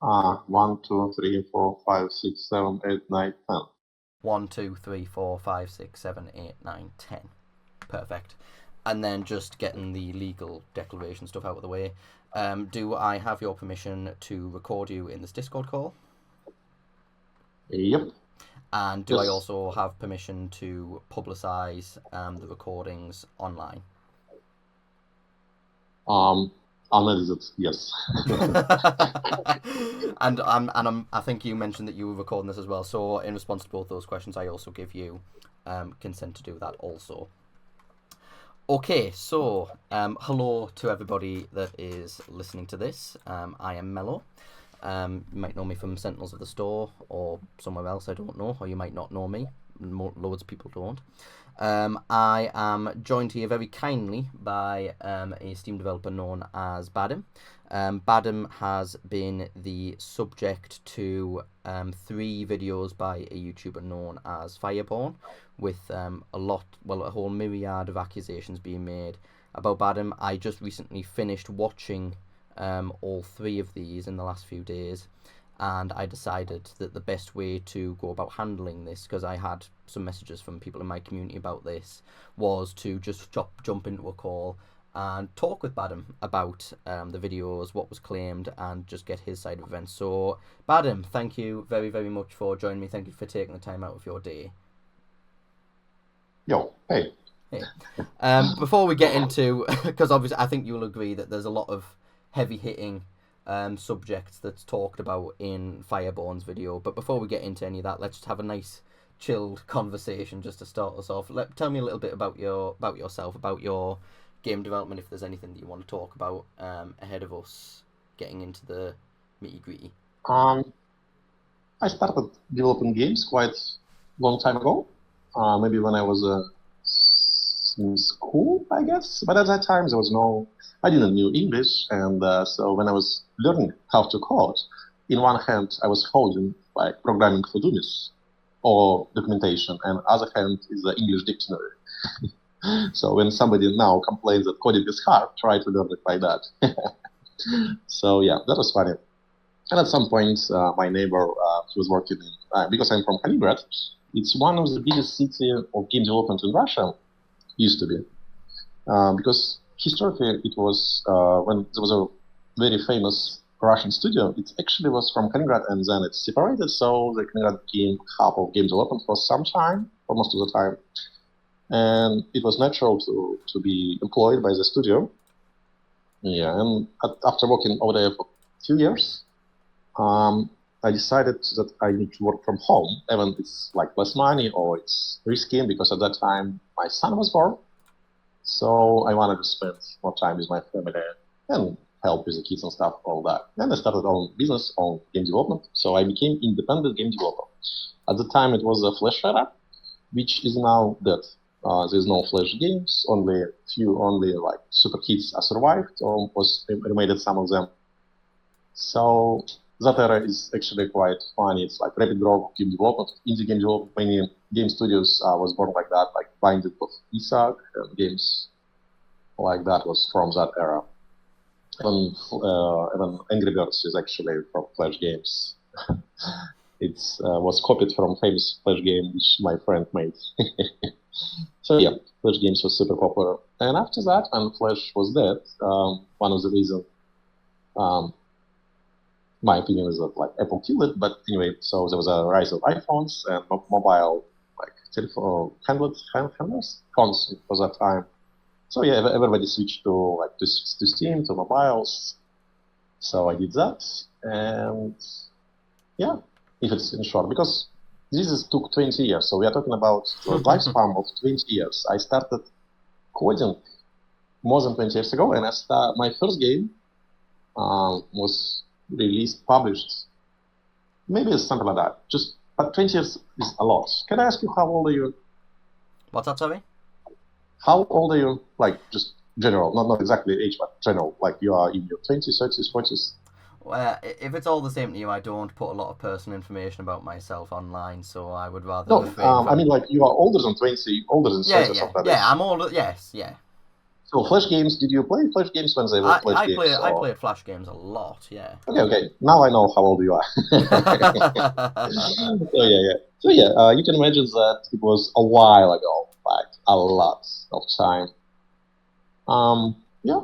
1, 2, 3, 4, 5, 6, 7, 8, 9, 10. 1, 2, 3, 4, 5, 6, 7, 8, 9, 10. Perfect. And then just getting the legal declaration stuff out of the way. Do I have your permission to record you in this Discord call? Yep. And do I Yes. also have permission to publicize the recordings online? Unedited, yes. And I think you mentioned that you were recording this as well. So in response to both those questions, I also give you consent to do that also. Okay, so hello to everybody that is listening to this. I am Mellow. You might know me from Sentinels of the Store or somewhere else, I don't know, or you might not know me. Loads of people don't. I am joined here very kindly by a Steam developer known as Badim. Badim has been the subject to 3 videos by a YouTuber known as Fireborn, with a whole myriad of accusations being made about Badim. I just recently finished watching all 3 of these in the last few days, and I decided that the best way to go about handling this, because I had some messages from people in my community about this, was to just jump into a call and talk with Badim about the videos, what was claimed, and just get his side of events. So, Badim, thank you very, very much for joining me. Thank you for taking the time out of your day. Yo, hey. Hey. Before we get into, because obviously I think you'll agree that there's a lot of heavy-hitting subjects that's talked about in Fireborn's video, but before we get into any of that, let's just have a nice chilled conversation just to start us off. Tell me a little bit about yourself, about your game development, if there's anything that you want to talk about ahead of us getting into the nitty-gritty. I started developing games quite long time ago, maybe when I was in school, I guess. But at that time, I didn't know English, and so when I was learning how to code, in one hand I was holding like programming for dummies or documentation, and other hand is the English dictionary. So when somebody now complains that coding is hard, try to learn it like that. So yeah, that was funny. And at some point, my neighbor he was working in, because I'm from Kaliningrad, it's one of the biggest cities of game development in Russia, used to be. Because historically it was, when there was a very famous Russian studio, it actually was from Kaliningrad and then it's separated, so the Kaliningrad became hub of game development for some time, for most of the time. And it was natural to be employed by the studio. Yeah, and after working over there for a few years, I decided that I need to work from home, even it's like less money or it's risky, because at that time my son was born. So I wanted to spend more time with my family and help with the kids and stuff, all that. And I started own business, own game development. So I became independent game developer. At the time it was a Flash era, which is now dead. There's no Flash games, only like super hits are survived or was remade some of them. So that era is actually quite funny. It's like rapid growth of game development, indie game development. Many game studios was born like that, like Binded of Isaac, and games like that was from that era. Even Angry Birds is actually from Flash games. It was copied from famous Flash game which my friend made. So yeah, Flash games was super popular. And after that, when Flash was dead, one of the reasons, my opinion is that like Apple killed it. But anyway, so there was a rise of iPhones and mobile like telephone handlers phones for that time. So yeah, everybody switched to Steam, to mobiles. So I did that, and yeah, if it's in short, because this took 20 years. So we are talking about the lifespan of 20 years. I started coding more than 20 years ago, and my first game was published, maybe something like that. But 20 years is a lot. Can I ask you how old are you? What's that, sorry? How old are you? Like just general, not exactly age, but general. Like you are in your 20s, 30s, 40s. Well, if it's all the same to you, I don't put a lot of personal information about myself online, so I would rather. No, I mean like you are older than 20, older than 30 or something like that. I'm older. Yes, yeah. So Flash games, did you play Flash games when they were Flash games? I played Flash games a lot, yeah. Okay. Now I know how old you are. So you can imagine that it was a while ago, like a lot of time. Yeah,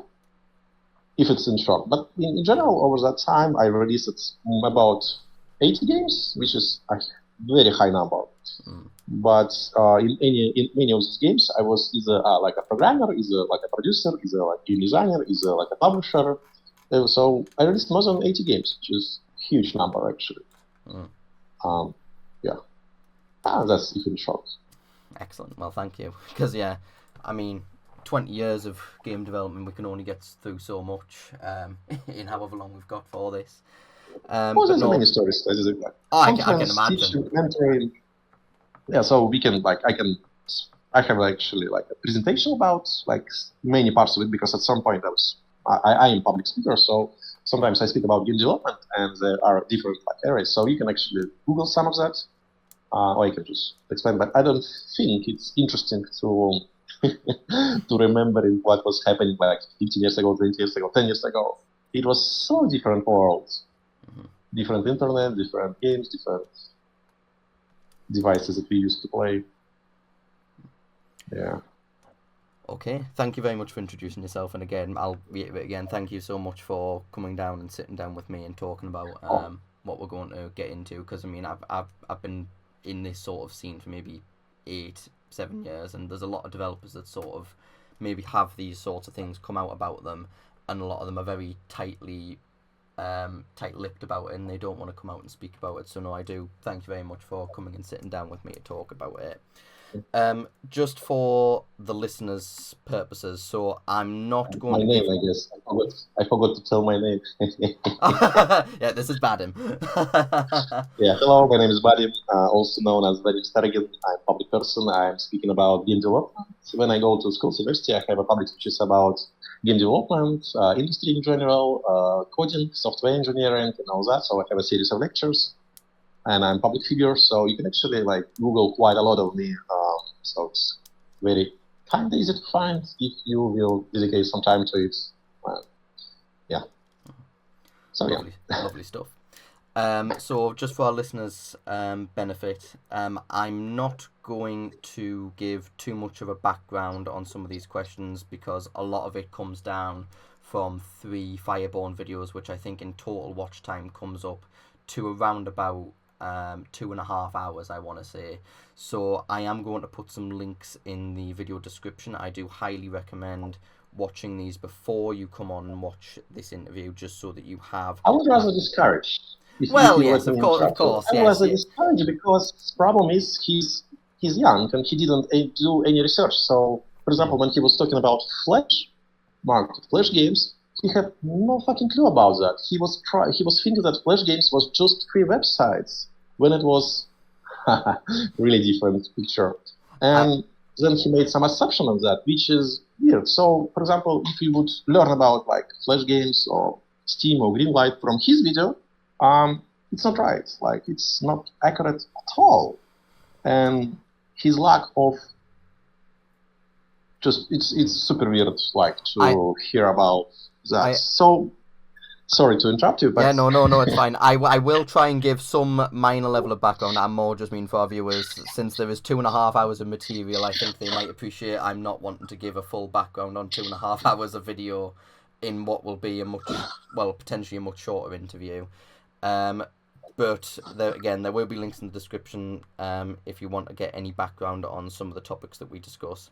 if it's in short. But in general, over that time, I released about 80 games, which is a very high number. But in many of these games, I was either like a programmer, either like a producer, either like a designer, either like a publisher. So I released more than 80 games, which is a huge number actually. That's even short. Excellent. Well, thank you. Because I mean, 20 years of game development, we can only get through so much in however long we've got for this. There's many stories. I can imagine. Mentoring. Yeah, so we can I have actually like a presentation about like many parts of it, because at some point I am public speaker, so sometimes I speak about game development, and there are different areas. So you can actually Google some of that, or you can just explain. But I don't think it's interesting to to remembering what was happening like 15 years ago, 20 years ago, 10 years ago. It was so different worlds, different internet, different games, different devices that we used to play. Yeah. Okay, thank you very much for introducing yourself, and again, I'll reiterate again, thank you so much for coming down and sitting down with me and talking about what we're going to get into. Because I mean, I've been in this sort of scene for maybe 8-7 years, and there's a lot of developers that sort of maybe have these sorts of things come out about them, and a lot of them are very tight-lipped about it, and they don't want to come out and speak about it. So no, I do thank you very much for coming and sitting down with me to talk about it. Just for the listeners' purposes, so I'm not going my name, I guess. I forgot to tell my name. Yeah, this is Badim. Yeah, hello, my name is Badim, also known as Vadam God. I'm a public person. I'm speaking about game development. When I go to school, university, I have a public speeches about game development, industry in general, coding, software engineering, and all that. So I have a series of lectures. And I'm a public figure, so you can actually like Google quite a lot of me. So it's very kind of easy to find if you will dedicate some time to it. Yeah. So lovely stuff. So just for our listeners' benefit, I'm not going to give too much of a background on some of these questions, because a lot of it comes down from 3 Fireborn videos, which I think in total watch time comes up to around about 2.5 hours, I want to say. So I am going to put some links in the video description. I do highly recommend watching these before you come on and watch this interview, just so that you have... I would rather discourage. Well, yes, of course, I was discouraged because the problem is he's young and he didn't do any research. So, for example, when he was talking about Flash games, he had no fucking clue about that. He was thinking that Flash games was just free websites, when it was really different picture. And then he made some assumption on that, which is weird. So, for example, if you would learn about like Flash games or Steam or Greenlight from his video, it's not right. Like, it's not accurate at all. And his lack of it's super weird, like, to hear about that. So, sorry to interrupt you, but... Yeah, no, it's fine. I will try and give some minor level of background. I'm more just mean for our viewers, since there is 2.5 hours of material, I think they might appreciate I'm not wanting to give a full background on 2.5 hours of video in what will be potentially a much shorter interview. But there will be links in the description if you want to get any background on some of the topics that we discuss.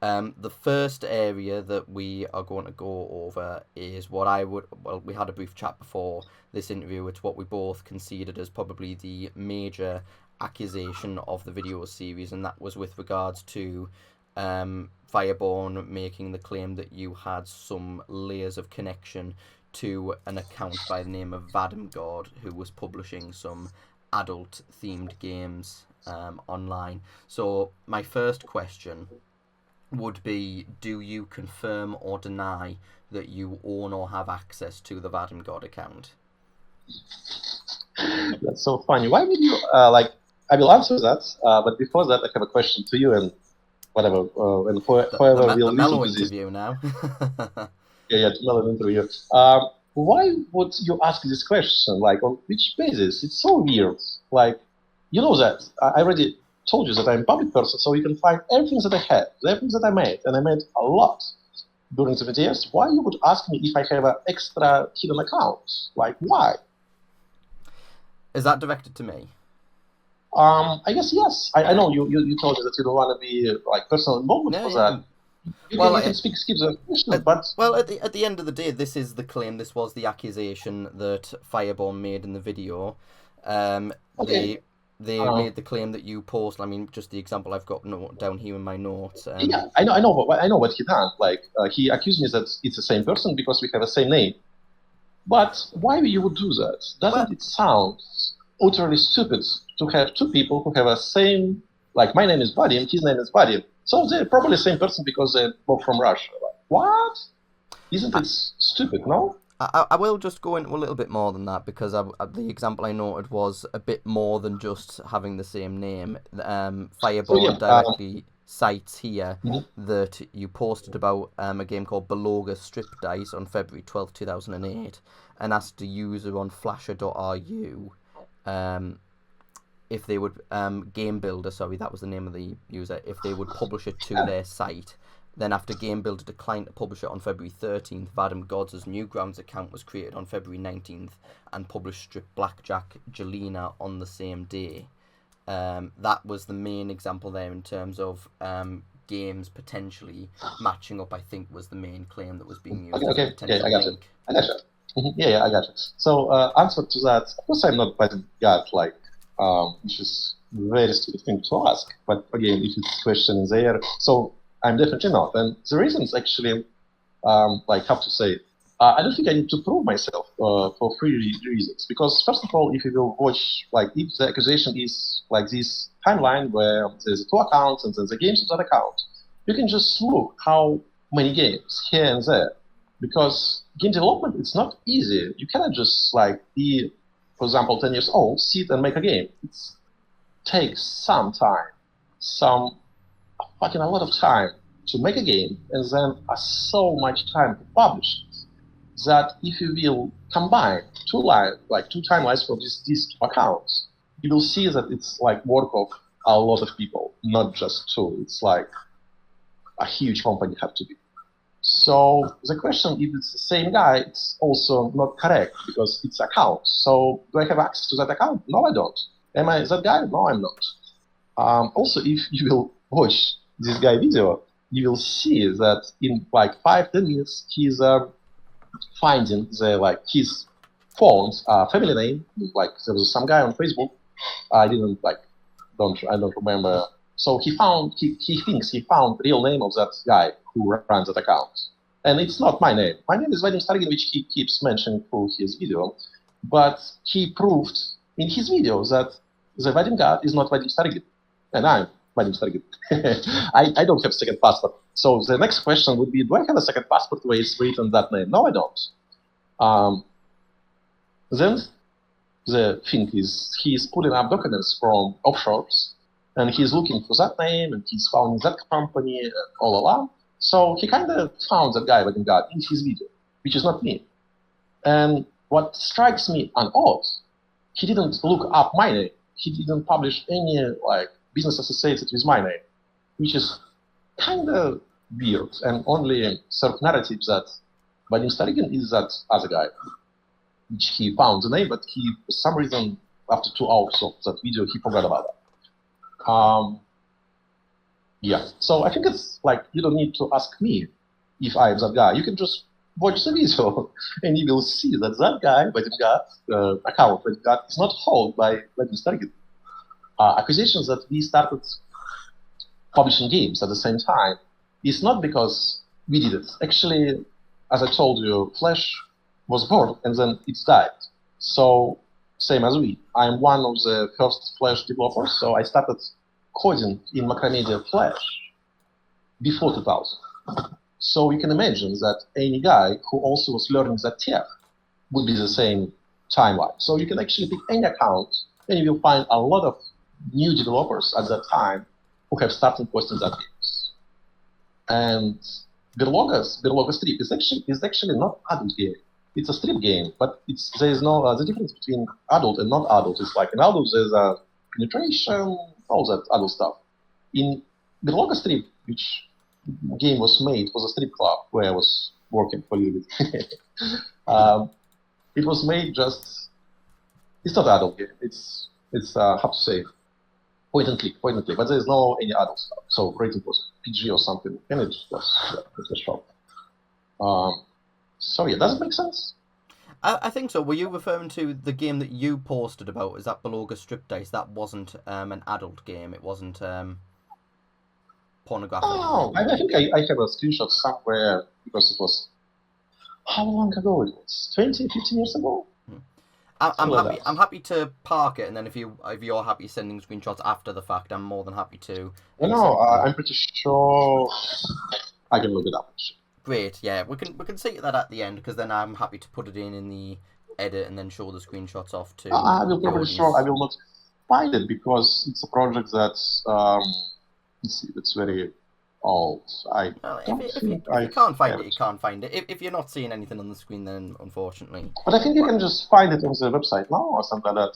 The first area that we are going to go over is we had a brief chat before this interview. It's what we both considered as probably the major accusation of the video series, and that was with regards to Fireborn making the claim that you had some layers of connection to an account by the name of Vadam God, who was publishing some adult-themed games online. So my first question would be, do you confirm or deny that you own or have access to the Vadam God account? That's so funny. Why would you, I will answer that, but before that I have a question to you, and whatever, and The, whoever the will Mellow listen to this. interview now. Yeah, to Mellow interview. Why would you ask this question? Like, on which basis? It's so weird. Like, you know that I already told you that I'm a public person, so you can find everything that I have, everything that I made, and I made a lot during the years. Why you would ask me if I have an extra hidden account? Like, why? Is that directed to me? I guess yes. I know you told me that you don't want to be like personal involvement for that. You can skip the question, but well, at the end of the day, this is the claim. This was the accusation that Fireborn made in the video. okay. They made the claim that you post. I mean, just the example I've got down here in my notes. Yeah, I know what he done. Like he accused me that it's the same person because we have the same name. But why you would do that? Doesn't it sound utterly stupid to have two people who have a same, like my name is Badim, his name is Badim. So they're probably the same person because they're both from Russia. Like, what? Isn't it stupid, no? I will just go into a little bit more than that because the example I noted was a bit more than just having the same name. Fireborn directly cites here that you posted about a game called Beloga Strip Dice on February 12th, 2008 and asked a user on flasher.ru if they would, Game Builder, sorry, that was the name of the user, if they would publish it to their site. Then after Game Builder declined to publish it on February 13th, Vadam God's Newgrounds account was created on February 19th and published Strip Blackjack Jelena on the same day. That was the main example there in terms of games potentially matching up, I think, was the main claim that was being used. Okay, I got you. Yeah, I got you. So, answer to that, of course I'm not Vadam God, like, which is a very stupid thing to ask. But again, if it's question there, so I'm definitely not. And the reasons actually, like, how to say, I don't think I need to prove myself for three reasons. Because first of all, if you will watch, like, if the accusation is like this timeline where there's two accounts and then the games of that account, you can just look how many games here and there. Because game development, it's not easy. You cannot just like be, for example, 10 years old, sit and make a game. It takes some time, fucking a lot of time to make a game, and then so much time to publish it, that if you will combine two timelines from these two accounts, you will see that it's like work of a lot of people, not just two. It's like a huge company have to be. So the question, if it's the same guy, it's also not correct because it's account. So do I have access to that account? No, I don't. Am I that guy? No, I'm not. Also, if you will watch this guy video, you will see that in like 5-10 minutes, he's finding his phone's family name. Like there was some guy on Facebook. I don't remember. So he thinks he found real name of that guy who runs that account. And it's not my name. My name is Vadim Stargin, which he keeps mentioning through his video. But he proved in his video that the Vadam God is not Vadim Stargin. And I'm Vadim Stargin. I don't have a second passport. So the next question would be, do I have a second passport where it's written that name? No, I don't. Then the thing is, he's pulling up documents from offshores, and he's looking for that name, and he's founding that company, and all along. So he kind of found that guy, Vadam God, in his video, which is not me. And what strikes me an odd, he didn't look up my name. He didn't publish any business associated with my name, which is kind of weird, and only serve narrative that Vadim Stargin is that other guy, which he found the name, but he, for some reason, after 2 hours of that video, he forgot about that. Yeah, so I think it's like, you don't need to ask me if I'm that guy. You can just watch the video, and you will see that that guy, Vadam God, account Vadam God, is not held by Vadim Stargin. Accusations that we started publishing games at the same time is not because we did it. Actually, as I told you, Flash was born and then it died. So, same as we. I'm one of the first Flash developers, so I started coding in Macromedia Flash before 2000. So you can imagine that any guy who also was learning that tech would be the same timeline. So you can actually pick any account and you will find a lot of new developers at that time who have started posting that games. And Berloga Strip is actually not adult game. It's a strip game, but there is no the difference between adult and not adult is like in adult there's a penetration, all that adult stuff. In Berloga Strip, which game was made for the strip club where I was working for a little bit, it was made just. It's not adult game. It's how to say, point and click, but there is no any adult stuff. So rating was PG or something, and it was short. So yeah, does it make sense? I think so. Were you referring to the game that you posted about? Is that Beloga Strip Dice? That wasn't an adult game. It wasn't pornographic. Oh, I think I have a screenshot somewhere because it was how long ago it was? 20, 15 years ago. I'm happy to park it, and then if you're happy sending screenshots after the fact, I'm more than happy to. No, I'm pretty sure I can look it up. Great, yeah, we can see that at the end because then I'm happy to put it in the edit and then show the screenshots off to. I will probably sure I will not find it because it's a project that's it's very old. If you can't find it, you can't find it. If you're not seeing anything on the screen, then unfortunately. But I think you can just find it on the website now or something like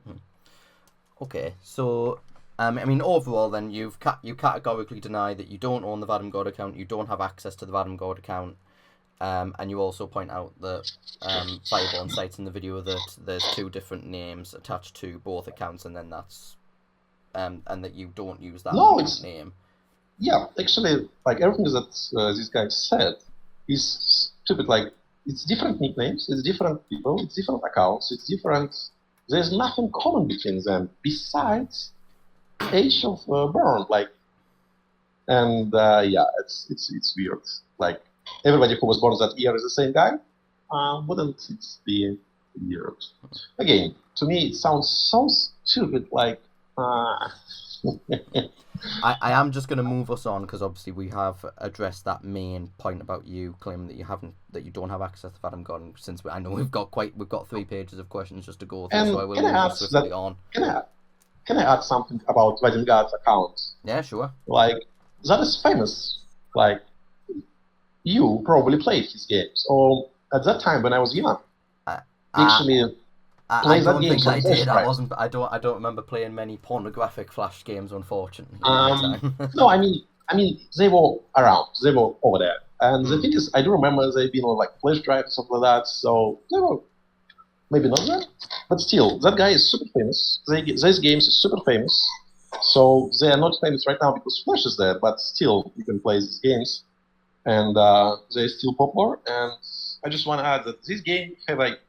that. Okay, so I mean, overall, then you categorically deny that you don't own the Vadam God account, you don't have access to the Vadam God account, and you also point out that Fireborn cites in the video that there's 2 different names attached to both accounts, and then that's and that you don't use that name. Yeah, actually, like everything that this guy said is stupid. Like it's different nicknames, it's different people, it's different accounts, it's different. There's nothing common between them besides age of burn. Like, and yeah, it's weird. Like everybody who was born that year is the same guy. Wouldn't it be weird? Again, to me, it sounds so stupid. Like. I am just going to move us on because obviously we have addressed that main point about you claiming that you don't have access to Vadam God. And since I know we've got 3 pages of questions just to go through, so I will move swiftly on. Can I add something about Vadam God's account? Yeah, sure. Like that is famous. Like you probably played his games, or at that time when I was young, actually. I don't think I did. I don't remember playing many pornographic Flash games, unfortunately. No, I mean they were around. They were over there. And the thing is, I do remember they been on like flash drive or something like that. So they were maybe not there, but still, that guy is super famous. These games are super famous. So they are not famous right now because Flash is there, but still you can play these games, and they're still popular. And I just want to add that this game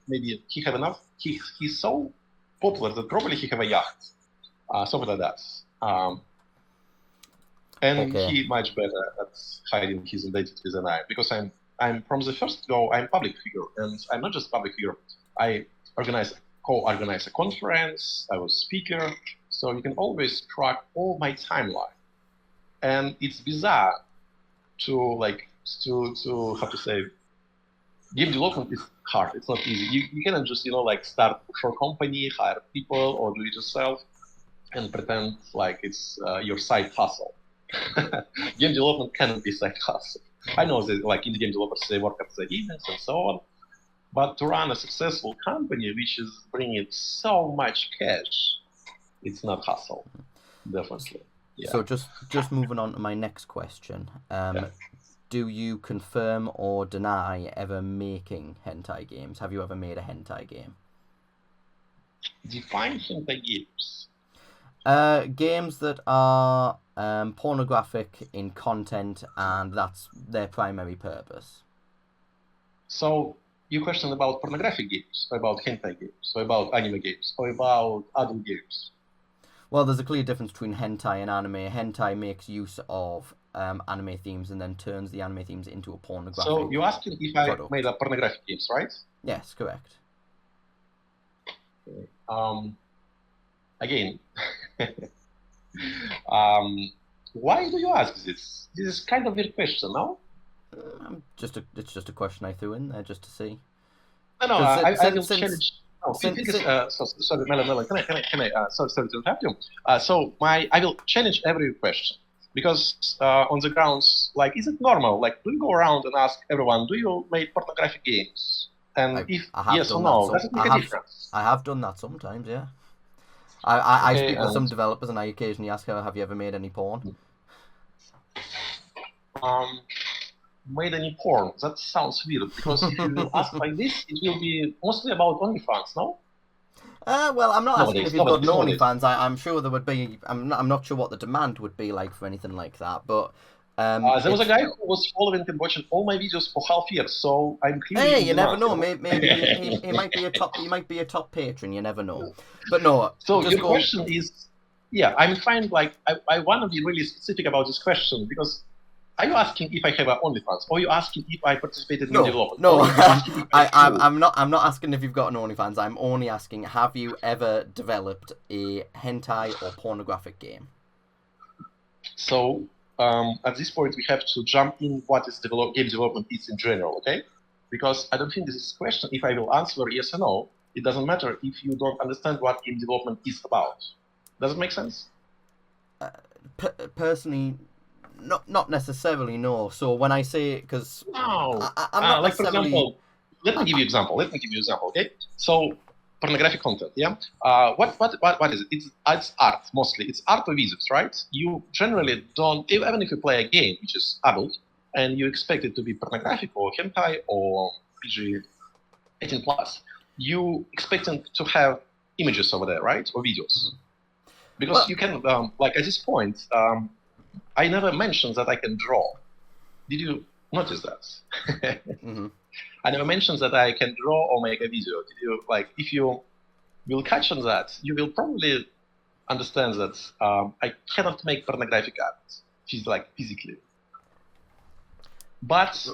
maybe he have enough. He's so popular that probably he have a yacht, something like that. And he much better at hiding his identity than I, because I'm from the first go I'm public figure, and I'm not just public figure. I co-organize a conference. I was speaker, so you can always track all my timeline. And it's bizarre to how to say. Game development is hard. It's not easy. You cannot just start for a company, hire people, or do it yourself, and pretend like it's your side hustle. Game development cannot be side hustle. I know that like indie game developers they work at the events and so on, but to run a successful company which is bringing so much cash, it's not hustle. Definitely. Yeah. So just moving on to my next question. Do you confirm or deny ever making hentai games? Have you ever made a hentai game? Define hentai games. Games that are pornographic in content and that's their primary purpose. So you question about pornographic games, or about hentai games, or about anime games, or about adult games? Well, there's a clear difference between hentai and anime. Hentai makes use of anime themes and then turns the anime themes into a pornographic So you're asking if I made a pornographic games, right? Yes, correct. Again, why do you ask this? This is kind of weird question, no? It's just a question I threw in there just to see. No, I will challenge. Sorry, Mellow, can I? Sorry to interrupt you. I will challenge every question Because on the grounds, like, is it normal? Like, do you go around and ask everyone, do you make pornographic games? And if I have yes or done no, that does it make a difference? I have done that sometimes, yeah. I Okay, speak with some developers and I occasionally ask her, have you ever made any porn? Made any porn? That sounds weird, because if you will ask like this, it will be mostly about OnlyFans, no? Well, I'm not asking if you've got an nowadays. OnlyFans. I'm sure there would be. I'm not sure what the demand would be like for anything like that. But There was a guy who was following and watching all my videos for half year, so I'm clearly hey, in you never demand, know. you Maybe he might be a top. He might be a top patron. You never know. But no, So just your go. question is, yeah, I'm fine. Like, I want to be really specific about this question, because are you asking if I have an OnlyFans, or are you asking if I participated in development? No. I'm I'm not asking if you've got an OnlyFans. I'm only asking, have you ever developed a hentai or pornographic game? So at this point, we have to jump in what is game development is in general, okay? Because I don't think this is a question. If I will answer yes or no, it doesn't matter if you don't understand what game development is about. Does it make sense? Personally, not necessarily, no. So when I say, because No. I'm not Like, for necessarily... example, let me give you example, okay? So pornographic content, yeah? What is it? It's art, mostly. It's art or videos, right? You generally don't, even if you play a game which is adult, and you expect it to be pornographic or hentai or PG 18 plus, you expect them to have images over there, right? Or videos. Because you can, like, at this point, I never mentioned that I can draw. Did you notice that? I never mentioned that I can draw or make a video. Did you, like, if you will catch on that, you will probably understand that I cannot make pornographic art, physically. But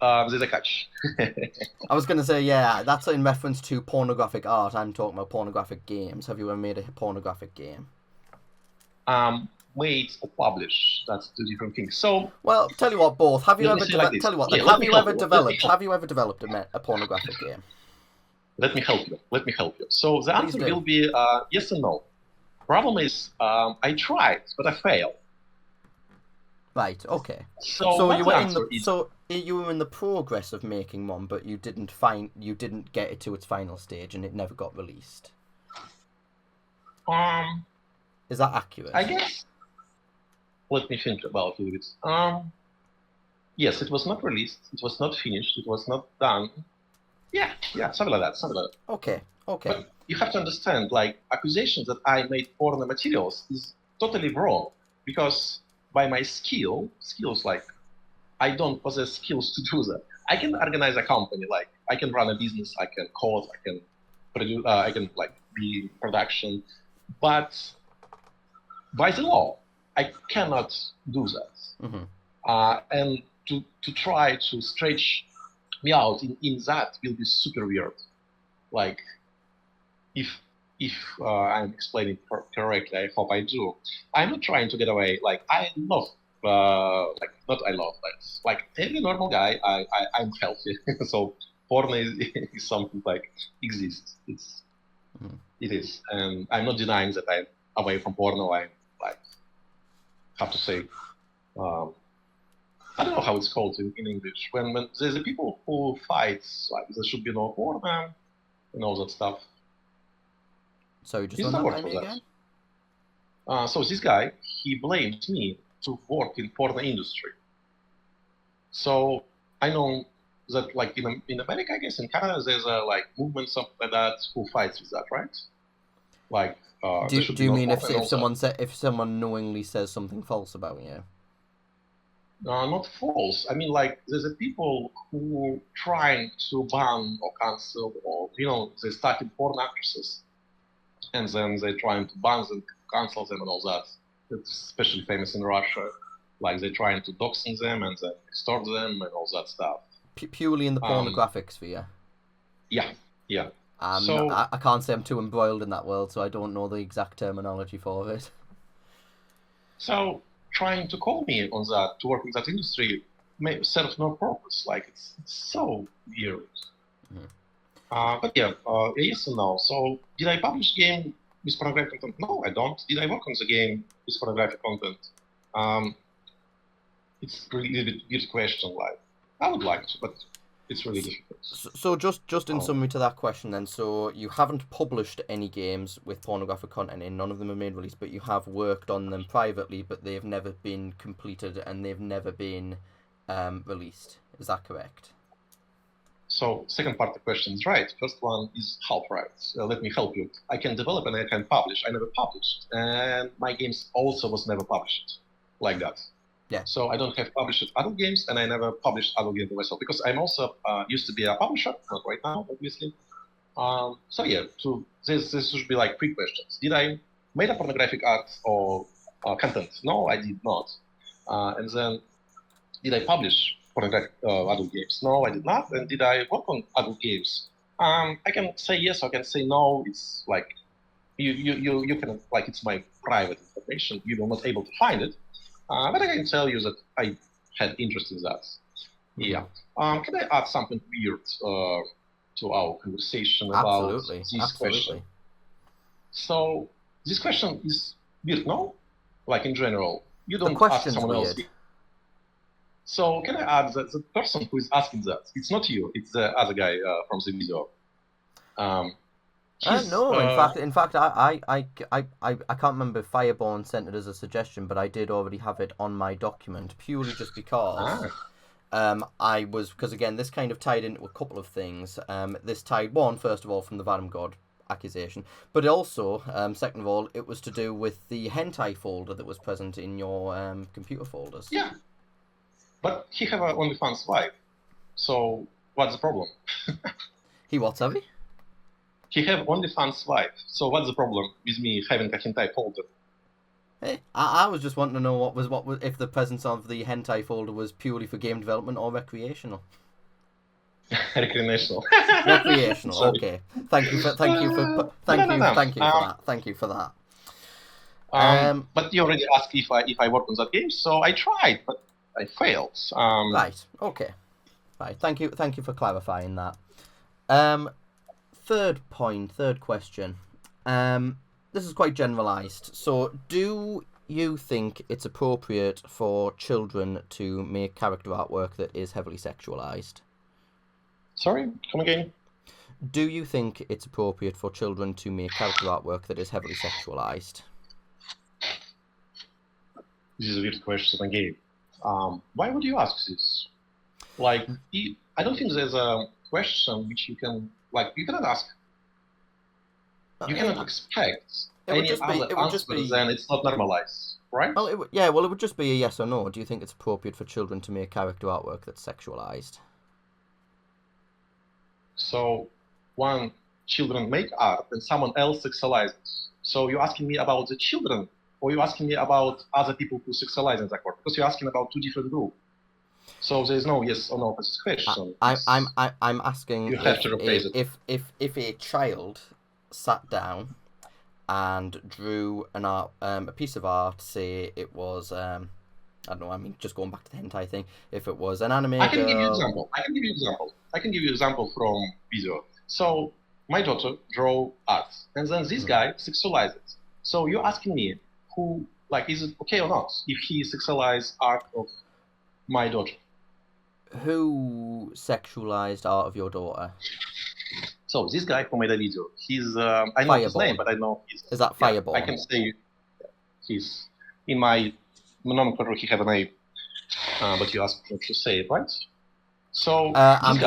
there's a catch. I was going to say, yeah, that's in reference to pornographic art. I'm talking about pornographic games. Have you ever made a pornographic game? Made or publish, that's two different things. So, well, tell you what, both. Have you ever tell you what? Yeah, have you ever developed a pornographic game? Let me help you. So the answer will be yes and no. Problem is, I tried, but I failed. Right. Okay. So you were in the progress of making one, but you didn't get it to its final stage, and it never got released. Is that accurate? I guess. Let me think about it a bit. Yes, it was not released. It was not finished. It was not done. Yeah, something like that. Okay. But you have to understand, like, accusations that I made porn materials is totally wrong, because by my skills, like, I don't possess skills to do that. I can organize a company, like, I can run a business, I can code, I can produce, I can, like, be in production, but by the law, I cannot do that. And to try to stretch me out in that will be super weird. Like, if I'm explaining correctly, I hope I do. I'm not trying to get away. Like, I love, like every normal guy, I'm healthy. So porn is something like exists. It is, and I'm not denying that I'm away from porno. I'm like, have to say, I don't know how it's called in English. When there's a people who fight, like, there should be no porn, and all that stuff. So you just run that by me again? So this guy, he blamed me to work in porn industry. So I know that, like, in America, I guess, in Canada, there's a, like, movement, something like that, who fights with that, right? Like, do you mean if someone knowingly says something false about you? Not false. I mean, like, there's a people who trying to ban or cancel, or, they started porn actresses, and then they're trying to ban them, cancel them, and all that. It's especially famous in Russia. Like, they're trying to doxing them and then extort them and all that stuff. Purely in the pornographic sphere? Yeah. I can't say I'm too embroiled in that world, so I don't know the exact terminology for it. So, trying to call me on that, to work in that industry, serves no purpose. Like, it's so weird. But yeah, yes and no. So, did I publish game with pornographic content? No, I don't. Did I work on the game with pornographic content? It's really a weird question. Like, I would like to, but it's really difficult. So just in summary to that question then, so you haven't published any games with pornographic content in, none of them have made release, but you have worked on them privately, but they've never been completed and they've never been released. Is that correct? So second part of the question is right. First one is half right. Let me help you. I can develop and I can publish. I never published. And my games also was never published like that. Yeah. So I don't have published adult games, and I never published adult games myself because I'm also used to be a publisher, not right now, obviously. So yeah, this should be like 3 questions. Did I made a pornographic art or content? No, I did not. And then, did I publish pornographic adult games? No, I did not. And did I work on adult games? I can say yes, or I can say no. It's like you can, like, it's my private information. You will not able to find it. But I can tell you that I had interest in that. Yeah. Can I add something weird to our conversation about this question? So this question is weird, no? Like in general, you don't ask someone else. So can I add that the person who is asking that, it's not you, it's the other guy from the video. No, in fact, I can't remember if Fireborn sent it as a suggestion, but I did already have it on my document, purely just because because again, this kind of tied into a couple of things. This tied, first of all, from the Vadam God accusation, but also, second of all, it was to do with the hentai folder that was present in your computer folders. Yeah, but he have a OnlyFans wife, so what's the problem? He what, sorry? He have OnlyFans wife, so what's the problem with me having a hentai folder? Hey, I was just wanting to know what was if the presence of the hentai folder was purely for game development or recreational. Recreational. Recreational. Okay. Thank you for that. But you already asked if I worked on that game, so I tried, but I failed. Right. Okay. Right. Thank you for clarifying that. Third question. This is quite generalised. So, do you think it's appropriate for children to make character artwork that is heavily sexualised? Sorry, come again? Do you think it's appropriate for children to make character artwork that is heavily sexualised? This is a weird question again. Why would you ask this? Like, I don't think there's a question which you can, like, you cannot ask. You cannot expect any other answer than it's not normalized, right? Well, it would just be a yes or no. Do you think it's appropriate for children to make character artwork that's sexualized? So, one, children make art and someone else sexualizes. So you're asking me about the children, or you're asking me about other people who sexualize in that work? Because you're asking about 2 different groups. So there's no yes or no for this question. I'm asking you have to replace it. If a child sat down and drew an art, a piece of art, say it was I don't know, I mean, just going back to the hentai thing, if it was an anime I can give you example. I can give you example from video. So my daughter draw art, and then this guy sexualizes it. So you're asking me who, like, is it okay or not if he sexualized art of my daughter? Who sexualized art of your daughter? So this guy who made a video, he's I know his name, but I know his. Is that Fireborn? I can say he's in my nomenclature. He have a name, but you asked me to say it, right? So I'm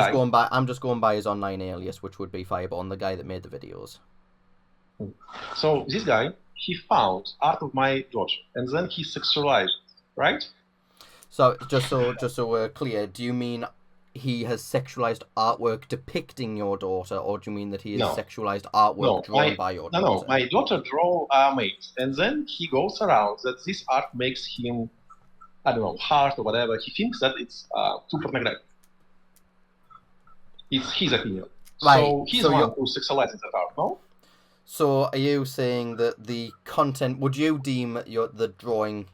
just going by his online alias, which would be Fireborn, the guy that made the videos. So this guy, he found art of my daughter, and then he sexualized it, right? So just so we're clear, do you mean he has sexualized artwork depicting your daughter, or do you mean that he has sexualized artwork drawn by your daughter? No, my daughter draw mate, and then he goes around that this art makes him, I don't know, heart or whatever. He thinks that it's too pornographic. It's his opinion. Right. So he's the one who sexualizes that art, no? So are you saying that the content, would you deem that drawing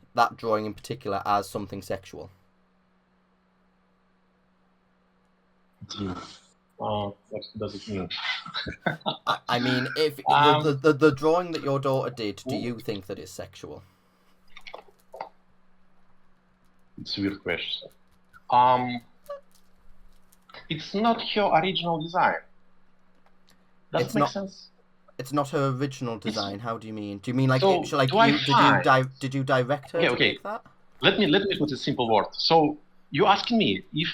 in particular as something sexual? What does it mean? I mean, if the drawing that your daughter did, do you think that is sexual? It's a weird question. It's not her original design. Does it make sense? It's not her original design. How do you mean? Do you mean like So, did you direct her to make that? Let me put a simple word. So you asking me if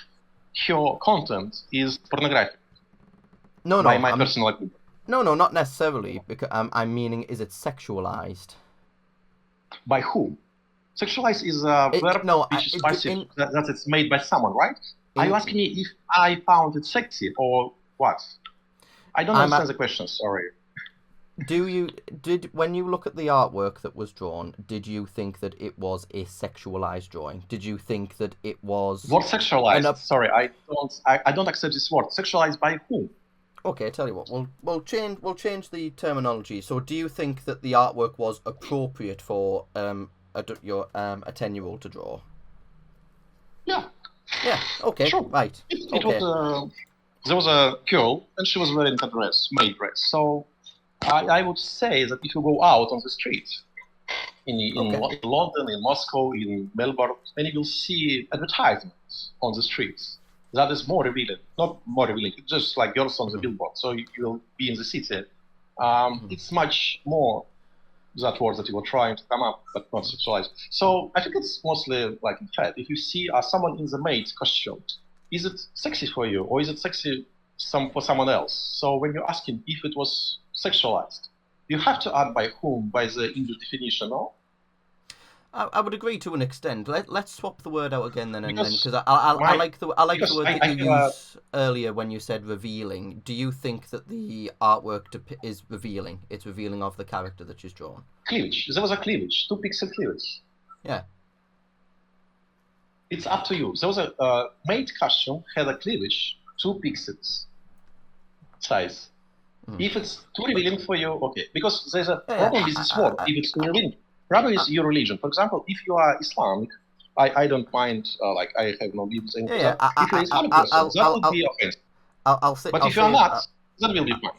her content is pornographic? No, by my personal opinion. No, not necessarily. Because I'm meaning, is it sexualized? By whom? Sexualized is a verb which is passive. That it's made by someone, right? Are you asking me if I found it sexy or what? I don't understand the question. Sorry. When you look at the artwork that was drawn, did you think that it was a sexualized drawing? Did you think that it was... What sexualized? Sorry, I don't accept this word. Sexualized by whom? Okay, I tell you what, we'll change the terminology. So, do you think that the artwork was appropriate for a 10-year-old to draw? Yeah. Yeah. Okay. Sure. Right. It was there was a girl and she was wearing a dress, maid dress. So I would say that if you go out on the street in London, in Moscow, in Melbourne, and you will see advertisements on the streets. That is more revealing. Not more revealing, it's just like girls on the billboard. So you will be in the city. It's much more that word that you were trying to come up, but not sexualized. So I think it's mostly like in fact, if you see someone in the maid costume, is it sexy for you or is it sexy for someone else? So when you're asking if it was sexualized, you have to add by whom, by the English definition, no? I would agree to an extent. Let's swap the word out again then, because I like the word that you used earlier when you said revealing. Do you think that the artwork is revealing? It's revealing of the character that she's drawn. Cleavage. There was a cleavage, 2-pixel cleavage. Yeah. It's up to you. There was a maid costume had a cleavage 2 pixels size. If it's too revealing for you, okay. Because there's a problem with this word. If it's too revealing. Problem is your religion. For example, if you are Islamic, I don't mind, like, I have no beliefs in if you're Islamic person, that would be offensive. But if you're not, that will be fine.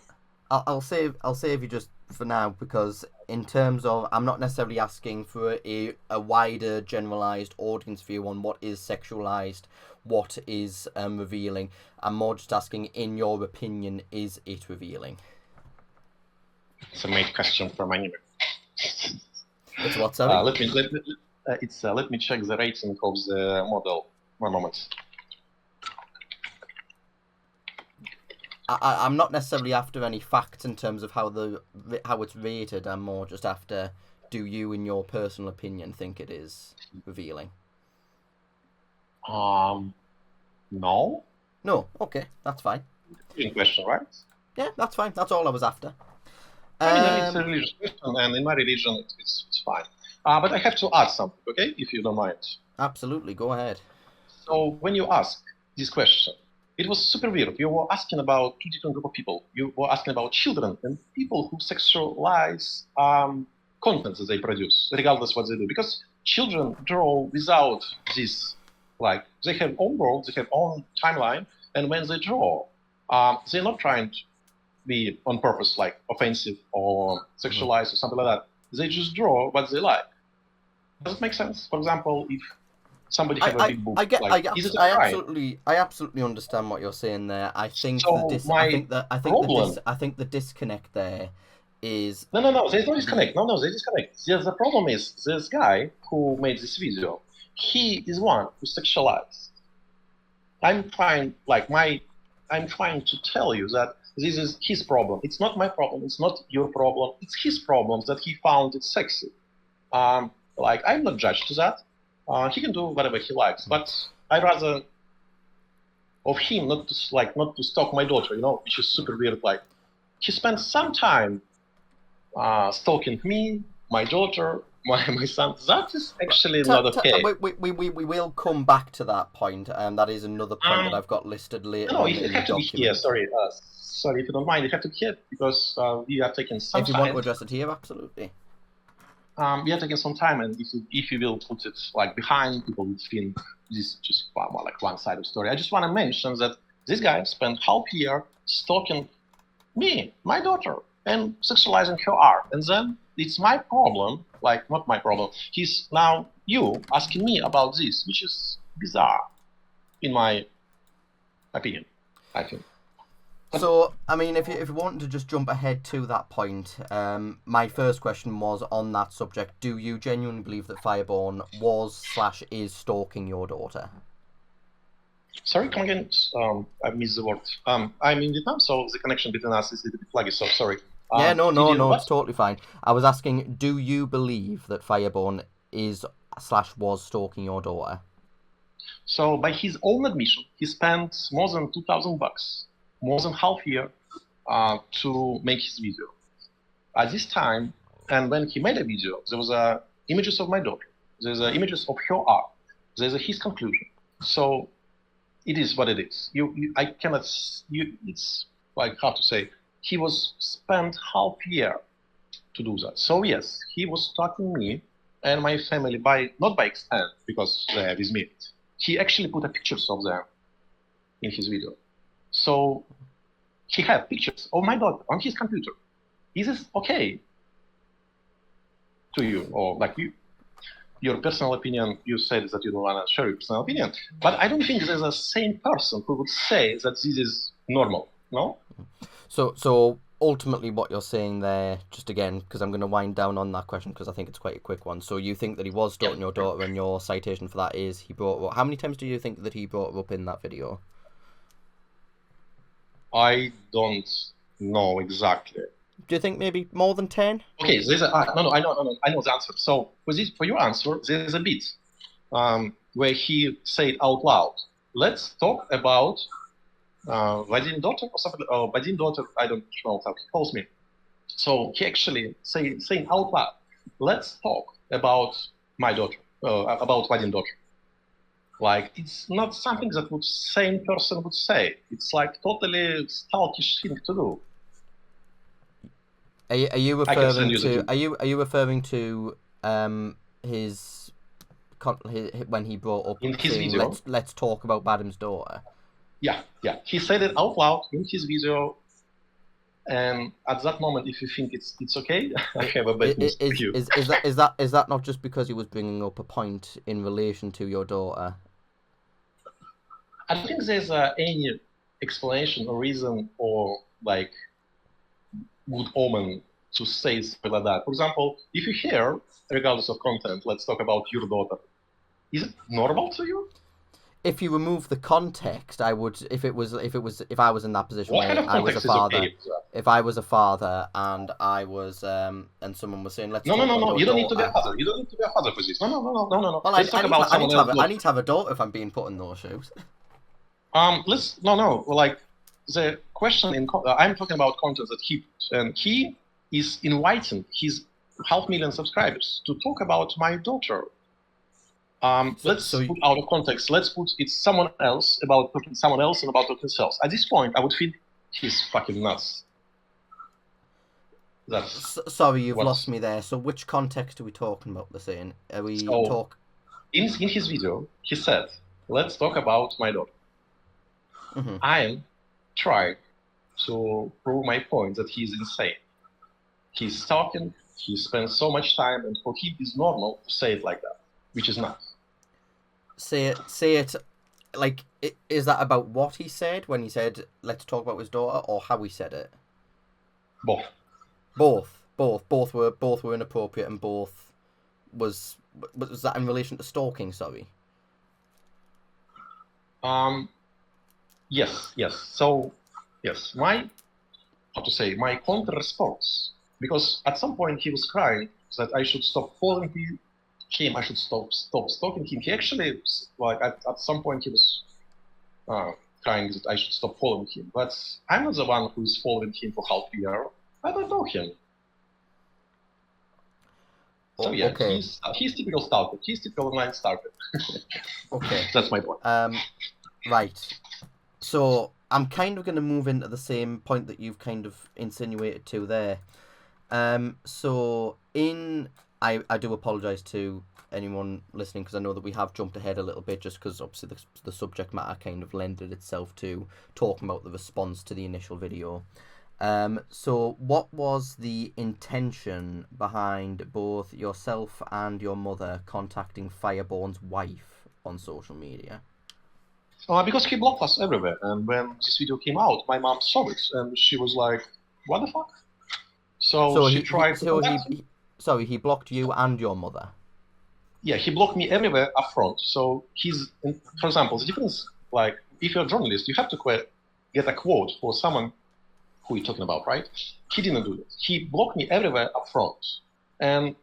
I'll save you just for now, because in terms of, I'm not necessarily asking for a wider generalized audience view on what is sexualized, what is revealing. I'm more just asking, in your opinion, is it revealing? It's a maid question from anime. It's what, sorry? Let me check the rating of the model. 1 moment. I'm not necessarily after any facts in terms of how it's rated. I'm more just after, do you, in your personal opinion, think it is revealing? No. No. Okay, that's fine. Good question, right? Yeah, that's fine. That's all I was after. I mean, it's a religious question, and in my religion, it's fine. But I have to add something, okay? If you don't mind. Absolutely, go ahead. So when you ask this question, it was super weird. You were asking about 2 different groups of people. You were asking about children and people who sexualize content that they produce, regardless what they do. Because children draw without this, like, they have own world, they have own timeline, and when they draw, they're not trying to be on purpose, like offensive or sexualized or something like that. They just draw what they like. Does it make sense? For example, if somebody have a big book, I absolutely understand what you're saying there. I think the disconnect there is no. There's no disconnect. No, there's disconnect. The problem is this guy who made this video. He is one who sexualized. I'm trying to tell you that this is his problem. It's not my problem. It's not your problem. It's his problem that he found it sexy. Like, I'm not judged to that. He can do whatever he likes, but I rather of him not to stalk my daughter, which is super weird. Like, he spent some time stalking me, my daughter, my son. That is actually not okay. We will come back to that point. That is another point that I've got listed later. No, you have to be here. Sorry, if you don't mind, you have to be here because we are taking some time. If you want to address it here, absolutely. We are taking some time, and if you will put it like behind, people will think this is just more like one side of the story. I just want to mention that this guy spent half year stalking me, my daughter, and sexualizing her art, and then it's my problem, like, not my problem. He's now you asking me about this, which is bizarre, in my opinion, I think. So, I mean, if you want to just jump ahead to that point, my first question was on that subject. Do you genuinely believe that Fireborn was/is stalking your daughter? Sorry, come again. I missed the word. I'm in Vietnam, so the connection between us is a little bit flaggy, so sorry. Yeah, no, it's totally fine. I was asking, do you believe that Fireborn is/was stalking your daughter? So, by his own admission, he spent more than $2,000, more than half year, to make his video. At this time, and when he made a video, there was images of my daughter. There's images of her art. There's his conclusion. So, it is what it is. I cannot. It's like, how to say. He was spent half year to do that. So yes, he was stalking me and my family not by extent, because they are with me. He actually put pictures of them in his video. So he had pictures of my daughter on his computer. Is this okay to you, or like your personal opinion? You said that you don't want to share your personal opinion, but I don't think there's a sane person who would say that this is normal. No. So ultimately, what you're saying there, just again, because I'm going to wind down on that question because I think it's quite a quick one. So you think that he was stalking your daughter, and your citation for that is he brought her up. How many times do you think that he brought her up in that video? I don't know exactly. Do you think maybe more than 10? Okay, there's no, I know the answer. So for your answer, there's a bit where he said out loud, "Let's talk about Vadim daughter or something, or Badim daughter." I don't know how he calls me. So he actually saying out loud, "Let's talk about my daughter, about Vadim daughter." Like, it's not something that sane person would say. It's like totally stalkish thing to do. Are you referring to? Are you referring to his when he brought up in his video? Let's talk about Badim's daughter. Yeah. He said it out loud in his video, and at that moment, if you think it's okay, I have a bad news for you. Is that not just because he was bringing up a point in relation to your daughter? I don't think there's any explanation or reason or like good omen to say something like that. For example, if you hear, regardless of content, let's talk about your daughter, is it normal to you? If you remove the context, I would. If I was in that position where I was a father, okay, if I was a father and I was and someone was saying, let's no, you don't need to be a father. You don't need to be a father for this. No. Well, I need to have a daughter if I'm being put in those shoes. Like the question I'm talking about content that he put, and he is inviting his 500,000 subscribers to talk about my daughter. Let's put out of context. Let's put it's someone else about talking someone else and about talking themselves. At this point, I would feel he's fucking nuts. Sorry, you've lost me there. So which context are we talking about? The saying? Are we talk? In his video, he said, "Let's talk about my daughter." Mm-hmm. I am trying to prove my point that he's insane. He's talking. He spends so much time, and for him, it's normal to say it like that, which is not. Say it. Like, is that about what he said when he said, "Let's talk about his daughter," or how he said it? Both were inappropriate, and both was that in relation to stalking? Sorry. Yes. So, yes, my counter response, because at some point he was crying that I should stop following him, I should stop stalking him. He actually, like, at some point he was crying that I should stop following him. But I'm not the one who is following him for half a year. I don't know him. So yeah, okay. He's typical stalker. He's typical online stalker. Okay. That's my point. Right. So I'm kind of going to move into the same point that you've kind of insinuated to there. So I do apologise to anyone listening, because I know that we have jumped ahead a little bit, just because obviously the subject matter kind of lended itself to talking about the response to the initial video. So what was the intention behind both yourself and your mother contacting Fireborn's wife on social media? Because he blocked us everywhere, and when this video came out, my mom saw it, and she was like, "What the fuck?" So she tried to contact him. Sorry, he blocked you and your mother. Yeah, he blocked me everywhere upfront. So for example, the difference, like, if you're a journalist, you have to get a quote for someone who you're talking about, right? He didn't do that. He blocked me everywhere upfront. And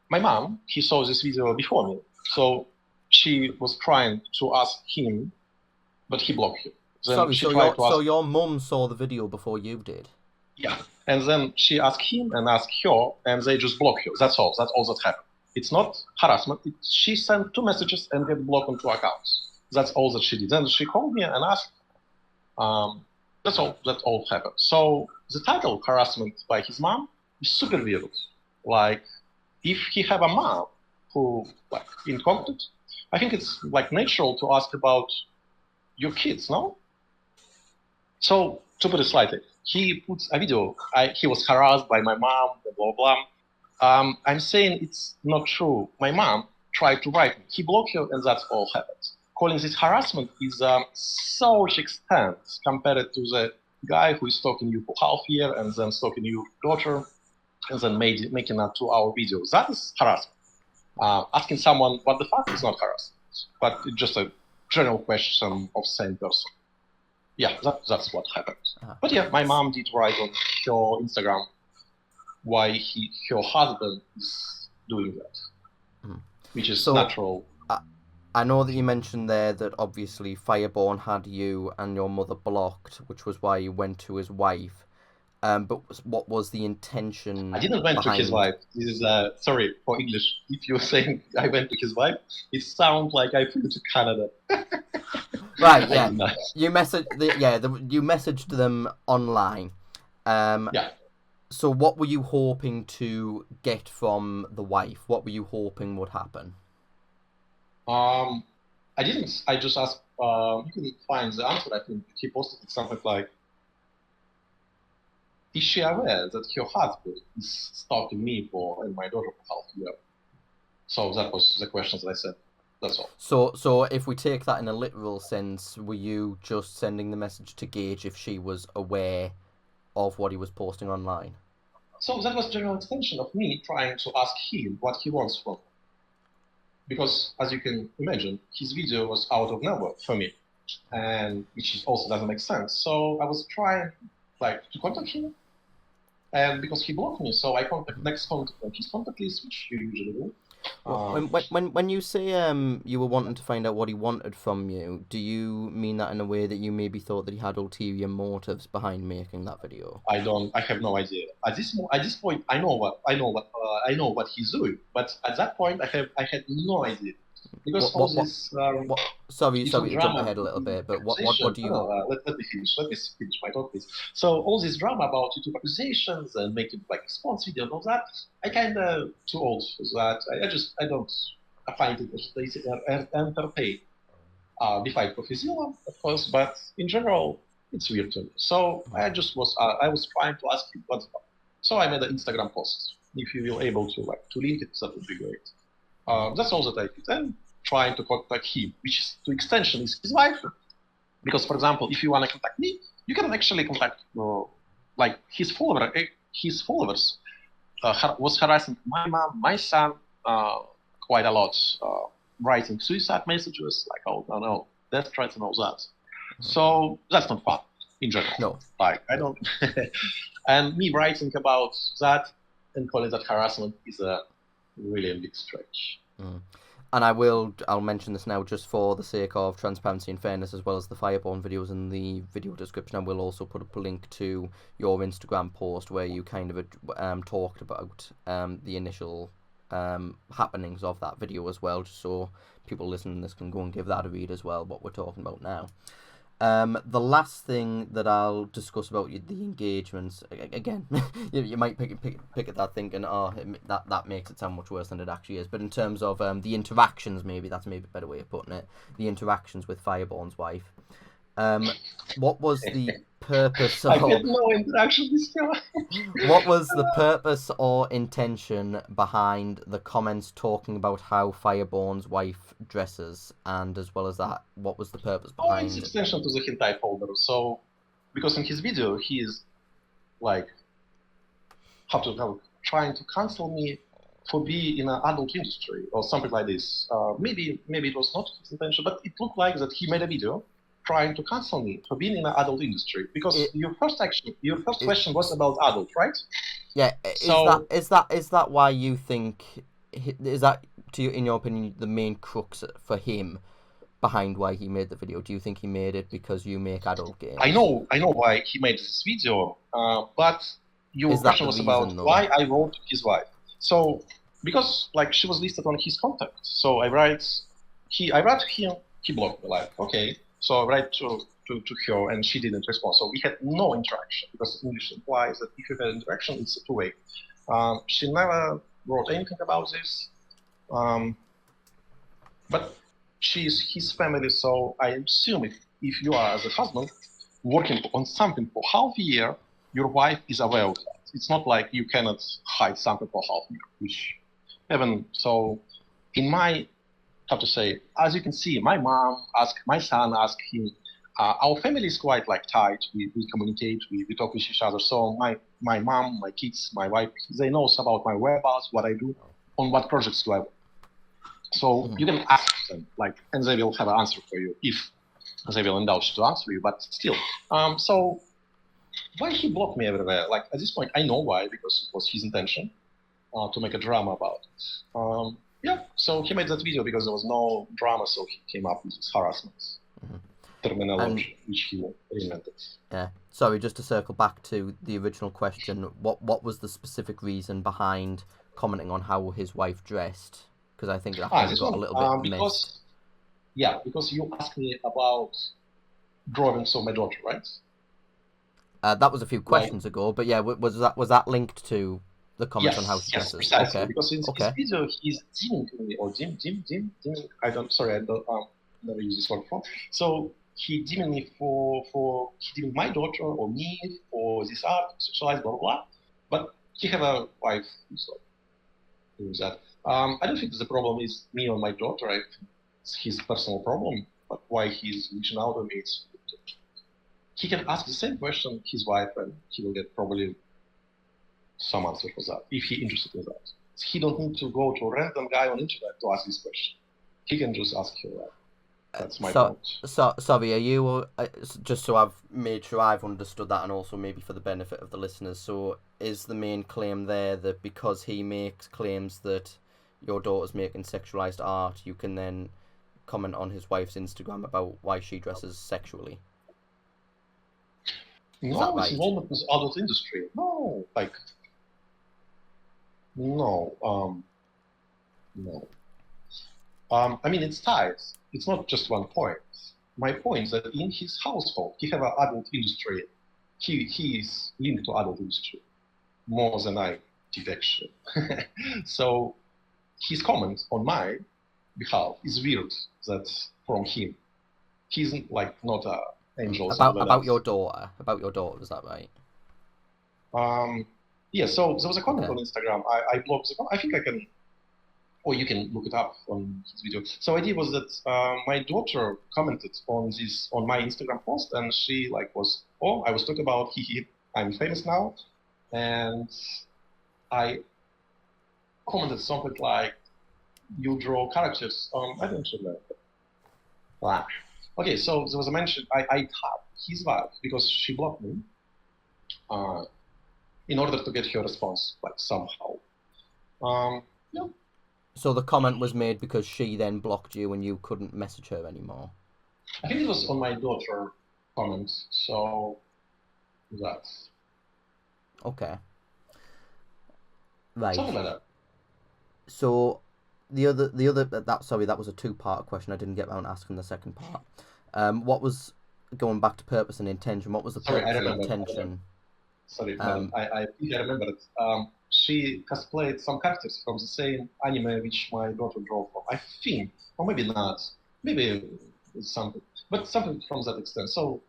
my mom, he saw this video before me. So she was trying to ask him, but he blocked him. Then so your mum saw the video before you did? Yeah. And then she asked him and asked her, and they just blocked her. That's all. That's all that happened. It's not harassment. She sent 2 messages and get blocked on 2 accounts. That's all that she did. Then she called me and asked. That's all. That all happened. So the title "harassment" by his mom is super weird. Like, if he have a mom who like incompetent, I think it's like natural to ask about your kids, no? So to put it slightly, he puts a video. He was harassed by my mom. Blah blah blah. I'm saying it's not true. My mom tried to write me. He blocked her, and that's all happened. Calling this harassment is such extent compared to the guy who is stalking you for half year and then stalking your daughter and then making a 2-hour video. That is harassment. Asking someone what the fuck is not harassment, but it's just a general question of same person. Yeah, that's what happened. But yeah, my mom did write on her Instagram why her husband is doing that, which is natural. I know that you mentioned there that obviously Fireborn had you and your mother blocked, which was why you went to his wife. But what was the intention? I didn't went to his wife. This is sorry for English. If you're saying I went to his wife, it sounds like I flew to Canada. Right. Yeah. You you messaged them online. Yeah. So what were you hoping to get from the wife? What were you hoping would happen? I didn't. I just asked. You can find the answer. I think he posted something like, "Is she aware that her husband is stalking me and my daughter for half a year?" So that was the question that I said. That's all. So if we take that in a literal sense, were you just sending the message to gauge if she was aware of what he was posting online? So that was general intention of me trying to ask him what he wants from me. Because, as you can imagine, his video was out of nowhere for me, and which also doesn't make sense. So I was trying, to contact him, and because he blocked me, so I contact his contact list, which you usually do. When you say you were wanting to find out what he wanted from you, do you mean that in a way that you maybe thought that he had ulterior motives behind making that video? I have no idea. At this point, I know what he's doing, but at that point, I had no idea. Because sorry to jump ahead a little bit, but what do you? Let me finish my talk, please. So all this drama about YouTube accusations and making response video and all that, I kind of too old for that. I don't find it entertaining. Besides Professional, of course, but in general, it's weird to me. So I was trying to ask him what's up. So I made an Instagram post. If you will able to link it, that would be great. That's all that I did. And trying to contact him, which is to extension is his wife. Because, for example, if you want to contact me, you can actually contact his followers. Was harassing my mom, my son, quite a lot, writing suicide messages, death threats and all that. So that's not fun in general. No, I don't. And me writing about that and calling that harassment is a really big stretch. And I'll mention this now just for the sake of transparency and fairness, as well as the Fireborn videos in the video description. I will also put up a link to your Instagram post where you kind of talked about the initial happenings of that video as well, just so people listening to this can go and give that a read as well, what we're talking about now. The last thing that I'll discuss about the engagements, again, you might pick at that thinking, that makes it sound much worse than it actually is. But in terms of the interactions, that's maybe a better way of putting it, the interactions with Fireborn's wife, what was the purpose I or had no interaction with her. what was the purpose or intention behind the comments talking about how Fireborn's wife dresses, and as well as that, what was the purpose Oh, it's behind? extension to the hentai folder. So, because in his video he is like how trying to cancel me for being in an adult industry or something like this. Maybe it was not his intention, but it looked like that he made a video trying to cancel me for being in an adult industry. Because your first question was about adult, right? Yeah. So is that why you think? Is that, in your opinion, the main crux for him behind why he made the video? Do you think he made it because you make adult games? I know why he made this video, but your question was about why I wrote his wife. So because like she was listed on his contact, so I write him, he blocked me. Like okay, so I write to her and she didn't respond. So we had no interaction because English implies that if you had interaction, it's a two-way. She never wrote anything about this, but she's his family, so I assume if you are as a husband working on something for half a year, your wife is aware of that. It's not like you cannot hide something for half a year, which even so in my, how to say, as you can see, my mom asked, my son asked him, our family is quite like tight, we communicate, we talk with each other, so my mom, my kids, my wife, they know about my whereabouts, what I do, on what projects do I work. So you can ask them, like, and they will have an answer for you if they will indulge to answer you. But still, so why he blocked me everywhere? Like at this point, I know why, because it was his intention to make a drama about it. Yeah, so he made that video because there was no drama, so he came up with this harassment terminology, which he invented. Yeah. Sorry, just to circle back to the original question, what was the specific reason behind commenting on how his wife dressed? Because I think that got a little bit missed. Yeah, because you asked me about drawings of my daughter, right? That was a few questions ago, but yeah, was that linked to the comments on how she dresses? Yes, precisely. Okay. Because in his video, he's dimming me, or dim. I don't never use this word before. So he dimming me he dimming my daughter or me for this art, sexualized, blah blah. But he have a wife, so doing that. I don't think the problem is me or my daughter. I think it's his personal problem. But why he's reaching out to me, he can ask the same question his wife, and he will get probably some answer for that if he's interested in that. He don't need to go to a random guy on internet to ask this question. He can just ask her that. That's my point. Sorry, are you just so I've made sure I've understood that, and also maybe for the benefit of the listeners? So, is the main claim there that because he makes claims that your daughter's making sexualized art, you can then comment on his wife's Instagram about why she dresses sexually? No, it's involvement with adult industry. No, like no. I mean, it's ties. It's not just one point. My point is that in his household, he have an adult industry. He is linked to adult industry more than I did actually. So his comment on my behalf is weird. That from him, he's like not an angel. About your daughter. About your daughter, is that right? Yeah. So there was a comment on Instagram. I blocked the comment. I think I can. Or you can look it up on his video. So idea was that my daughter commented on my Instagram post, and she like was, I was talking about I'm famous now, and I commented something like, you draw characters. I don't remember. Wow. Okay, so there was a mention. I tagged his wife because she blocked me, in order to get her response, like somehow. Yeah. So the comment was made because she then blocked you and you couldn't message her anymore? I think it was on my daughter comment, so that's... Okay. Right. Something like that. So that was a two-part question. I didn't get around to asking the second part. What was, going back to purpose and intention, what was the purpose and intention? I think I remember it. She cosplayed some characters from the same anime which my daughter drew from. I think, or maybe not. Maybe it's something, but something from that extent. So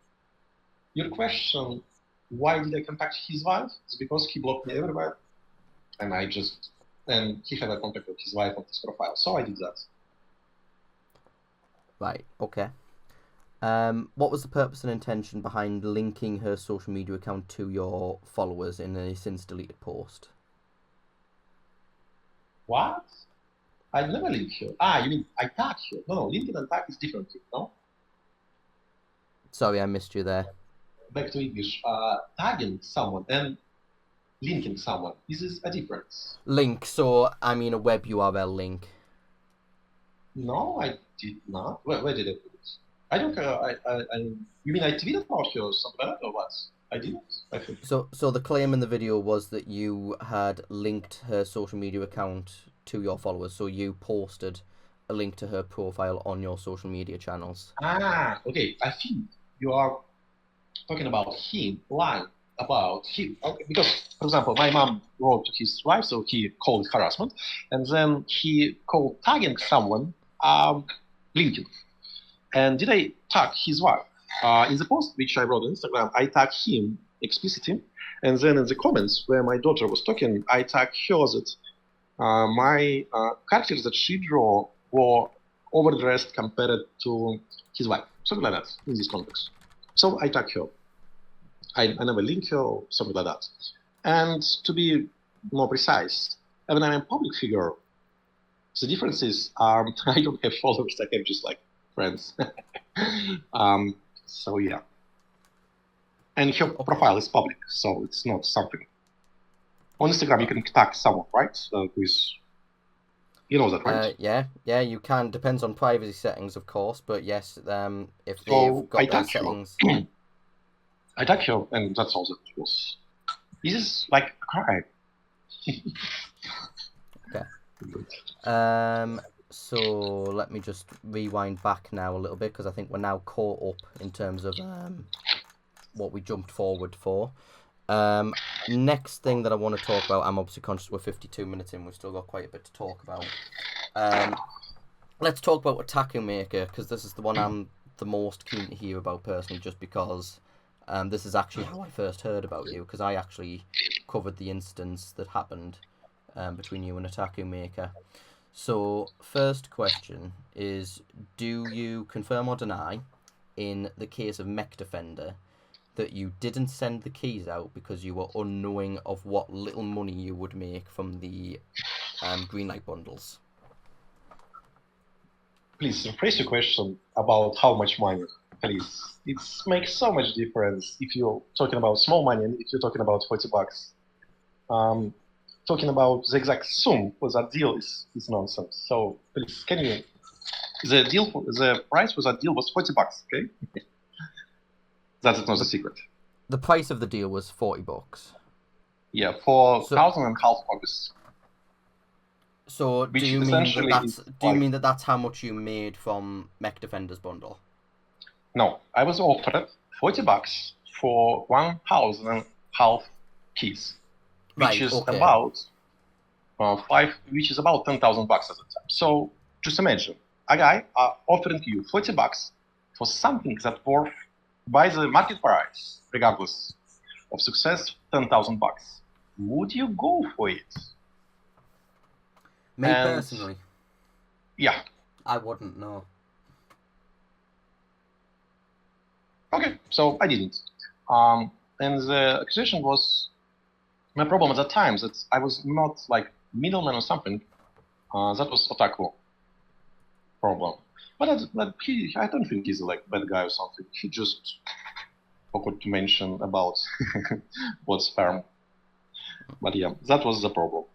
your question, why did I contact his wife? It's because he blocked me everywhere, and he had a contact with his wife on his profile, so I did that. Right, okay. What was the purpose and intention behind linking her social media account to your followers in a since deleted post? What? I never link her. You mean I tag her? No, linking and tag is different, no? Sorry, I missed you there. Back to English. Tagging someone and linking someone. This is a difference. Link, so I mean a web URL link. No, I did not. Where did I put it? I don't. You mean I tweeted about her or something like that, or what? I didn't. I think. So the claim in the video was that you had linked her social media account to your followers. So you posted a link to her profile on your social media channels. Okay. I think you are talking about him lying about him. Okay, because, for example, my mom wrote to his wife, so he called it harassment, and then he called tagging someone, linking. And did I tag his wife? In the post which I wrote on Instagram, I tagged him explicitly, and then in the comments where my daughter was talking, I tagged her that my characters that she drew were overdressed compared to his wife, something like that in this context. So I tagged her. I never link her or something like that. And to be more precise, when I'm a public figure, the difference is I don't have followers, I have just like friends. So yeah. And her profile is public, so it's not something. On Instagram, you can tag someone, right? Who is, you know that, right? Yeah, you can. Depends on privacy settings, of course, but yes, if they've got those settings. I tag her, and that's all that was. This is like a crime. Okay. So let me just rewind back now a little bit, because I think we're now caught up in terms of what we jumped forward for. Next thing that I want to talk about, I'm obviously conscious we're 52 minutes in, we've still got quite a bit to talk about. Let's talk about Otaku Maker, because this is the one I'm the most keen to hear about personally, just because this is actually how I first heard about you, because I actually covered the instance that happened between you and Otaku Maker. So, first question is, do you confirm or deny, in the case of Mech Defender, that you didn't send the keys out because you were unknowing of what little money you would make from the Greenlight bundles? Please rephrase your question about how much money, please. It makes so much difference if you're talking about small money and if you're talking about $40. Talking about the exact sum for that deal is nonsense. So please, can you? The price for that deal was $40. Okay, that's not a secret. The price of the deal was $40. Yeah, for 1,500 copies. So do you mean that that's how much you made from Mech Defender's bundle? No, I was offered $40 for 1,500 keys. Which is about $10,000 at the time. So just imagine a guy offering you $40 for something that worth by the market price, regardless of success, $10,000. Would you go for it? Me personally? Yeah. I wouldn't, no. Okay, so I didn't. And the accusation was. My problem at that time that I was not like middleman or something. That was Otaku problem. But I don't think he's like bad guy or something. He just forgot to mention about what's firm. But yeah, that was the problem.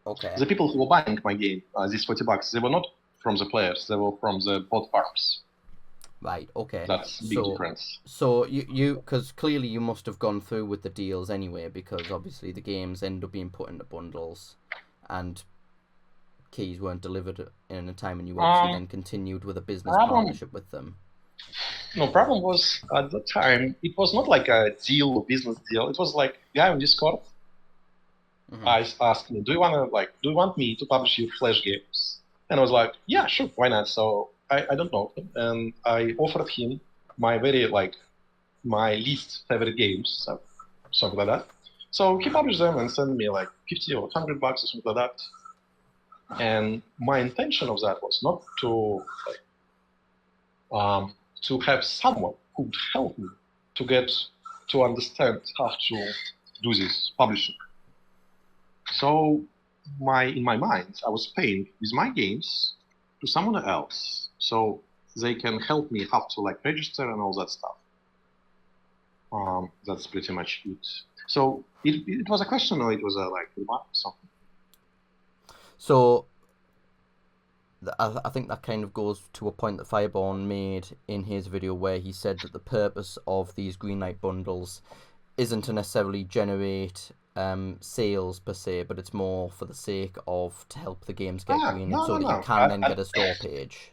Okay. The people who were buying my game, these $40, they were not from the players. They were from the bot farms. Right, okay. That's a big difference. So because clearly you must have gone through with the deals anyway, because obviously the games end up being put into bundles, and keys weren't delivered in a time, and you obviously then continued with a business partnership with them. No, problem was at the time, it was not like a deal or business deal. It was like guy on Discord. I asked me, do you want me to publish your Flash games? And I was like, yeah, sure, why not? So I don't know. And I offered him my very my least favorite games, something like that. So he published them and sent me like 50 or $100 or something like that. And my intention of that was not to have someone who would help me to understand how to do this publishing. So in my mind, I was paying with my games to someone else, so they can help me how to like register and all that stuff. That's pretty much it. So it was a question, or it was a like remark or something. So I think that kind of goes to a point that Fireborn made in his video, where he said that the purpose of these greenlight bundles isn't to necessarily generate sales per se, but it's more for the sake of to help the games get greenlit so that you can then get a store page.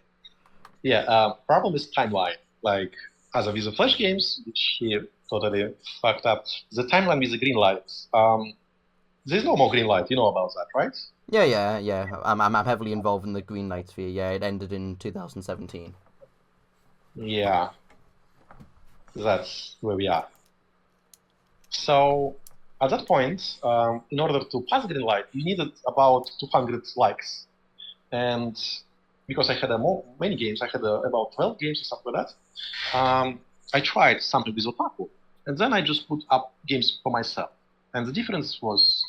Yeah, problem is timeline. Like as with the Flash games, which he totally fucked up, the timeline with the green lights. There's no more green light. You know about that, right? Yeah. I'm heavily involved in the green light sphere. Yeah, it ended in 2017. Yeah, that's where we are. So at that point, in order to pass green light, you needed about 200 likes, and because I had many games, I had about 12 games or something like that. I tried something with Otaku, and then I just put up games for myself. And the difference was,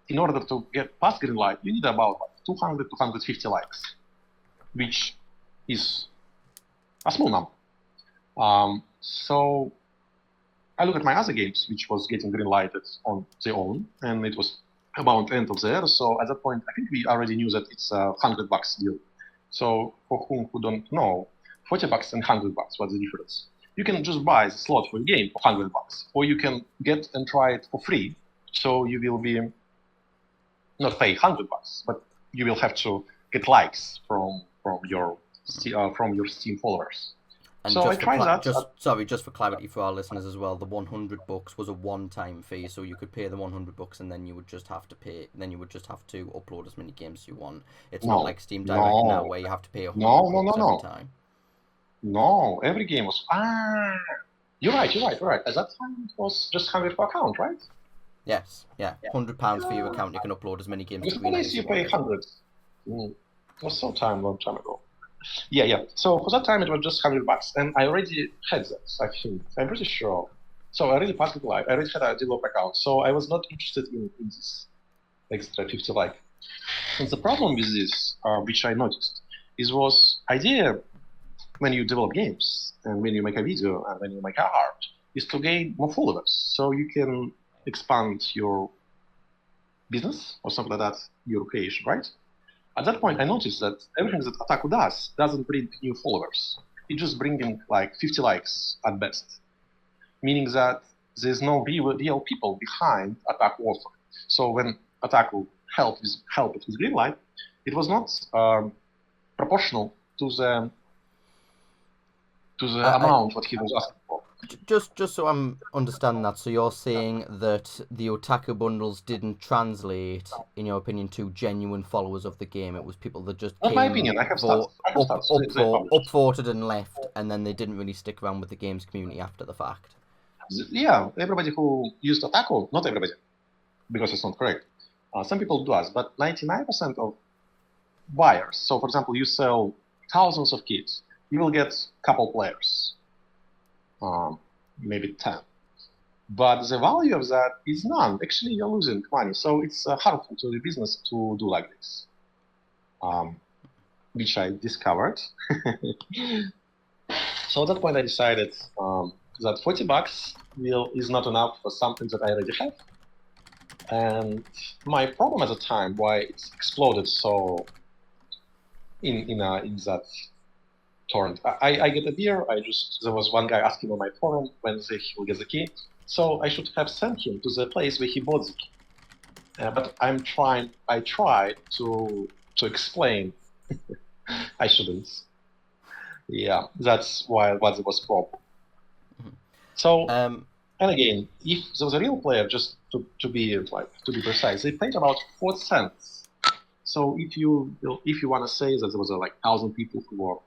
in order to get past green light, you need about 200 to 250 likes, which is a small number. So I look at my other games, which was getting green lighted on their own, and it was about end of the year. So at that point, I think we already knew that it's a $100 deal. So for who don't know, $40 and $100, what's the difference? You can just buy the slot for a game for $100, or you can get and try it for free. So you will be not pay $100, but you will have to get likes from your Steam followers. And so I tried that. Just for clarity for our listeners as well, the $100 was a one-time fee, so you could pay the $100 and then you would just have to upload as many games as you want. It's not like Steam Direct now where you have to pay $100 every time. No, every game was. You're right. At that time, it was just 100 per account, right? Yes, yeah. £100 for your account, you can upload as many games as you pay 100. It was so long time ago. Yeah. So for that time, it was just $100, and I already had that. I think I'm pretty sure. So I already passed it live. I already had a developer account, so I was not interested in this extra 50 like. And the problem with this, which I noticed, was idea when you develop games and when you make a video and when you make art, is to gain more followers, so you can expand your business or something like that, your creation, right? At that point, I noticed that everything that Otaku doesn't bring new followers. It just brings like 50 likes at best, meaning that there's no real people behind Otaku offer. So when Otaku helped with Greenlight, it was not proportional to the amount what he was asking for. Just so I'm understanding that, so you're saying that the Otaku bundles didn't translate, in your opinion, to genuine followers of the game. It was people that just came, my opinion, I have upvoted and left, and then they didn't really stick around with the game's community after the fact. Yeah, everybody who used Otaku, not everybody, because it's not correct. Some people do, but 99% of buyers. So, for example, you sell thousands of kits, you will get a couple players. Maybe 10. But the value of that is none. Actually, you're losing money. So it's harmful to the business to do like this, which I discovered. So at that point, I decided that $40 is not enough for something that I already have. And my problem at the time, why it exploded so in that torrent. I get a beer. There was one guy asking on my forum when he will get the key, so I should have sent him to the place where he bought the key. But I tried to explain. I shouldn't. Yeah, that's why what was problem. So and again, if there was a real player, just to be precise, they paid about 4 cents. So if you want to say that there was like 1,000 people who were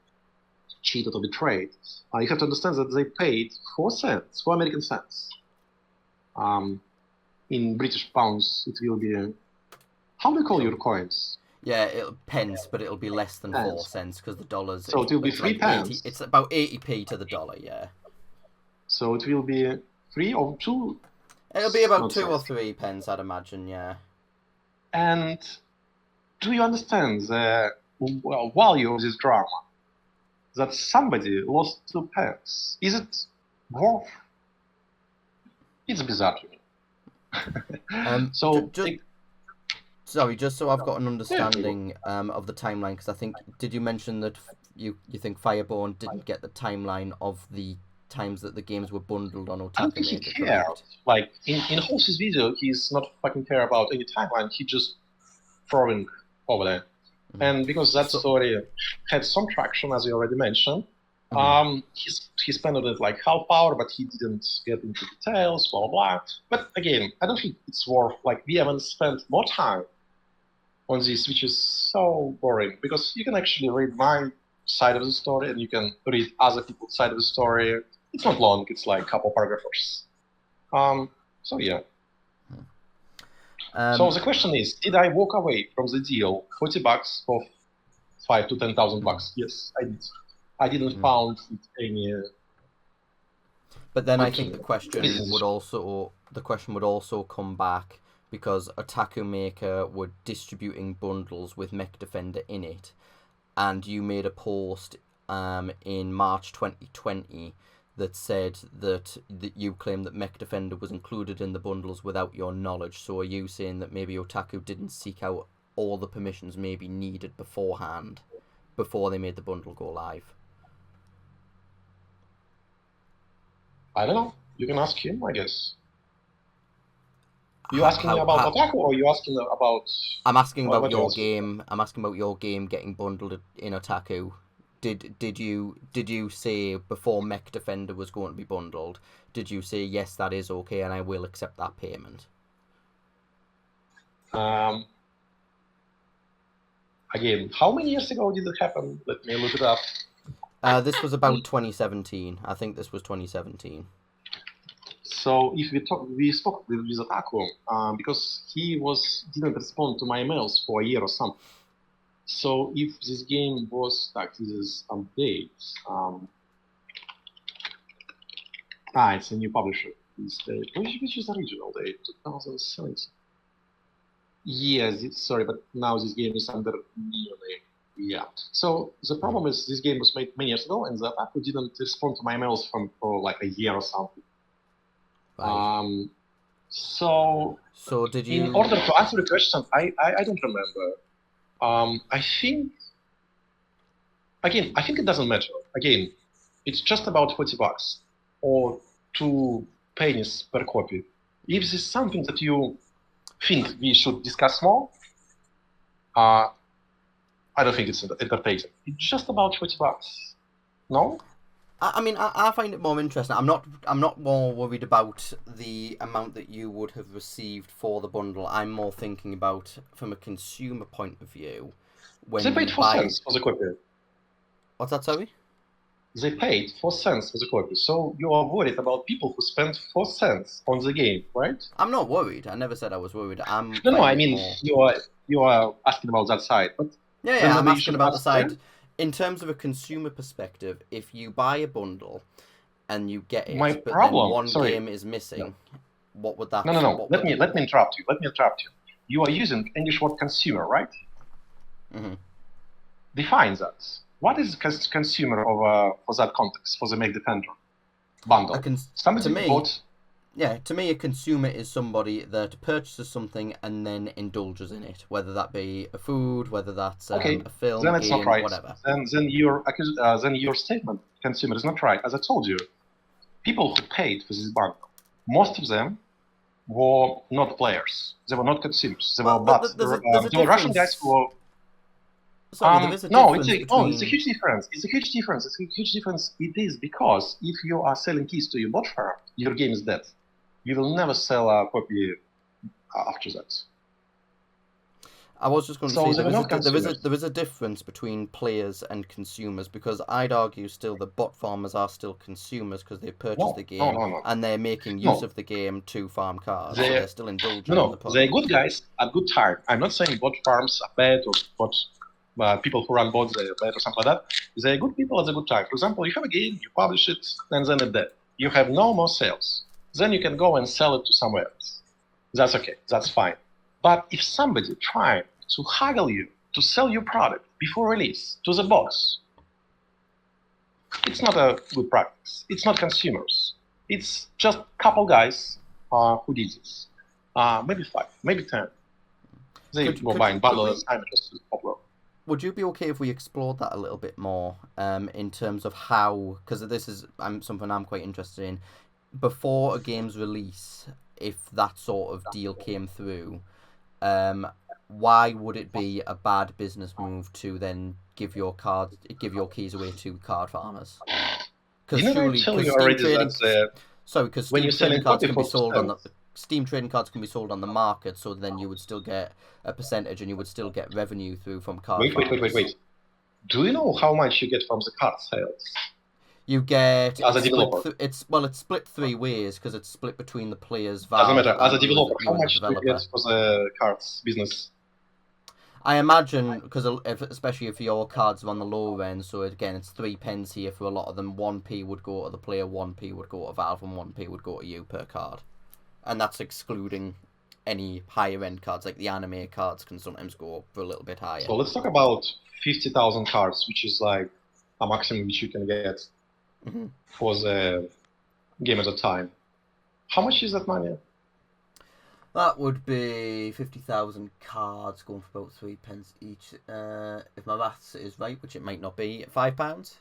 cheated or betrayed, you have to understand that they paid 4 cents, 4 American cents. In British pounds, it will be... How do you call your coins? Yeah, pence, but it'll be less than 4 Pence. cents because the dollars. So it will be 3 like pence. 80, it's about 80p to the dollar, yeah. So it will be 3 or 2. It'll be about Not 2 so. or 3 pence, I'd imagine, yeah. And do you understand the value of this drama? That somebody lost 2 pence. Is it worth? It's bizarre to me. So sorry, just so I've got an understanding of the timeline, because I think, did you mention that you think Fireborn didn't get the timeline of the times that the games were bundled on Otaku? I don't think he cared. Like, in Horse's video, he's not fucking care about any timeline, he just throwing over there. Mm-hmm. And because that story had some traction, as you already mentioned, mm-hmm. he spent on it like half hour, but he didn't get into details, blah, blah, blah. But again, I don't think it's worth, like, we haven't spent more time on this, which is so boring, because you can actually read my side of the story, and you can read other people's side of the story. It's not long, it's like a couple paragraphs. So yeah. So the question is, did I walk away from the deal $40 for $5,000 to $10,000? Yes, I did. I didn't found any. But then I think the question would also come back, because Otaku Maker were distributing bundles with Mech Defender in it, and you made a post in March 2020 that said that you claimed that Mech Defender was included in the bundles without your knowledge. So are you saying that maybe Otaku didn't seek out all the permissions maybe needed beforehand, before they made the bundle go live? I don't know. You can ask him, I guess. You asking me about Otaku, or you asking about? I'm asking about your game. I'm asking about your game getting bundled in Otaku. Did you say before Mech Defender was going to be bundled? Did you say yes, that is okay, and I will accept that payment? Again, how many years ago did it happen? Let me look it up. This was about 2017. I think this was 2017. So if we spoke with Otaku, because he didn't respond to my emails for a year or something. So if this game was stuck with this update, it's a new publisher. Which is original date? 2017. Yes, sorry, but now this game is under new name. Yeah. So the problem is this game was made many years ago, and the Otaku didn't respond to my emails for like a year or something. Right. So did you? In order to answer the question, I don't remember. I think it doesn't matter. Again, it's just about $40 or 2 pennies per copy. If this is something that you think we should discuss more, I don't think it's entertaining. It's just about $40. No? I mean, I find it more interesting. I'm not more worried about the amount that you would have received for the bundle. I'm more thinking about, from a consumer point of view, when they paid 4 cents for the copy. What's that, sorry? They paid 4 cents for the copy. So you are worried about people who spent 4 cents on the game, right? I'm not worried. I never said I was worried. No, I mean you are asking about that side, but yeah, I'm asking about the side. There? In terms of a consumer perspective, if you buy a bundle and you get it, but then one game is missing, what would that? No. Let me interrupt you. You are using English word consumer, right? Mm-hmm. Define that. What is consumer for that context, for the Mech Defender bundle? To me, a consumer is somebody that purchases something and then indulges in it, whether that be a food, whether that's a film, then it's game, not right. Whatever. Then your statement, consumer, is not right. As I told you, people who paid for this bundle, most of them were not players. They were not consumers. They were bots. There were Russian guys who were... Sorry, there is a difference between... it's a huge difference. It's a huge difference. It is because if you are selling keys to your bot farm, your game is dead. You will never sell a copy after that. I was just going to So say they were not consumers. there is a difference between players and consumers, because I'd argue still that bot farmers are still consumers because they purchase the No, no, game no, no, and they're making use no. of the game to farm cards, so They they're still no, indulging in the no. They're product. good guys at good time. I'm not saying bot farms are bad or bot people who run bots are bad or something like that. They're good people at a good time. For example, you have a game, you publish it, and then it's dead. You have no more sales. Then you can go and sell it to somewhere else. That's okay. That's fine. But if somebody trying to haggle you to sell your product before release to the boss, it's not a good practice. It's not consumers. It's just a couple guys who did this. Maybe 5, maybe 10. They were buying bundles. I'm just popular. Would you be okay if we explored that a little bit more in terms of how, because this is something I'm quite interested in, before a game's release, if that sort of deal came through, why would it be a bad business move to then give your keys away to card farmers? Because surely, because Steam trading cards can be sold on the Steam trading cards can be sold on the market, so then you would still get a percentage and you would still get revenue through from card farmers. Wait. Do you know how much you get from the card sales? You get as a developer. It's split 3 ways because it's split between the players. Doesn't matter. As a developer, how much do you get for the cards business? I imagine, because especially if your cards are on the lower end, so again it's 3 pence here for a lot of them. 1p would go to the player, 1p would go to Valve, and 1p would go to you per card, and that's excluding any higher end cards. Like the anime cards can sometimes go for a little bit higher. So let's talk about 50,000 cards, which is like a maximum which you can get for the game at a time. How much is that money? That would be 50,000 cards going for about 3 pence each. If my maths is right, which it might not be, £5.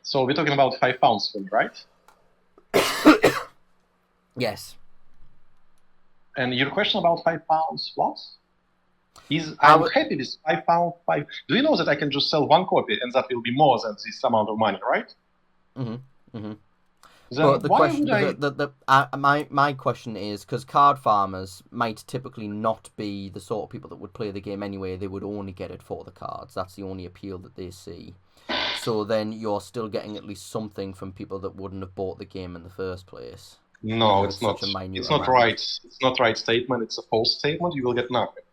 So we're talking about £5 for me, right? Yes. And your question about £5, what? I'm happy with £5. Do you know that I can just sell 1 copy and that will be more than this amount of money, right? But the question, my question is, because card farmers might typically not be the sort of people that would play the game anyway. They would only get it for the cards. That's the only appeal that they see. So then you're still getting at least something from people that wouldn't have bought the game in the first place. No, it's not. It's not right. It's not right statement. It's a false statement. You will get nothing.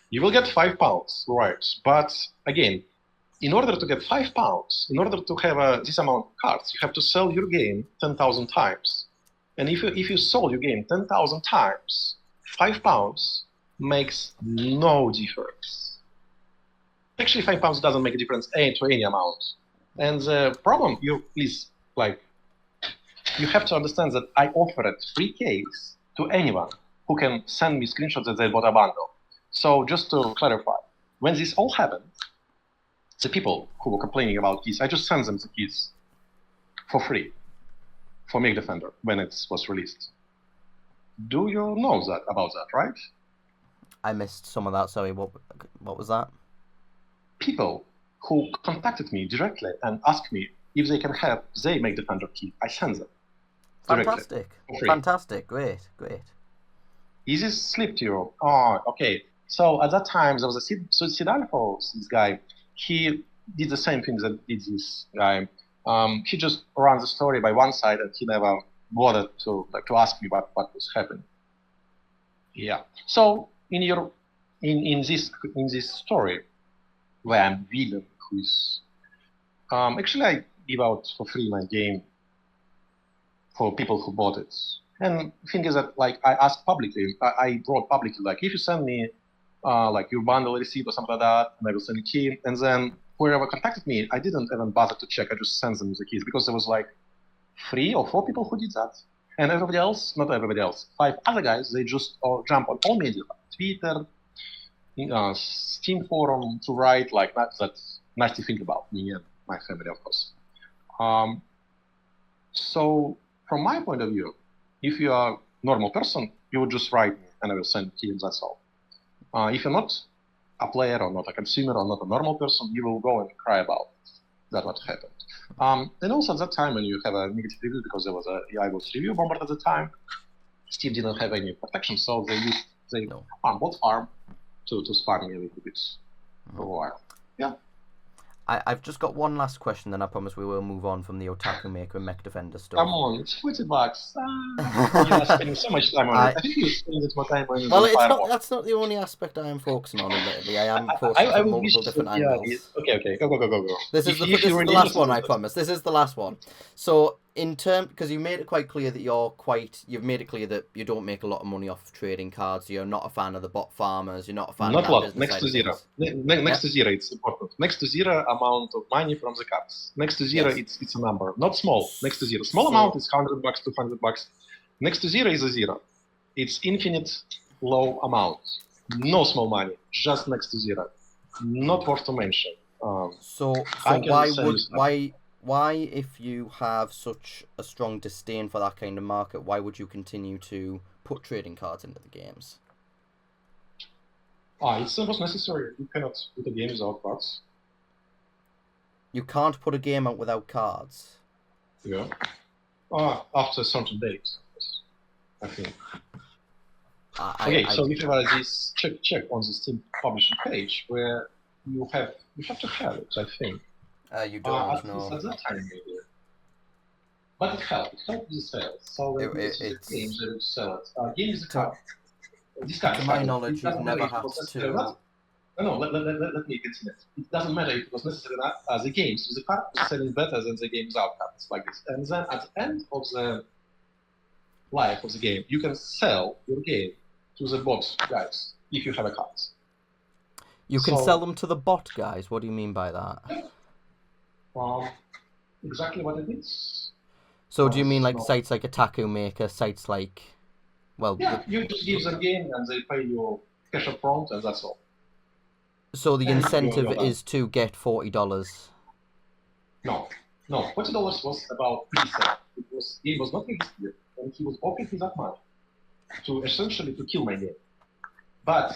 You will get £5, right? But again, in order to get £5, in order to have this amount of cards, you have to sell your game 10,000 times. And if you sold your game 10,000 times, £5 makes no difference. Actually, £5 doesn't make a difference to any amount. And the problem, you have to understand that I offered free keys to anyone who can send me screenshots that they bought a bundle. So just to clarify, when this all happened, the people who were complaining about keys, I just sent them the keys for free for Mech Defender when it was released. Do you know about that, right? I missed some of that. Sorry, what was that? People who contacted me directly and asked me if they can have their Mech Defender key, I sent them. Fantastic. Fantastic. Great. Is this slip to you? Oh, okay. So at that time, there was a Sid Alpha, this guy. He did the same thing that did this guy. He just ran the story by one side, and he never bothered to ask me what was happening. Yeah. So in this story, where I'm villain, who's actually I give out for free my game for people who bought it. And the thing is that I asked publicly, I wrote publicly, if you send me your bundle receipt or something like that, and I will send a key. And then whoever contacted me, I didn't even bother to check. I just sent them the keys because there was 3 or 4 people who did that. And everybody else, not everybody else, 5 other guys, they just jump on all media, Twitter, Steam forum to write that's nice to think about me and my family, of course. So from my point of view, if you are a normal person, you would just write me and I will send key and that's all. If you're not a player or not a consumer or not a normal person, you will go and cry about that what happened. And also at that time when you have a negative review, because there was I was review bombard at the time, Steam didn't have any protection, so they No. bought Farm to spam me a little bit for a while. Yeah. I've just got one last question, then I promise we will move on from the Otaku Maker and Mech Defender stuff. Come on, it's $40. You're spending so much time on it. I think you spend more time on it. Well, it's not. That's not the only aspect I am focusing on. Admittedly, I am focusing on multiple different angles. Okay, go. This is the last one, I promise. This is the last one. So, because you made it quite clear that you've made it clear that you don't make a lot of money off trading cards. You're not a fan of the bot farmers. You're not a fan of that business. Next to zero. Next to zero, it's important. Next to zero amount of money from the cards. Next to zero, it's a number, not small. Next to zero, small amount is $100, $200. Next to zero is a zero. It's infinite low amount. No small money, just next to zero. Not worth to mention. Why, if you have such a strong disdain for that kind of market, why would you continue to put trading cards into the games? It's not necessary. You cannot put a game without cards. You can't put a game out without cards? Yeah. After a certain date, I think. So we have this check on the Steam publishing page where you have to have it, I think. You don't know. At that time, maybe. But it helped. It helped the sales. So it's games that would sell it. Game is a card. To my knowledge, you've never had to. No, let me continue. It doesn't matter if it was necessary or not. The games, the card was selling better than the games without cards, like this. And then at the end of the life of the game, you can sell your game to the bot guys if you have a card. You can sell them to the bot guys? What do you mean by that? Exactly what it is. So do you mean like sites like Otaku Maker, sites like... Well, yeah, you just give them game and they pay you cash up front and that's all. So the incentive is to get $40? No, $40 was about pre-sale. Game was not released yet, and he was offering me that money to essentially to kill my game. But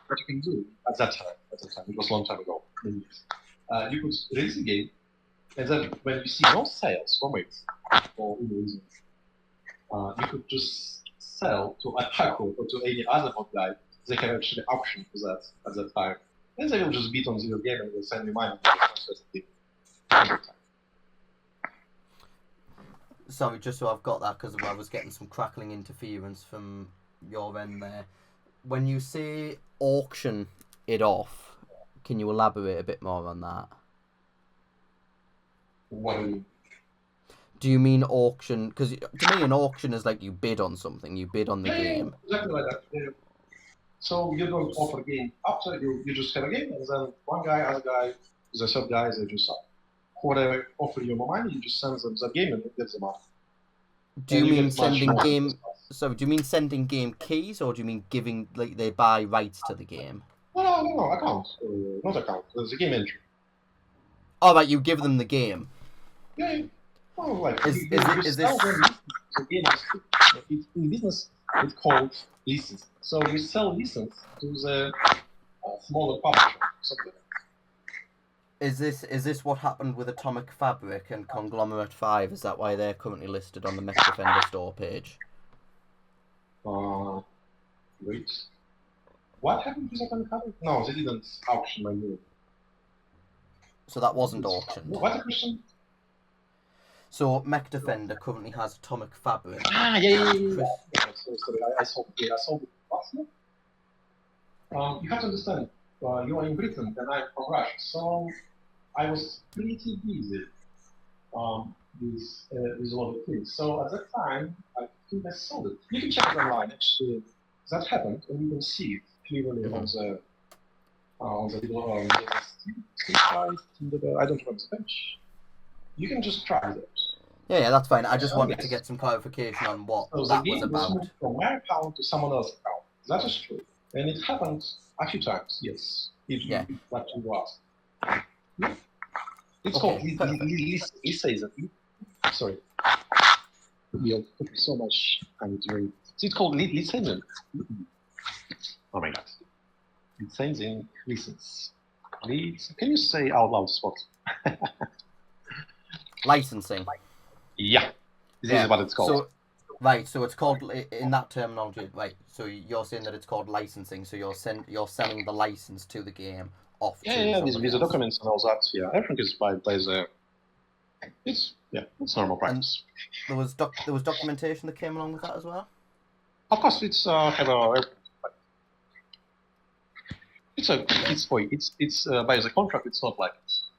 what you can do at that time, it was a long time ago, you could release the game, and then when you see no sales from it, for any reason, you could just sell to Otaku or to any other bot guy. They have actually auction for that at that time. And they will just beat on your game and will send you money. Sorry, just so I've got that, because I was getting some crackling interference from your end there. When you say auction it off, can you elaborate a bit more on that? What do you mean? Do you mean auction? Because to me, an auction is like you bid on something. You bid on the game. Exactly like that. Yeah. So you don't offer a game after, you just have a game, and then one guy, other guy, the third guy, they just whoever offer you more money, you just send them the game and you get the money. Do you mean sending game? So do you mean sending game keys, or do you mean giving like they buy rights to the game? No, account, not account. There's a game entry. Oh, right, you give them the game. Yeah. Well, like is this? The game is in business. It's called license. So we sell license to the smaller publisher. Something. Is this what happened with Atomic Fabric and Conglomerate 5? Is that why they're currently listed on the Mech Defender store page? Wait. What happened with Atomic Fabric? No, they didn't auction my game. So that wasn't auctioned. What's the question? So Mech Defender currently has Atomic Fabric. Yeah. Sorry, I sold it last year. You have to understand, you are in Britain and I'm from Russia, so I was pretty busy with a lot of things. So at that time, I think I sold it. You can check it online. Actually, that happened, and you can see it clearly on the I don't remember the page. You can just try that. Yeah, that's fine. I just wanted to get some clarification on what that was about. Moved from my account to someone else's account. That is true, and it happened a few times. Yes, if you like to ask. Yeah. It's called Lisaism. Sorry, you took me so much time to read. It's called Lisaism. Oh my god, Lisaism license. Can you say out loud spot? Licensing. Yeah, this is what it's called. Right, so it's called, in that terminology, right, so you're saying that it's called licensing, so you're selling the license to the game off Yeah, to yeah, somebody with the else. documents and all that. Yeah, everything is by the. It's normal practice. And there was documentation that came along with that as well? Of course, it's have a. It's by the contract. It's not like it's.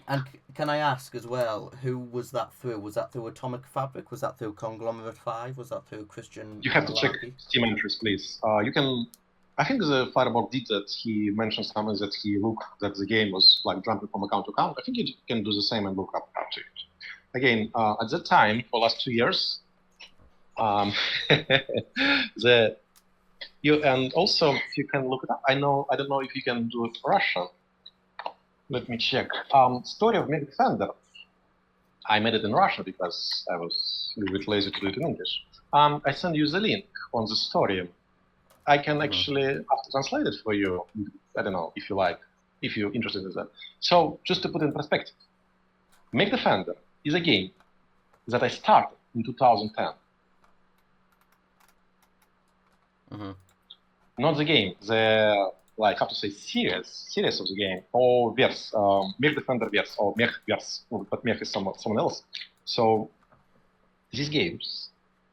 And can I ask as well, who was that through? Was that through Atomic Fabric? Was that through Conglomerate 5? Was that through Christian You have to check Malarkey? Steam entries, please. You can. I think the Fireborn did that. He mentioned something that he looked that the game was like jumping from account to account. I think you can do the same and look up to it. Again, at that time, for last 2 years, and also if you can look it up. I don't know if you can do it Russian. Let me check. Story of Mech Defender. I made it in Russian because I was a little bit lazy to do it in English. I send you the link on the story. I can actually have to translate it for you. I don't know if you like, if you're interested in that. So just to put in perspective, Mech Defender is a game that I started in 2010. Not the game, the how to say series of the game, or verse, Mech Defender verse, or Mech verse, but Mech is someone else. So these games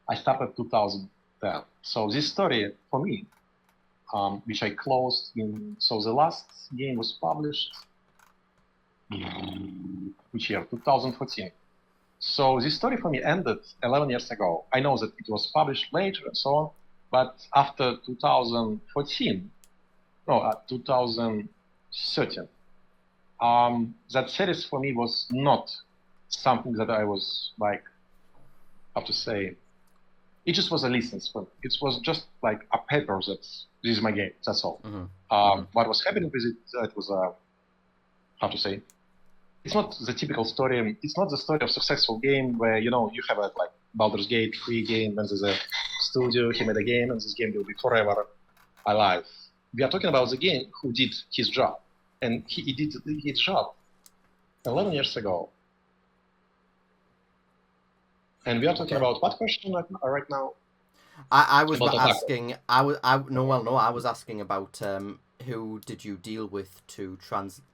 I started 2010. So this story for me, which I closed in. So the last game was published which year? 2014. So this story for me ended 11 years ago. I know that it was published later and so on, but after 2014, no, 2013, that series for me was not something that I was like, how to say, it just was a license for me. It was just like a paper that this is my game, that's all. What was happening with it, it was a, how to say, it's not the typical story. It's not the story of successful game where, you have a like Baldur's Gate free game, and there's a studio, he made a game, and this game will be forever alive. We are talking about the game who did his job, and he did his job 11 years ago. And we are talking about what question right now? I was asking. I was asking about who did you deal with to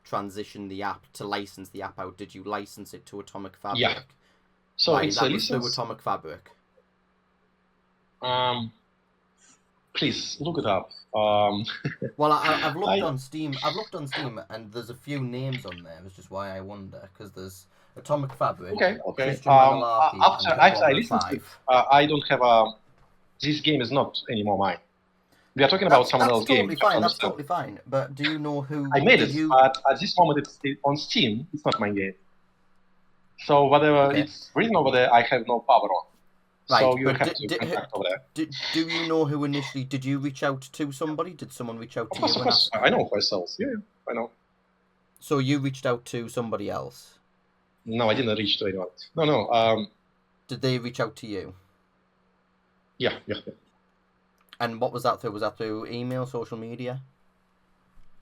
transition the app, to license the app out? Did you license it to Atomic Fabric? Yeah. So right, it's that a was license. through Atomic Fabric. Please look it up. Well, I've looked on Steam. I've looked on Steam, and there's a few names on there. Which is why I wonder, because there's Atomic Fabric. Okay. Christian Malarkey, after I listened to it, I don't have a. This game is not anymore mine. We are talking about someone else's game. That's totally fine. But do you know who? I made it, but at this moment it's on Steam. It's not my game. So whatever it's written over there, I have no power on. Right, so you have to contact over there. Do you know who initially? Did you reach out to somebody? Did someone reach out to you? Of course, I know who sells. Yeah, I know. So you reached out to somebody else? No, I didn't reach to anyone. No. Did they reach out to you? Yeah. And what was that through? Was that through email, social media?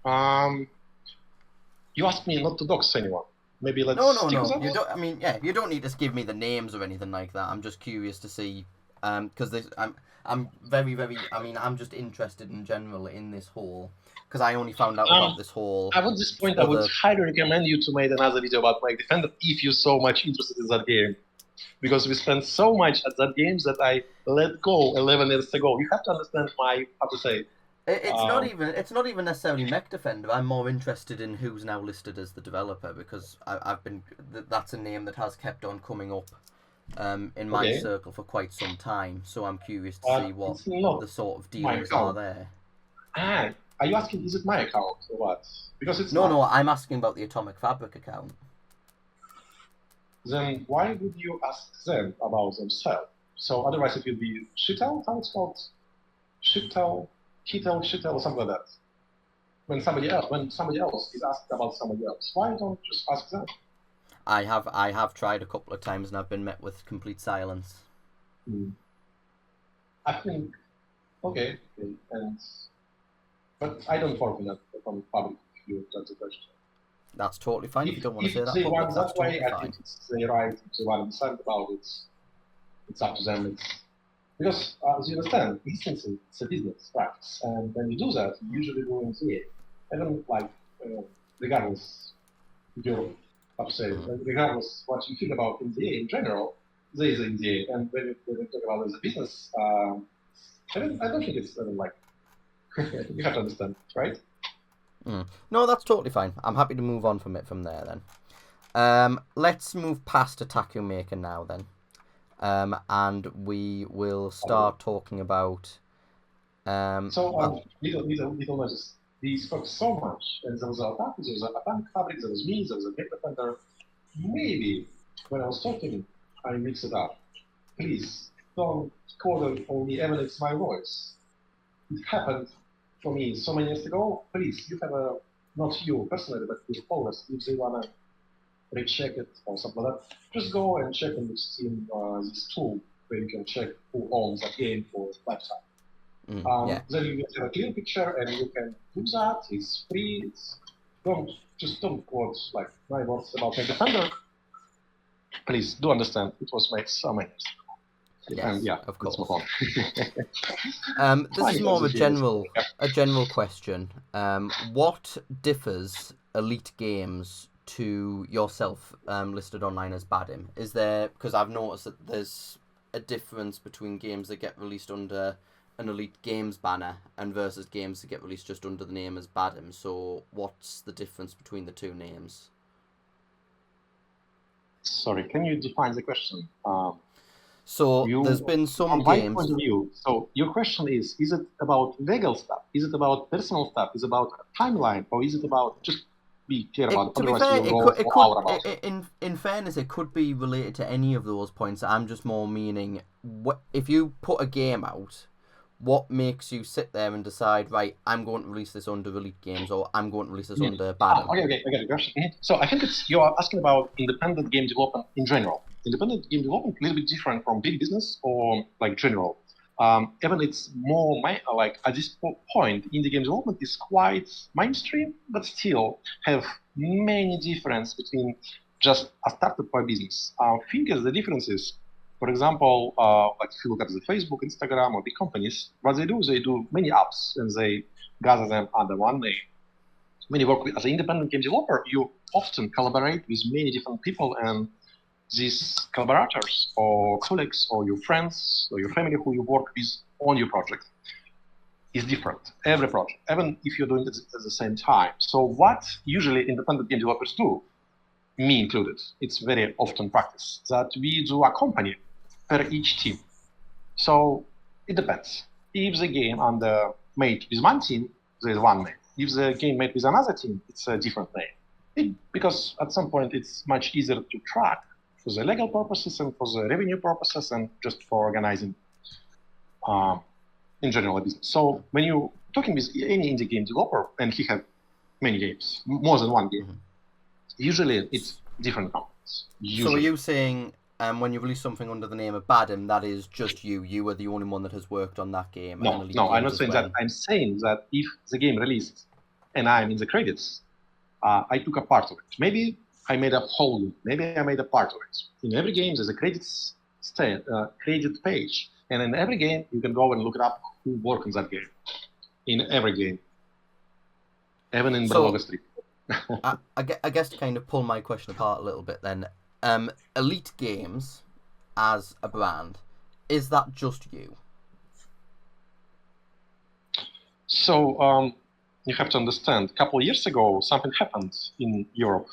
You asked me not to dox anyone. Maybe let's. No. You don't. I mean, yeah. You don't need to give me the names or anything like that. I'm just curious to see, because I'm very. I mean, I'm just interested in general in this whole. Because I only found out about this whole. At this point, I would highly recommend you to make another video about Mech Defender if you're so much interested in that game. Because we spent so much at that game that I let go 11 years ago. You have to understand my, how to say. It's not even necessarily Mech Defender. I'm more interested in who's now listed as the developer, because that's a name that has kept on coming up in my circle for quite some time. So I'm curious to see what the sort of dealings are there. Are you asking, is it my account or what? Because it's no, I'm asking about the Atomic Fabric account. Then why would you ask them about themselves? So otherwise it will be Shitel, how it's called? Shitel, or something like that. When somebody else is asked about somebody else, why don't you just ask them? I have tried a couple of times and I've been met with complete silence. I think but I don't follow that from public view. That's the question. That's totally fine if you don't want to say that. If they want that way, I think it's the right to want to decide about it. It's up to them. It's because, as you understand, business it's a business practice, and when you do that, you usually do NDA. Even like, regardless your, how to say, regardless what you think about NDA in general, there is an NDA, and when we talk about it as a business, I don't think it's like you have to understand, right? No, that's totally fine. I'm happy to move on from it from there then. Let's move past Otaku Maker now then. And we will start talking about. Little noises. We spoke so much, and there was a Otaku, there was a Badim fabric, there was me, there was a Mech defender. Maybe when I was talking, I mixed it up. Please don't call on me, even it's my voice. It happened for me so many years ago. Please, you have a, not you personally, but your followers, if they wanna recheck it or something like that, just go and check on the Steam this tool where you can check who owns a game for lifetime. Then you have a clear picture and you can do that. It's free. Don't quote like my words about Mech Defender. Please do understand it was made so many years ago. Yes, and of course. This is more of a general question. What differs Elite Games to yourself listed online as Badim? Is there, because I've noticed that there's a difference between games that get released under an Elite Games banner and versus games that get released just under the name as Badim. So what's the difference between the two names? Sorry, can you define the question? So there's been some from games. My point of view, so your question is it about legal stuff? Is it about personal stuff? Is it about timeline? Or is it about just be clear about it? To be fair, in fairness, it could be related to any of those points. I'm just more meaning, if you put a game out, what makes you sit there and decide, right, I'm going to release this under Elite Games or I'm going to release this under Badim? Okay, I get it. So I think you are asking about independent game development in general. Independent game development a little bit different from big business or like general. Even it's more like at this point, indie game development is quite mainstream, but still have many differences between just a startup or business. I think the difference is, for example, like if you look at the Facebook, Instagram, or big companies, what they do many apps and they gather them under one name. When you work as an independent game developer, you often collaborate with many different people, and these collaborators or colleagues or your friends or your family who you work with on your project is different. Every project, even if you're doing it at the same time. So what usually independent game developers do, me included, it's very often practice, that we do a company per each team. So it depends. If the game made with one team, there's one name. If the game made with another team, it's a different name. Because at some point it's much easier to track for the legal purposes and for the revenue purposes and just for organizing in general a business. So when you're talking with any indie game developer, and he has many games, more than one game, usually it's different companies. So are you saying when you release something under the name of Badim, that is just you? You are the only one that has worked on that game? No, I'm not saying that. I'm saying that if the game released and I'm in the credits, I took a part of it. Maybe I made a whole loop. Maybe I made a part of it. In every game, there's a credits credit page. And in every game, you can go and look it up who worked on that game. In every game. Even in Blogger Street. I guess to kind of pull my question apart a little bit then, Elite Games as a brand, is that just you? So you have to understand, a couple of years ago, something happened in Europe.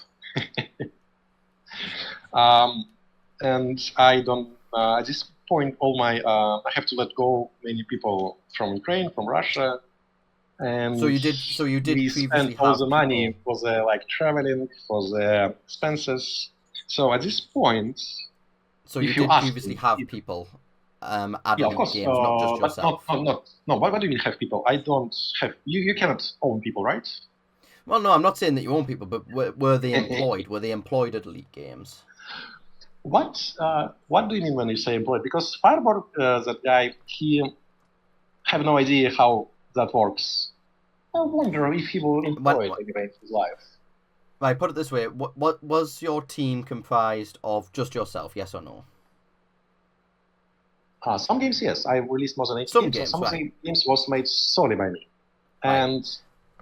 And I don't, at this point, I have to let go many people from Ukraine, from Russia. And so you did we spent all the money for the traveling, for the expenses. So at this point, so you did previously have people at Elite Games, not just yourself. No. What do you mean have people? I don't have. You cannot own people, right? Well, no, I'm not saying that you own people, but were they employed? Were they employed at Elite Games? What do you mean when you say employed? Because Fireborn, that guy, he have no idea how that works. I wonder if he will employ anyway in his life. Right, put it this way: what was your team comprised of? Just yourself, yes or no? Some games, yes. I released more than 80 Some games. games, Some of right. the games was made solely by me. Right. And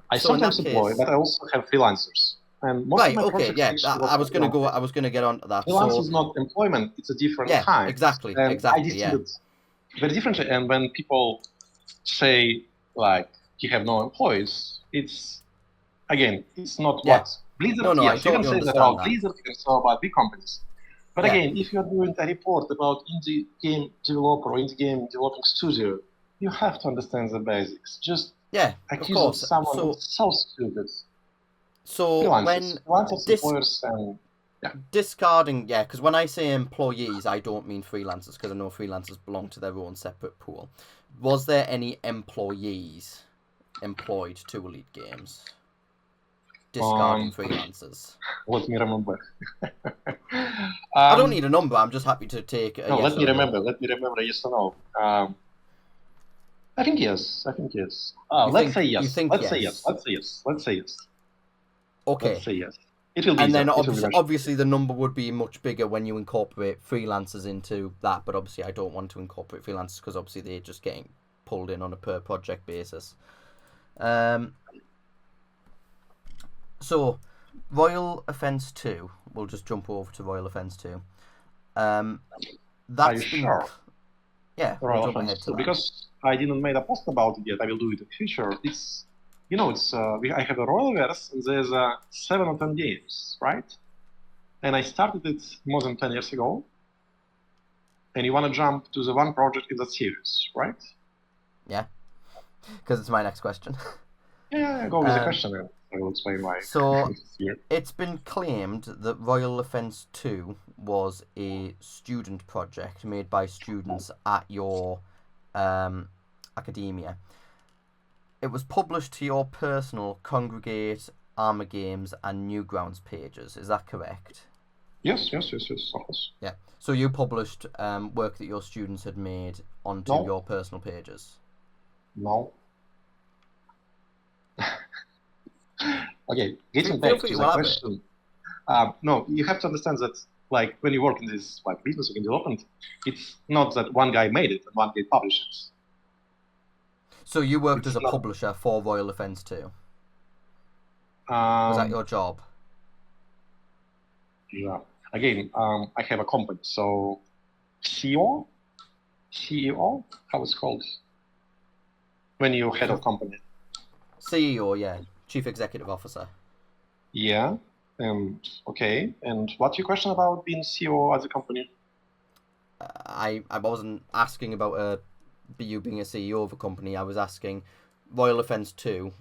I So in that sometimes employ, case- but I also have freelancers. And most of Right. my Okay. projects Yeah. actually I was gonna freelance. I was gonna get on to that. Freelance So is not employment; it's a different yeah. kind. Exactly. And I Exactly. Yeah. distinguish very differently. And when people say like you have no employees, it's again, it's not Yeah. what Blizzard. No. Yes, I you can totally say that understand about that. Blizzard. You can say about big companies. But Yeah. again, if you're doing a report about indie game developer or indie game developing studio, you have to understand the basics. Just Yeah. Of accusing course. someone is so stupid. So when Freelancers, employers, and discarding, yeah, because when I say employees, I don't mean freelancers, because I know freelancers belong to their own separate pool. Was there any employees employed to Elite Games? Discarding freelancers. Let me remember. I don't need a number. I'm just happy to take a yes let me or remember. no. Let me remember. Yes or no. I think yes. Let's say yes. Let's say yes. Let's say yes. Let's say yes. Okay. Let's say yes. It will be. And then obviously the number would be much bigger when you incorporate freelancers into that. But obviously I don't want to incorporate freelancers because obviously they're just getting pulled in on a per project basis. So, Royal Offence 2. We'll just jump over to Royal Offence 2. Are you sure? Yeah, we'll jump ahead to that. Because I didn't make a post about it yet. I will do it in the future. It's, I have a Royalverse and there's 7 or 10 games, right? And I started it more than 10 years ago. And you want to jump to the one project in that series, right? Yeah, because it's my next question. Yeah, go with the question and I will explain why. So, it's been claimed that Royal Offence 2 was a student project made by students at your academia. It was published to your personal Congregate, Armour Games and Newgrounds pages. Is that correct? Yes, of course. Yeah. So you published work that your students had made onto your personal pages? No. Okay, getting back to the question. No, you have to understand that, like, when you work in this business or development, it's not that one guy made it and one guy published it. So you worked as a publisher for Royal Offence 2? Was that your job? Yeah. Again, I have a company, so CEO, how it's called? When you head of company. CEO, yeah. Chief Executive Officer. Yeah. Okay. And what's your question about being CEO as a company? I wasn't asking about you being a CEO of a company. I was asking Royal Offence 2.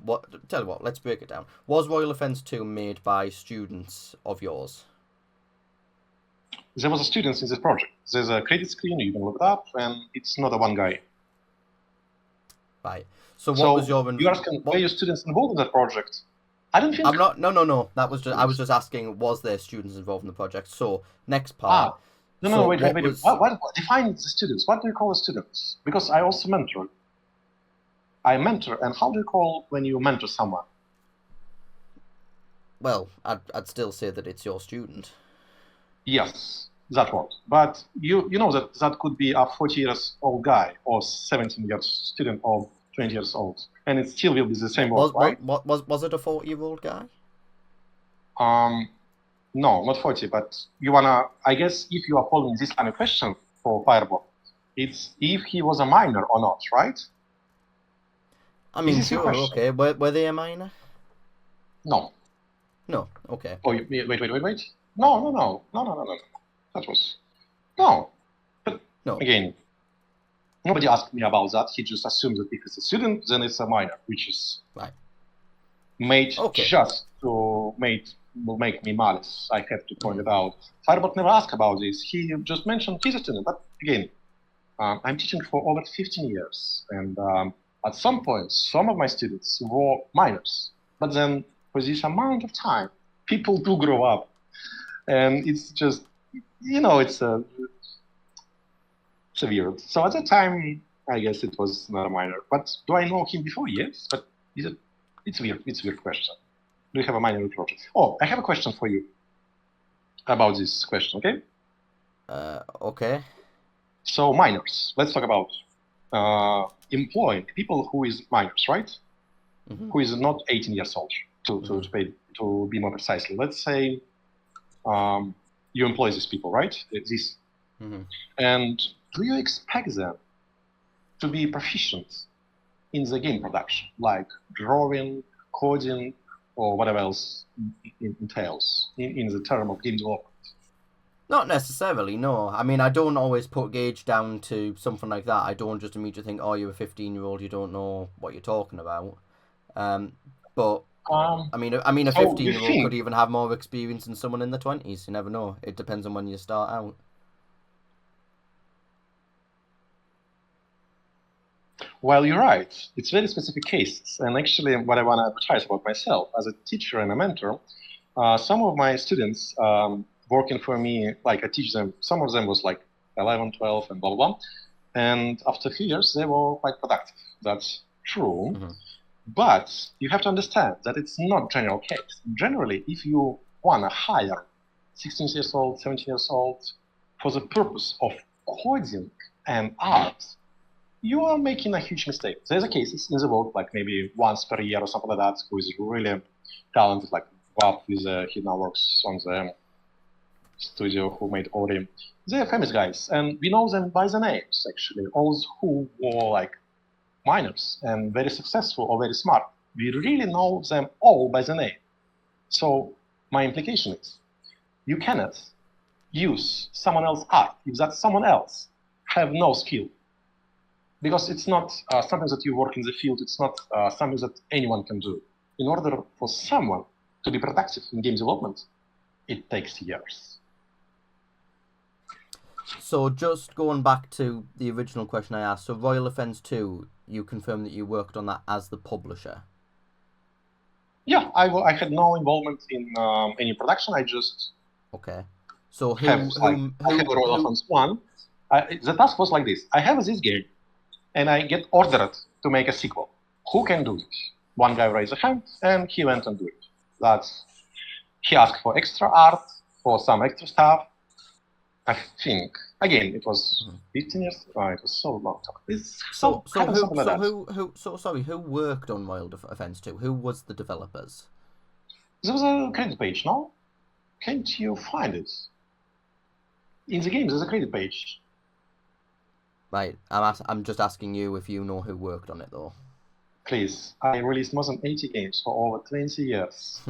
Tell you what, let's break it down. Was Royal Offence 2 made by students of yours? There was a students in this project. There's a credit screen, you can look it up, and it's not a one guy. Right. So what was your... You're asking, were your students involved in that project? I don't think... I'm not... No. That was just... I was just asking, was there students involved in the project? So, next part... Wait. What define the students? What do you call the students? Because I also mentor. I mentor, and how do you call when you mentor someone? Well, I'd still say that it's your student. Yes, that one. But you know that could be a 40 years old guy or 17 years student or 20 years old, and it still will be the same work, right? Was it a 40-year-old guy? No, not 40, but you wanna, I guess if you are following this kind of question for Fireborn, it's if he was a minor or not, right? I mean, sure, okay. Were they a minor? No. No, okay. Oh, wait. No. That was, no. But no. Again, nobody asked me about that. He just assumes that if it's a student, then it's a minor, which is made just to make me malice. I have to point it out. Firebot never asked about this. He just mentioned he's a student. But again, I'm teaching for over 15 years. And at some point, some of my students were minors. But then for this amount of time, people do grow up. And it's just, it's weird. So at that time, I guess it was not a minor. But do I know him before? Yes. But it's weird. It's a weird question. Do you have a minor project? Oh, I have a question for you about this question, okay? Okay. So minors. Let's talk about employing people who is minors, right? Mm-hmm. Who is not 18 years old, to be more precisely. Let's say you employ these people, right? Mm-hmm. And do you expect them to be proficient in the game production, like drawing, coding, or whatever else entails in the term of game development? Not necessarily, no. I mean, I don't always put gauge down to something like that. I don't just immediately think, oh, you're a 15-year-old, you don't know what you're talking about. But I mean, a 15-year-old could even have more experience than someone in the 20s. You never know. It depends on when you start out. Well, you're right. It's very specific cases. And actually, what I want to advertise about myself as a teacher and a mentor, some of my students working for me, like I teach them, some of them was like 11, 12, and blah, blah, blah. And after a few years, they were quite productive. That's true. Mm-hmm. But you have to understand that it's not general case. Generally, if you want to hire 16 years old, 17 years old for the purpose of coding and art, you are making a huge mistake. There's a cases in the world, like maybe once per year or something like that, who is really talented, like Bob, he now works on the studio who made Ori. They're famous guys, and we know them by the names, actually. All who were like minors and very successful or very smart. We really know them all by the name. So my implication is, you cannot use someone else's art if that someone else have no skill. Because it's not something that you work in the field, it's not something that anyone can do. In order for someone to be productive in game development, it takes years. So just going back to the original question I asked, so Royal Offense 2, you confirm that you worked on that as the publisher? Yeah, I had no involvement in any production, I just... Okay. So I have Royal Offense 1. The task was like this. I have this game, and I get ordered to make a sequel. Who can do it? One guy raised a hand, and he went and do it. He asked for extra art, for some extra stuff. I think, again, it was 15 years. Oh, it was so long time. Who worked on Royal Offense 2? Who was the developers? There was a credit page, no? Can't you find it? In the game, there's a credit page. Right, I'm just asking you if you know who worked on it, though. Please, I released more than 80 games for over 20 years.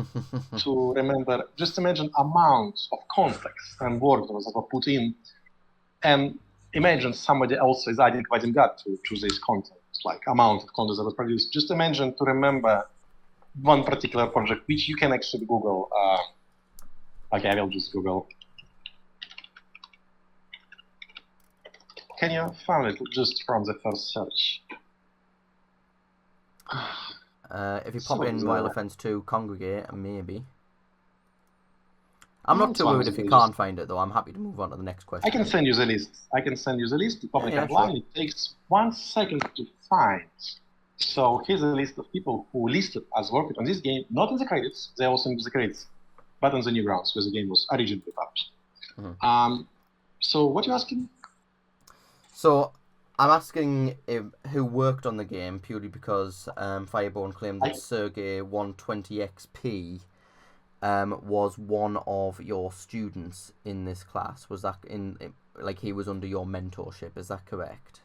To remember, just imagine amount of context and work that were put in, and imagine somebody else is adding Vadam God to this content, like amount of content that was produced. Just imagine to remember one particular project, which you can actually Google. Okay, I will just Google. Can you find it just from the first search? If you pop in Royal Offense 2 Congregate, maybe. I'm not too worried if you can't find it, though. I'm happy to move on to the next question. I can send you the list. Public online. It takes 1 second to find. So here's a list of people who listed as working on this game, not in the credits. They also in the credits, but on the new grounds, where the game was originally published. Mm-hmm. So what are you asking? So I'm asking who worked on the game purely because Fireborn claimed that Sergey120XP was one of your students in this class. Was that like he was under your mentorship? Is that correct?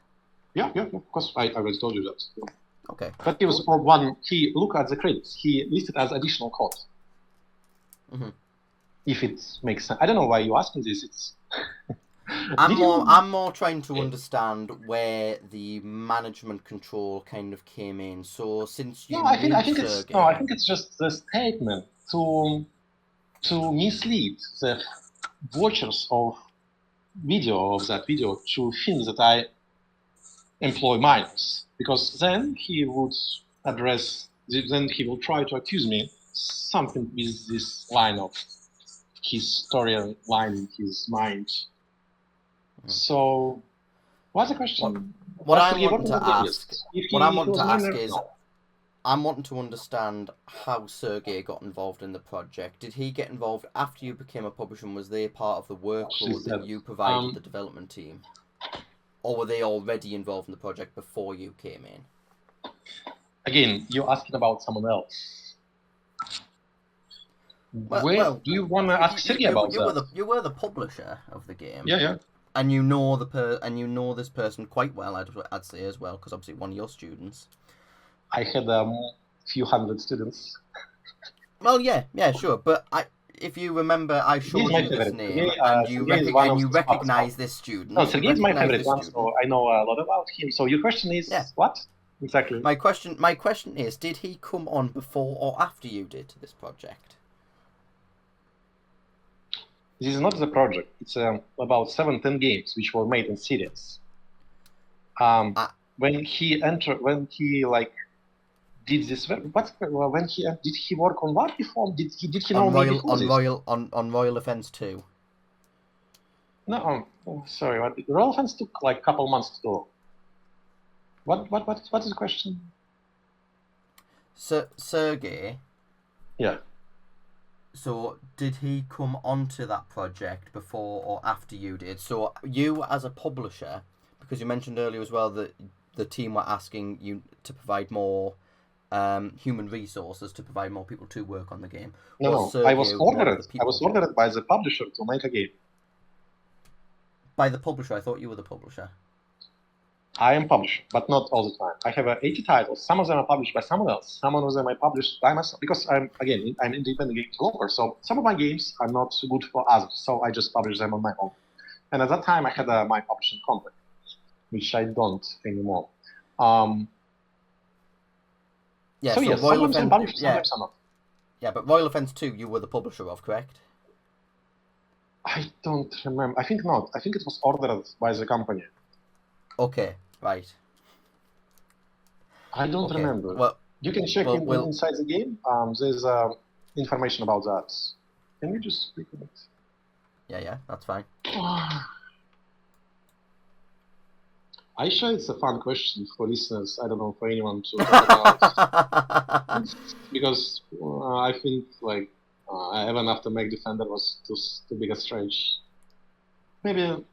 Yeah, of course. I already told you that. Yeah. Okay. But he was for one. He look at the credits. He listed as additional code. Mm-hmm. If it makes sense. I don't know why you're asking this. It's. I'm more trying to understand where the management control kind of came in. So since you I think it's just the statement to mislead the watchers of that video to think that I employ minors, because then he will try to accuse me something with this line of his story line in his mind. So, what's the question? What I'm wanting to ask is, I'm wanting to understand how Sergey got involved in the project. Did he get involved after you became a publisher, and was they part of the workload that you provided the development team? or were they already involved in the project before you came in? Again, you're asking about someone else. Well, do you want to ask Sergey about that? You were the publisher of the game. Yeah. And you know this person quite well. I'd say as well, because obviously one of your students. I had few hundred students. Well, yeah, sure. But if you remember, I showed you this name, and you recognize this student. No, Sergey is my favorite one, so I know a lot about him. So your question is what exactly? My question is, did he come on before or after you did this project? This is not the project. It's about 7-10 games which were made in series. When he did this, did he work on what before? Did he know me before this? On Royal Offense 2? No, sorry. Royal Offense took like a couple months to do. What is the question? Sergey. Yeah. So, did he come onto that project before or after you did? So, you as a publisher, because you mentioned earlier as well that the team were asking you to provide more human resources, to provide more people to work on the game. No, I was ordered by the publisher to make a game. By the publisher? I thought you were the publisher. I am publisher, but not all the time. I have 80 titles. Some of them are published by someone else. Some of them I published by myself, because I'm independent game developer. So some of my games are not so good for others. So I just publish them on my own. And at that time, I had my publishing contract, which I don't anymore. Yeah. So yes, sometimes I'm published, sometimes I'm not. Yeah, but Royal Offense 2, you were the publisher of, correct? I don't remember. I think not. I think it was ordered by the company. Okay, right. I don't remember. Well, you can check inside the game. There's information about that. Can we just speak a bit? Yeah, that's fine. I sure it's a fun question for listeners. I don't know, for anyone to talk about. Because I think like even after Mech Defender was too big a stretch. Maybe.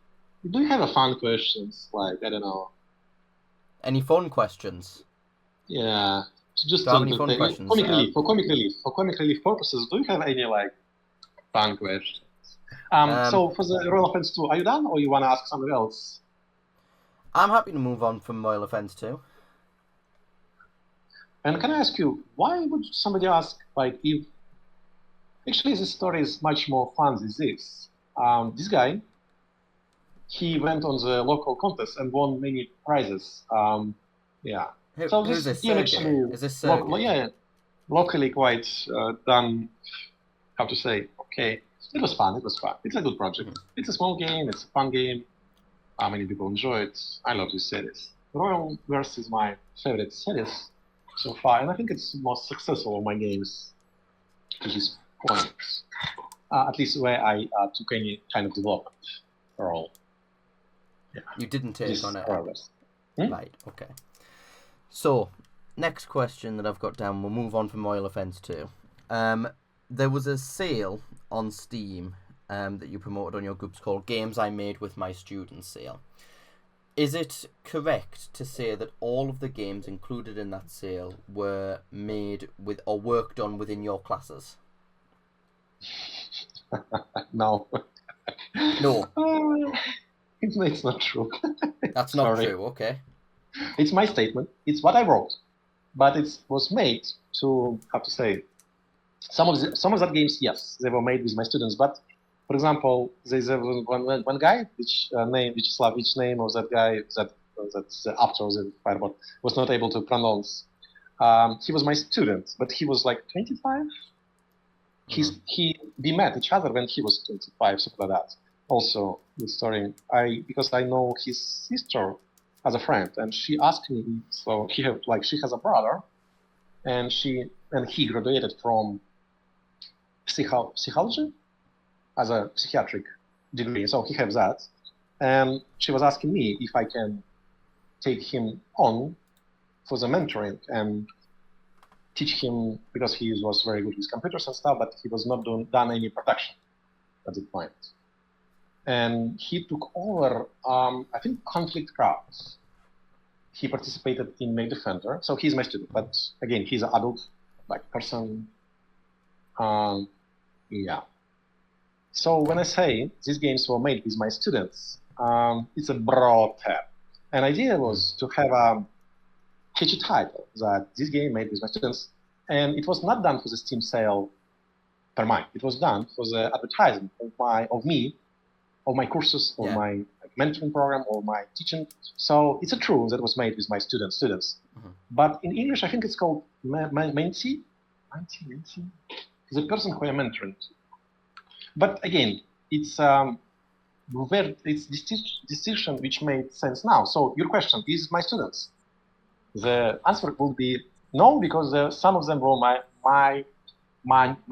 Do you have fun questions? Like, I don't know. Any fun questions? Yeah. Just do you have any fun questions? For comic relief purposes, do you have any like fun questions? So for the Royal Offense 2, are you done, or you want to ask something else? I'm happy to move on from Royal Offense 2. And can I ask you, why would somebody ask, like, if... Actually, this story is much more fun than this. This guy, he went on the local contest and won many prizes. Yeah. Who's this game actually is this locally quite done, how to say, okay. It was fun. It's a good project. It's a small game. It's a fun game. Many people enjoy it. I love this series. Fireb0rn's is my favorite series so far, and I think it's the most successful of my games to this point. At least where I took any kind of development for all. Yeah. You didn't take on it. Hmm? Right, okay. So, next question that I've got down, we'll move on from Royal Offense 2. There was a sale on Steam that you promoted on your groups called Games I Made With My Students sale. Is it correct to say that all of the games included in that sale were made with or worked on within your classes? No. No. It's not true. That's not true, okay. It's my statement. It's what I wrote. But it was made to, how to say, some of that games, yes, they were made with my students. But, for example, there's one guy, which name of that guy, that's the author of the Fireborn, was not able to pronounce. He was my student, but he was like 25. We met each other when he was 25, something like that. Also, the story, because I know his sister as a friend, and she asked me. So she has a brother, and he graduated from psychology as a psychiatric degree. So he has that, and she was asking me if I can take him on for the mentoring and teach him, because he was very good with computers and stuff, but he was not done any production at that point. and he took over, I think, Conflict Crafts. He participated in Mech Defender, so he's my student. But again, he's an adult, like person. Yeah. So when I say these games were made with my students, it's a broad term. An idea was to have a catchy title that this game made with my students, and it was not done for the Steam sale per month. It was done for the advertisement of my courses, or my mentoring program, or my teaching. So it's a true that was made with my students. But in English, I think it's called mentee. The person who I'm mentoring. But again, it's decision which made sense now. So your question is my students. The answer will be no, because some of them were my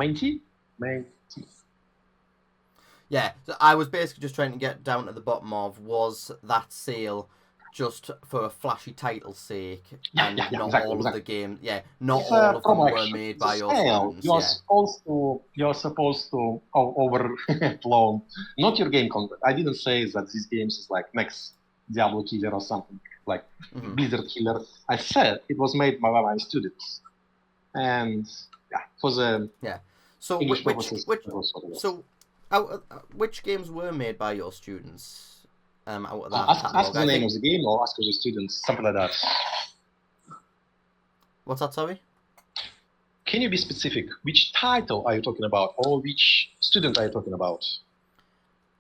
mentee. Yeah, so I was basically just trying to get down to the bottom of, was that sale just for a flashy title's sake, and not exactly, all exactly. of the games, not all of them were made by your students. You're supposed to overblown, not your game content. I didn't say that these games is like next Diablo Killer or something like Blizzard Killer. I said it was made by my students, and for the So English which games were made by your students? Out of that ask the name of the game, or ask the students, something like that. What's that, sorry? Can you be specific? Which title are you talking about, or which student are you talking about?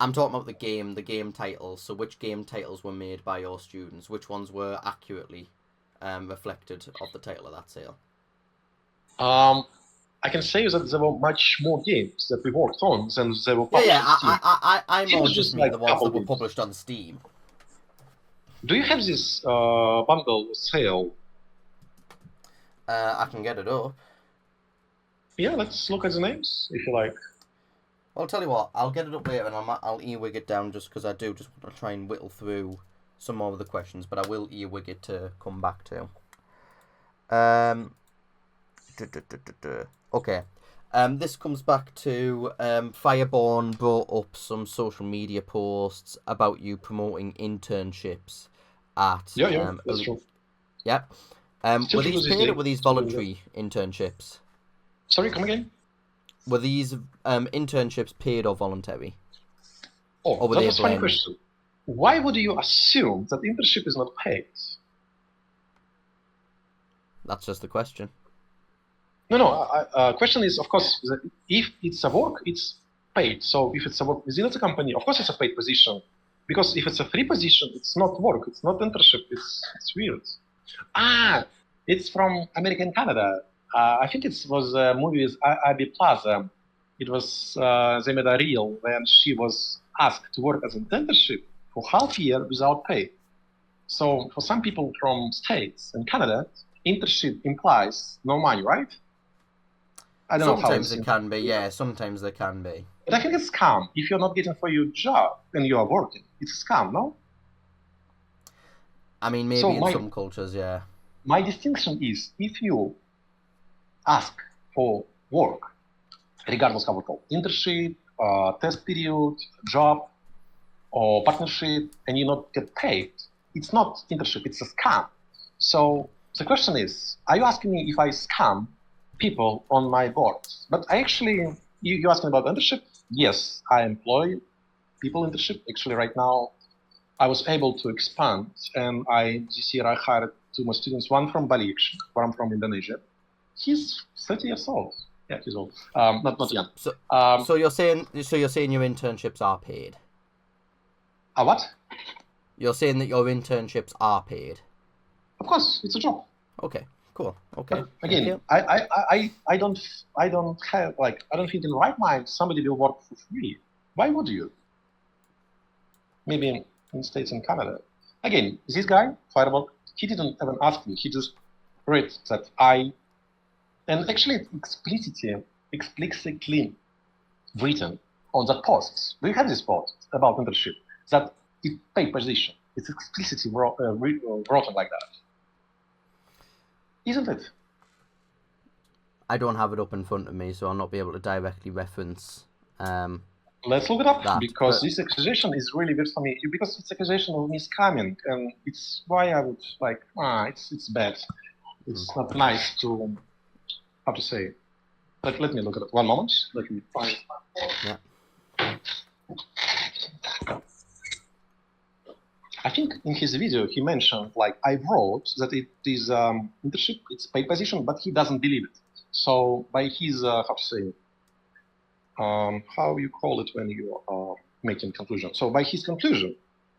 I'm talking about the game titles. So which game titles were made by your students? Which ones were accurately reflected of the title of that sale? I can say that there were much more games that we worked on than they were published on Steam. I more just mean the ones that were published on Steam. Do you have this bundle sale? I can get it up. Yeah, let's look at the names, if you like. Well, I'll tell you what, I'll get it up later, and I'll earwig it down, just because I do just want to try and whittle through some more of the questions, but I will earwig it to come back to. Okay. This comes back to Fireborn brought up some social media posts about you promoting internships at... Yeah, that's true. Yeah. Were these paid or were these voluntary internships? Sorry, come again? Were these internships paid or voluntary? Oh, that was a funny question. Why would you assume that internship is not paid? That's just the question. No. Question is, of course, that if it's a work, it's paid. So if it's a work within the company, of course it's a paid position. Because if it's a free position, it's not work, it's not internship, it's weird. It's from America and Canada. I think it was a movie with Abby Plaza. It was, they made a reel when she was asked to work as an internship for half a year without pay. So for some people from States and Canada, internship implies no money, right? I don't know how sometimes it can be, yeah, sometimes there can be. But I think it's scam. If you're not getting for your job and you are working, it's a scam, no? I mean, maybe in some cultures, yeah. My distinction is, if you ask for work, regardless how it's called, internship, test period, job, or partnership, and you not get paid, it's not internship, it's a scam. So the question is, are you asking me if I scam people on my board? But I actually, you asking about internship? Yes, I employ people internship. Actually, right now, I was able to expand, and this year I hired 2 more students, one from Bali, where I'm from, Indonesia. He's 30 years old. Yeah, he's old. Not young. So you're saying your internships are paid? What? You're saying that your internships are paid? Of course, it's a job. Okay, cool. Okay. But again, I don't think in the right mind somebody will work for free. Why would you? Maybe in States and Canada. Again, this guy, Fireb0rn, he didn't even ask me. He just read that and actually explicitly written on that post. Do you have this post about internship? That it's paid position. It's explicitly written like that. Isn't it? I don't have it up in front of me, so I'll not be able to directly reference Let's look it up, that. because this accusation is really weird for me. Because it's accusation of me scamming, and it's why I would like, it's bad. It's not nice to, how to say. Let me look at it. One moment. Let me find. Yeah. I think in his video he mentioned, like, I wrote that it is internship, it's paid position, but he doesn't believe it. So by his, how to say, how you call it when you are making conclusion. So by his conclusion,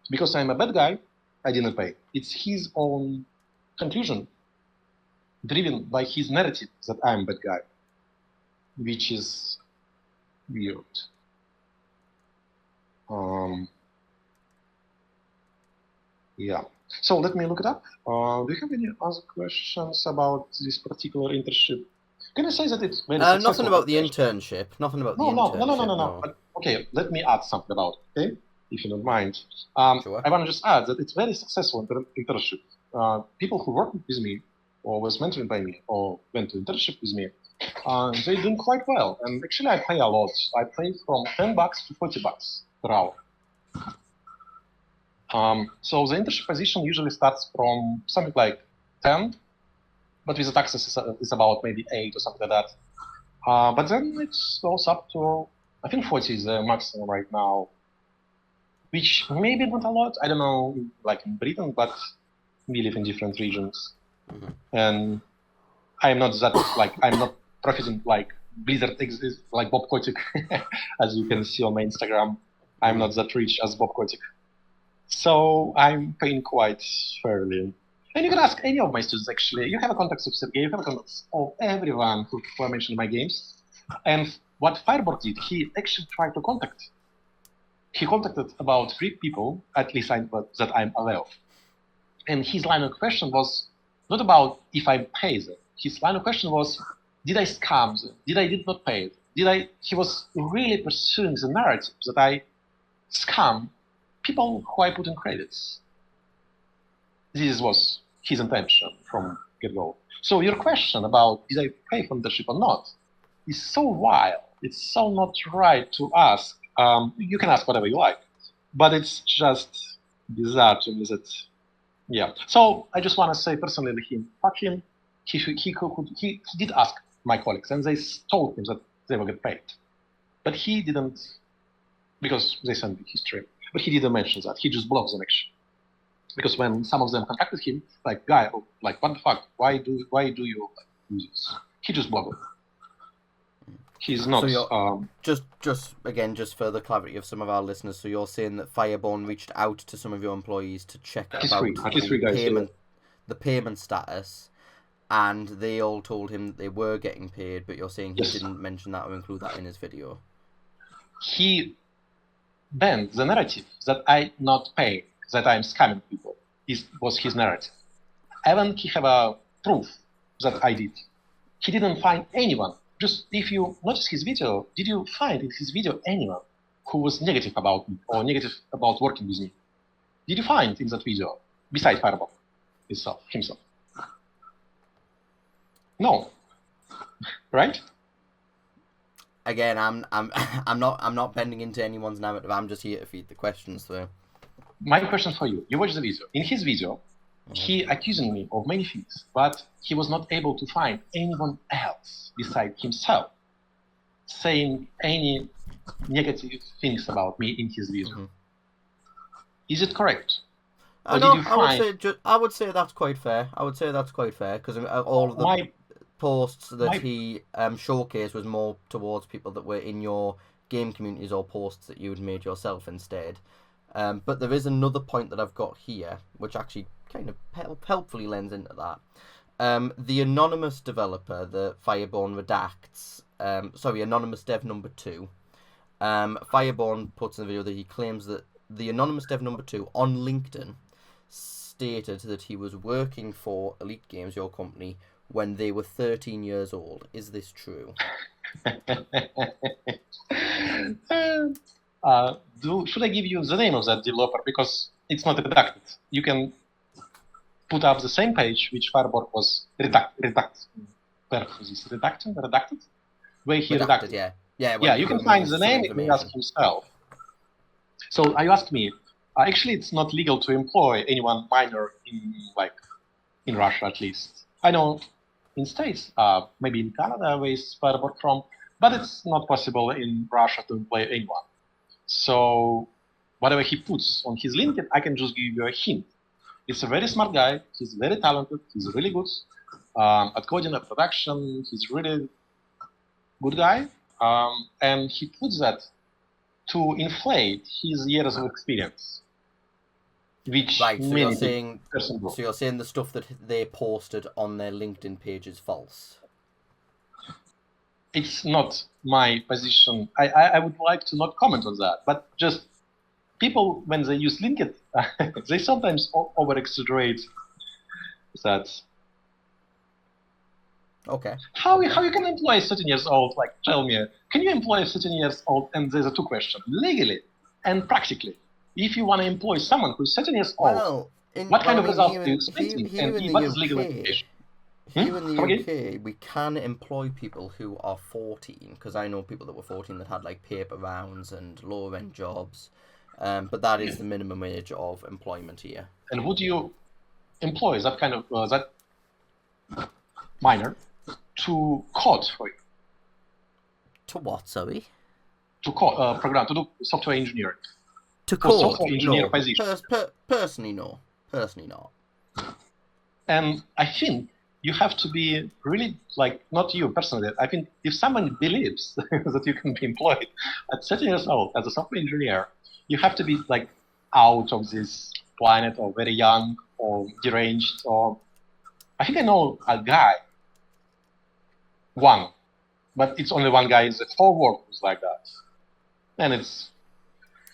because I'm a bad guy, I didn't pay. It's his own conclusion, driven by his narrative that I'm a bad guy, which is weird. Yeah. So let me look it up. Do you have any other questions about this particular internship? Can I say that it's very successful? Nothing about the internship. Nothing about the internship. No. But, okay, let me add something about it, okay? If you don't mind. Sure. I want to just add that it's very successful internship. People who work with me, or was mentored by me, or went to internship with me, they're doing quite well. And actually, I pay a lot. I pay from $10 to $40 per hour. So the internship position usually starts from something like 10, but with the taxes it's about maybe 8 or something like that. But then it goes up to, I think 40 is the maximum right now, which maybe not a lot. I don't know, like in Britain, but we live in different regions. And I'm not that, like, I'm not profiting like Blizzard exists, like Bob Kotick, as you can see on my Instagram. I'm not that rich as Bob Kotick. So I'm paying quite fairly. And you can ask any of my students, actually. You have a contact of Sergey, you have a contact of everyone who I mentioned in my games. And what Fireborn did, he actually tried to contact. He contacted about 3 people, at least that I'm aware of. And his line of question was not about if I pay them. His line of question was, did I scam them? Did not pay them? He was really pursuing the narrative that I scam people who I put in credits. This was his intention from get-go. So your question about did I pay for internship or not is so wild. It's so not right to ask. You can ask whatever you like, but it's just bizarre to me that, yeah. So I just want to say personally to him, fuck him. He did ask my colleagues, and they told him that they will get paid, but he didn't, because they sent me history. But he didn't mention that. He just blocked them actually. Because when some of them contacted him, like, guy, like, what the fuck? Why do you do this? He just blocked them. He's not. So just further clarity of some of our listeners. So you're saying that Fireborn reached out to some of your employees to check about the payment status, and they all told him that they were getting paid, but you're saying he didn't mention that or include that in his video. He banned the narrative that I not pay, that I'm scamming people. Was his narrative. Even he have a proof that I did. He didn't find anyone. Just if you notice his video, did you find in his video anyone who was negative about me or negative about working with me? Did you find in that video besides Fireborn himself? No. Right? Again, I'm not bending into anyone's narrative. I'm just here to feed the questions. So, my question for you: you watched the video. In his video, he accusing me of many things, but he was not able to find anyone else besides himself saying any negative things about me in his video. Is it correct? I would say that's quite fair. Because all of the posts that he showcased was more towards people that were in your game communities or posts that you had made yourself instead. But there is another point that I've got here, which actually kind of helpfully lends into that. The anonymous developer, the Fireborn redacts, anonymous dev number 2, Fireborn puts in the video that he claims that the anonymous dev number 2 on LinkedIn stated that he was working for Elite Games, your company, when they were 13 years old. Is this true? Should I give you the name of that developer? Because it's not redacted. You can put up the same page which Fireborn was redacted. Redacted? Where is this? Redacted? Where he redacted? Yeah. Yeah, Yeah, you can find the name if you ask himself. So you ask me. Actually, it's not legal to employ anyone minor in Russia, at least. I know in States, maybe in Canada, where is Fireb0rn from, but it's not possible in Russia to employ anyone. So whatever he puts on his LinkedIn, I can just give you a hint. He's a very smart guy. He's very talented. He's really good at coding, at production. He's really good guy. And he puts that to inflate his years of experience. Which right, so many you're saying the stuff that they posted on their LinkedIn page is false? It's not my position. I would like to not comment on that, but just people, when they use LinkedIn, they sometimes over-exaggerate that. Okay. How you can employ a 13 years old? Like, tell me, can you employ a 13 years old? And there's a two questions: legally and practically. If you want to employ someone who's 13 years old, what kind of result do you expect? And what is legal implication? Here in the UK, we can employ people who are 14, because I know people that were 14 that had like paper rounds and lower-end jobs, but that is the minimum age of employment here. And would you employ that kind of that minor to code for you? To what, sorry? To code, program, to do software engineering. To code? Software engineer position. Personally, no. Personally, not. And I think you have to be really, like, not you personally, I think if someone believes that you can be employed at 30 years old as a software engineer, you have to be, like, out of this planet, or very young, or deranged, or... I think I know a guy, one, but it's only one guy in the whole world who's like that. And it's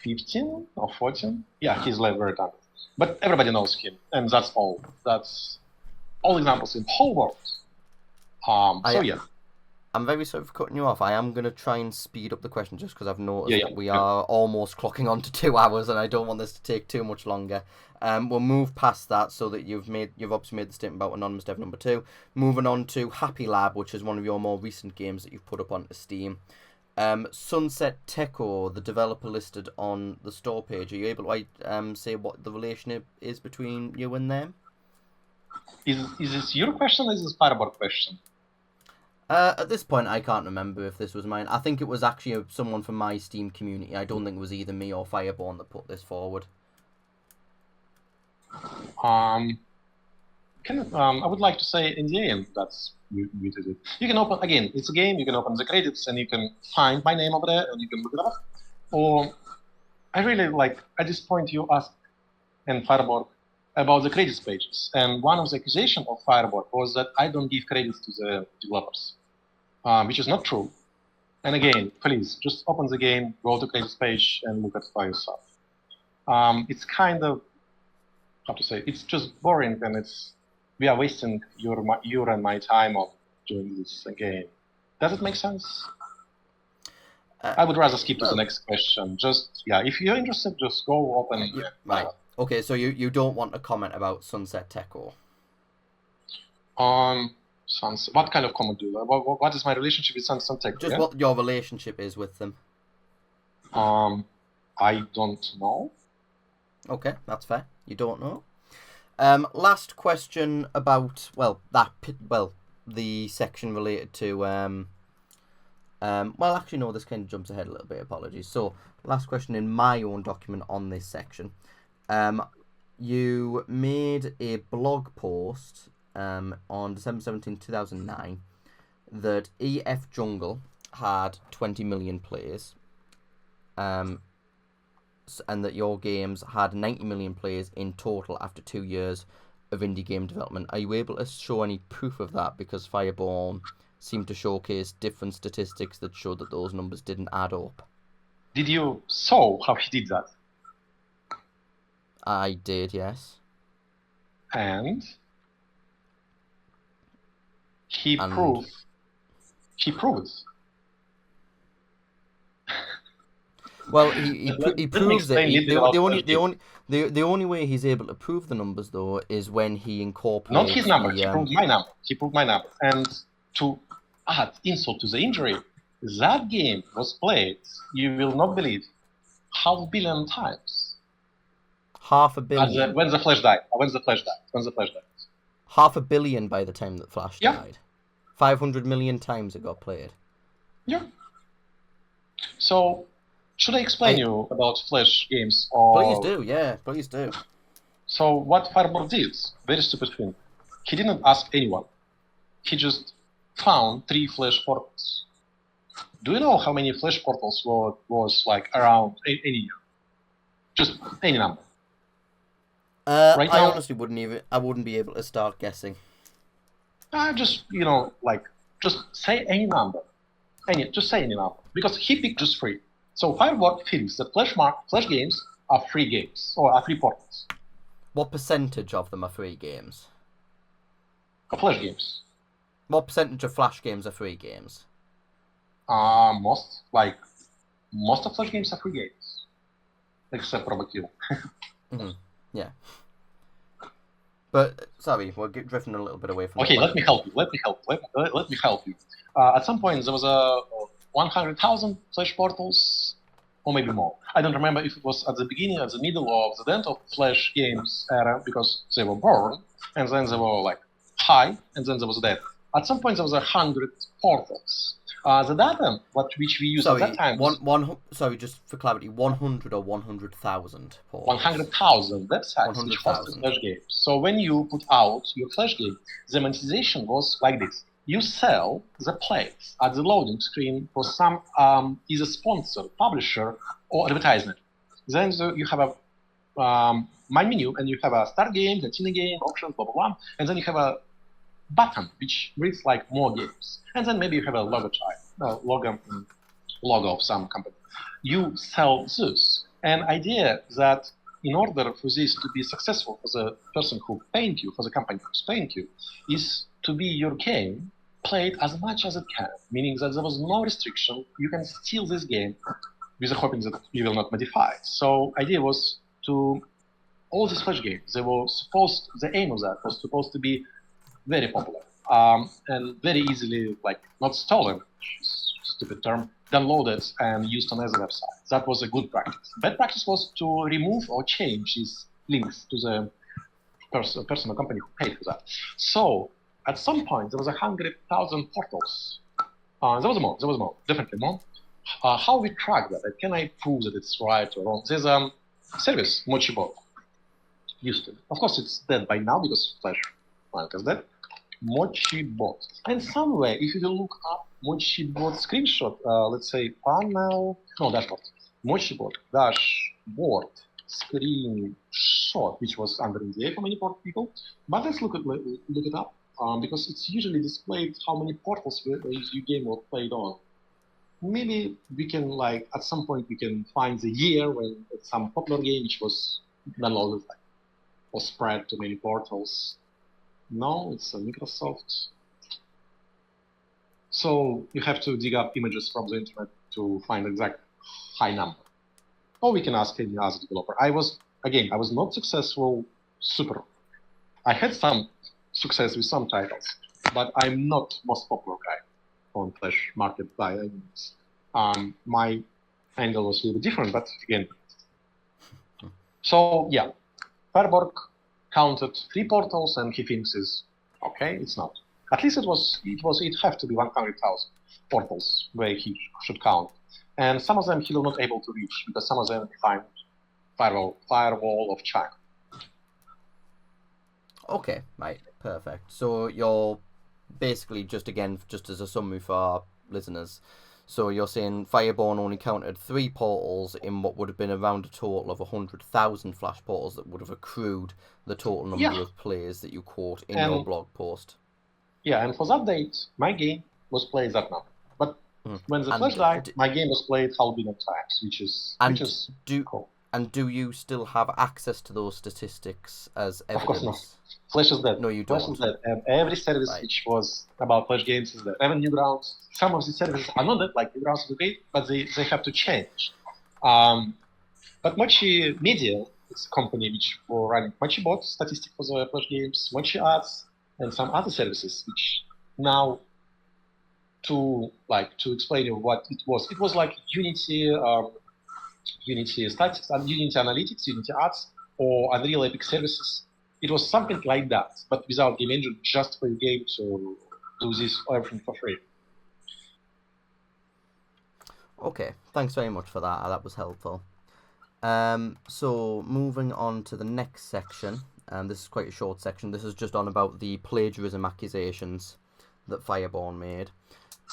15 or 14. Yeah, he's like very talented. But everybody knows him, and that's all. That's all examples in the whole world. So yeah. I'm very sorry for cutting you off. I am going to try and speed up the question just because I've noticed that we are almost clocking on to 2 hours, and I don't want this to take too much longer. We'll move past that so that you've obviously made the statement about Anonymous Dev number 2. Moving on to Happy Lab, which is one of your more recent games that you've put up onto Steam. Sunset Techo, the developer listed on the store page. Are you able to say what the relationship is between you and them? Is this your question or is this Fireborn question? At this point, I can't remember if this was mine. I think it was actually someone from my Steam community. I don't think it was either me or Fireborn that put this forward. I would like to say in the end that's muted it. You can open, again, it's a game, you can open the credits and you can find my name over there and you can look it up. Or I really like, at this point you asked and Fireborn about the credits pages. And one of the accusations of Fireborn was that I don't give credits to the developers, which is not true. And again, please, just open the game, go to credits page and look at it by yourself. It's kind of, how to say, it's just boring and we are wasting your and my time on doing this again. Does it make sense? I would rather skip to the next question. Just, yeah, if you're interested, just go open. Right. Okay, so you don't want to comment about Sunset Techo? Sunset. What kind of comment do you? What is my relationship with Sunset Techo? Just what your relationship is with them. I don't know. Okay, that's fair. You don't know. Last question about the section related to well, actually no, this kind of jumps ahead a little bit. Apologies. So last question in my own document on this section. You made a blog post on December 17, 2009 that EF Jungle had 20 million players, and that your games had 90 million players in total after 2 years of indie game development. Are you able to show any proof of that? Because Fireborn seemed to showcase different statistics that showed that those numbers didn't add up. Did you saw how he did that? I did, yes. And he proved. Well, he proves it. The only way he's able to prove the numbers though is when he incorporates. Not his number. He proved my number. And to add insult to the injury, That game was played, you will not believe, 500 million times. 500 million? When the Flash died. 500 million by the time that Flash died. 500 million times it got played. Yeah. So, should I explain you about Flash games? Or... Please do, yeah, please do. So, what Fireborn did, very stupid thing, he didn't ask anyone. He just found 3 Flash portals. Do you know how many Flash portals was like around any year? Just any number. Right now, I honestly wouldn't be able to start guessing. Just, just say any number. Just say any number. Because he picked just 3. So Fireborn thinks that Flash games are 3 games, or are 3 portals. What percentage of them are 3 games? Flash games. What percentage of Flash games are 3 games? Most of Flash games are 3 games. Except Robokill. Yeah. But, sorry, we're drifting a little bit away from Okay, let me help you. At some point, there was 100,000 Flash portals, or maybe more. I don't remember if it was at the beginning, at the middle, or the end of Flash games era, because they were born, and then they were like high, and then there was dead. At some point, there was 100 portals. The data which we used at that time. Sorry, just for clarity, 100 or 100,000 portals? 100,000 websites which hosted Flash games. So when you put out your Flash game, the monetization was like this. You sell the plays at the loading screen for some either sponsor, publisher, or advertisement. Then you have a my menu, and you have a start game, continue game, options, blah, blah, blah. And then you have a button which reads like more games. And then maybe you have a logo of some company. You sell this. And idea that in order for this to be successful for the person who paid you, for the company who's paying you, is to be your game played as much as it can, meaning that there was no restriction. You can steal this game with the hoping that you will not modify it. So idea was to all these Flash games, the aim of that was supposed to be very popular and very easily, not stolen, stupid term, downloaded and used on other websites. That was a good practice. Bad practice was to remove or change these links to the person or company who paid for that. So at some point, there was 100,000 portals. There was more, definitely more. How we track that? Can I prove that it's right or wrong? There's a service, MochiBot, used to. Of course, it's dead by now because Flash is dead. MochiBot. And somewhere, if you look up MochiBot screenshot, let's say dashboard. MochiBot dashboard screenshot, which was under NDA for many people. But let's look it up, because it's usually displayed how many portals your game was played on. Maybe we can, at some point, we can find the year when some popular game which was downloaded or spread to many portals. No, it's a Microsoft. So you have to dig up images from the internet to find exact high number. Or we can ask any other developer. I was not successful super. I had some success with some titles, but I'm not most popular guy on Flash market by any means. My angle was a little bit different, but again. So yeah, Fireb0rn counted 3 portals, and he thinks is okay. It's not. At least it have to be 100,000 portals where he should count, and some of them he will not able to reach because some of them define firewall of China. Okay, right, perfect. So you're basically just as a summary for our listeners. So you're saying Fireborn only counted 3 portals in what would have been around a total of 100,000 Flash portals that would have accrued the total number of plays that you quote in your blog post. Yeah, and for that date, my game was played that number. But when the Flash died, my game was played 100 million times, which is cool. And do you still have access to those statistics as evidence? Of course not. Flash is dead. No, you don't. Flash is dead. And every service which was about Flash games is dead. Even Newgrounds, some of the services are not dead, like Newgrounds is okay, but they have to change. But Mochi Media, it's a company which will run MochiBot, statistics for the Flash games, Mochi Ads, and some other services which now to explain you what it was. It was like Unity, Unity statistics, Unity analytics, Unity ads, or Unreal Epic services. It was something like that, but without game engine, just for your game to do this everything for free. Okay, thanks very much for that. That was helpful. So moving on to the next section. This is quite a short section. This is just on about the plagiarism accusations that Fireborn made.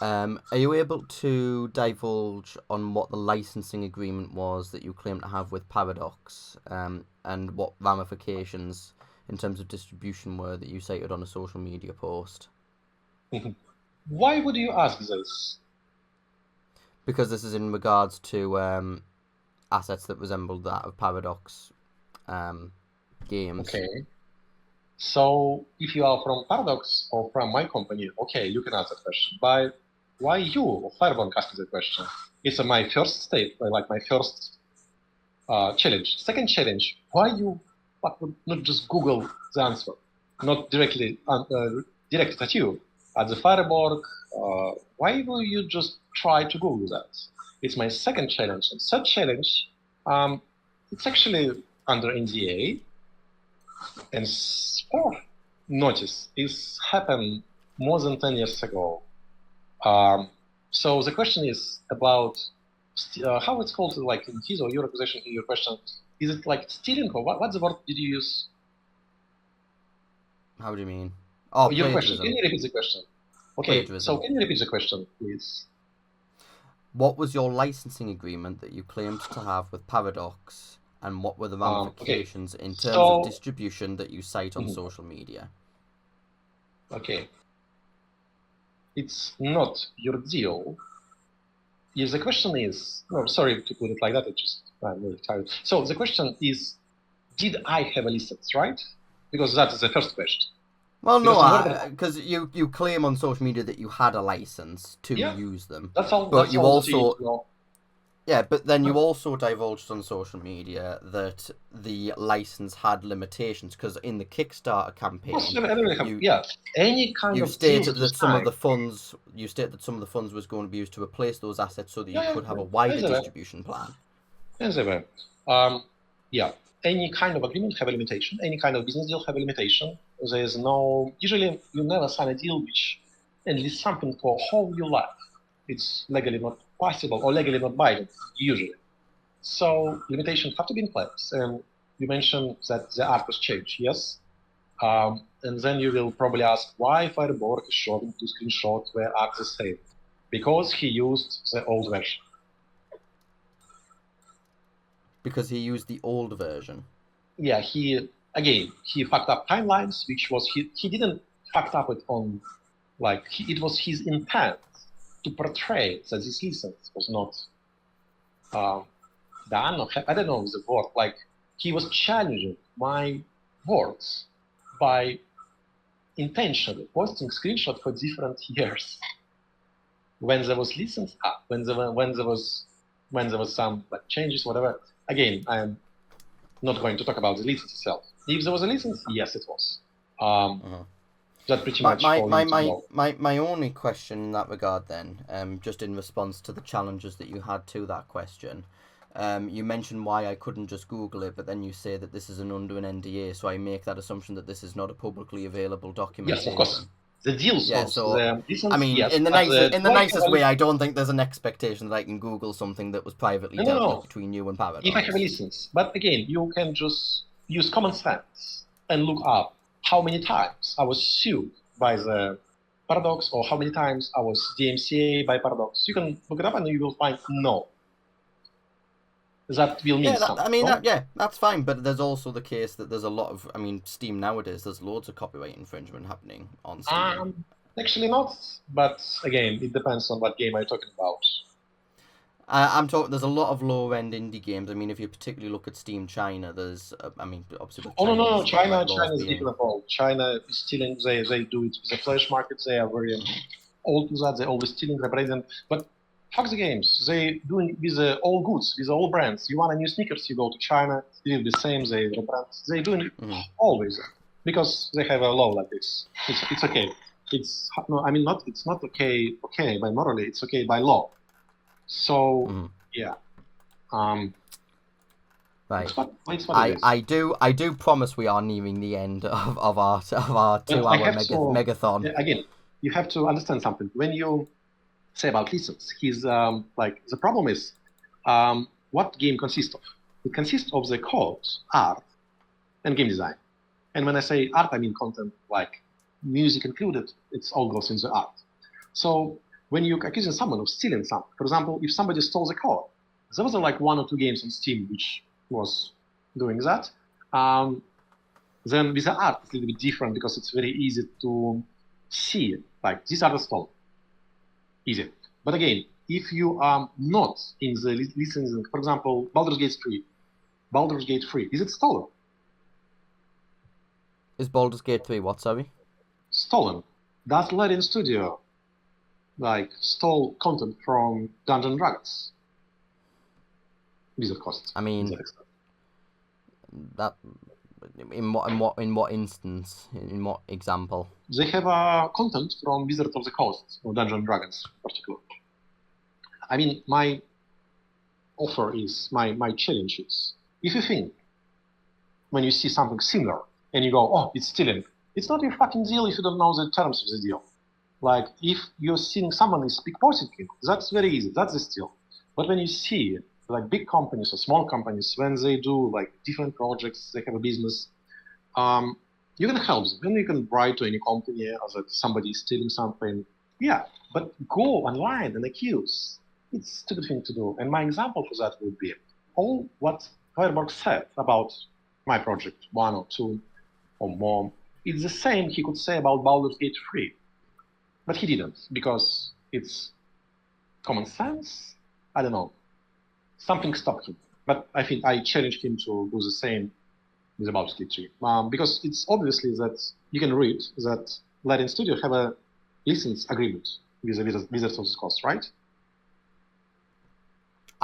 Are you able to divulge on what the licensing agreement was that you claim to have with Paradox, and what ramifications in terms of distribution were that you cited on a social media post? Why would you ask this? Because this is in regards to assets that resembled that of Paradox games. Okay. So if you are from Paradox or from my company, okay, you can answer that question. But why you, Fireborn, asking that question? It's my first step, like my first challenge. Second challenge, why you not just Google the answer, not directly directed at you, at the Fireborn? Why will you just try to Google that? It's my second challenge. And third challenge, it's actually under NDA. And fourth notice is happened more than 10 years ago. So the question is about how it's called, like in his or your accusation, your question. Is it like stealing, or what's the word did you use? How do you mean? Oh, your plagiarism. question. Can you repeat the question? Okay, Plagiarism. so can you repeat the question, please? What was your licensing agreement that you claimed to have with Paradox, and what were the ramifications in terms of distribution that you cite on social media? Okay. It's not your deal. If the question is, no, sorry to put it like that, I'm really tired. So the question is, did I have a license, right? Because that is the first question. Well, no, because you claim on social media that you had a license to use them. That's all. But that's you all also, yeah, but then you also divulged on social media that the license had limitations, because in the Kickstarter campaign, any kind you of stated that some of the funds was going to be used to replace those assets so that you could have a wider distribution plan. Any kind of agreement have a limitation. Any kind of business deal have a limitation. There is no, usually you never sign a deal which enlists something for whole your life. It's legally not possible or legally not binding, usually. So limitations have to be in place. You mentioned that the art was changed, yes? And then you will probably ask why Fireborn is showing two screenshots where art is the same. Because he used the old version. Because he used the old version. Yeah, he fucked up timelines, which was he didn't fucked up it on, like it was his intent to portray that this license was not done, or I don't know the word. Like he was challenging my words by intentionally posting screenshots for different years when there was license up, when there was some like changes, whatever. Again, I'm not going to talk about the license itself. If there was a license, yes, it was. That pretty much my only question in that regard then, just in response to the challenges that you had to that question, you mentioned why I couldn't just Google it, but then you say that this is under an NDA, so I make that assumption that this is not a publicly available documentation. Yes, of course. The deals, yeah. So the license, I mean, yes, in the nicest way, I don't think there's an expectation that I can Google something that was privately dealt with between you and Paradox. If I have a license, but again, you can just use common sense and look up how many times I was sued by the Paradox, or how many times I was DMCA by Paradox. You can look it up and you will find no. That will mean something. I mean, that's fine, but there's also the case that there's a lot of, Steam nowadays, there's loads of copyright infringement happening on Steam. Actually not, but again, it depends on what game I'm talking about. There's a lot of low-end indie games. I mean, if you particularly look at Steam China, there's, obviously... No, China is different. China is stealing, they do it with the flash market, they are very old to that, they're always stealing, rebranding, but fuck the games, they doing with all goods, with all brands. You want a new sneakers, you go to China, they do the same, they rebrand, they doing it always, because they have a law like this. It's okay. it's no, I mean not. It's not okay by morally. It's okay by law. So yeah. Right. It's what it is. I do promise we are nearing the end of our 2-hour megathon. Again, you have to understand something. When you say about license, he's like the problem is what game consists of? It consists of the code, art, and game design. And when I say art, I mean content like music included. It's all goes in the art. So when you're accusing someone of stealing something, for example, if somebody stole the code, there was like 1 or 2 games on Steam which was doing that. Then with the art, it's a little bit different because it's very easy to see it. Like, this art is stolen. Easy. But again, if you are not in the licensing, for example, Baldur's Gate 3, is it stolen? Is Baldur's Gate 3 what, sorry? Stolen. Does Larian Studio like stole content from Dungeons & Dragons? Wizard costs. I mean, that in what instance? In what example? They have content from Wizard of the Coast or Dungeons & Dragons, in particular. I mean, my offer is my challenge is: if you think when you see something similar and you go, "Oh, it's stealing," it's not your fucking deal if you don't know the terms of the deal. Like, if you're seeing someone is pickpocketing, that's very easy. That's the steal. But when you see like big companies or small companies, when they do like different projects, they have a business, you can help them. Then you can write to any company that somebody is stealing something. Yeah, but go online and accuse. It's a stupid thing to do. And my example for that would be all what Fireb0rn said about my project, 1 or 2 or more. It's the same he could say about Baldur's Gate 3. But he didn't, because it's common sense. I don't know. Something stopped him. But I think I challenged him to do the same with Baldur's Gate 3. Because it's obviously that you can read that Larian Studio have a license agreement with the Wizards of the Coast, right?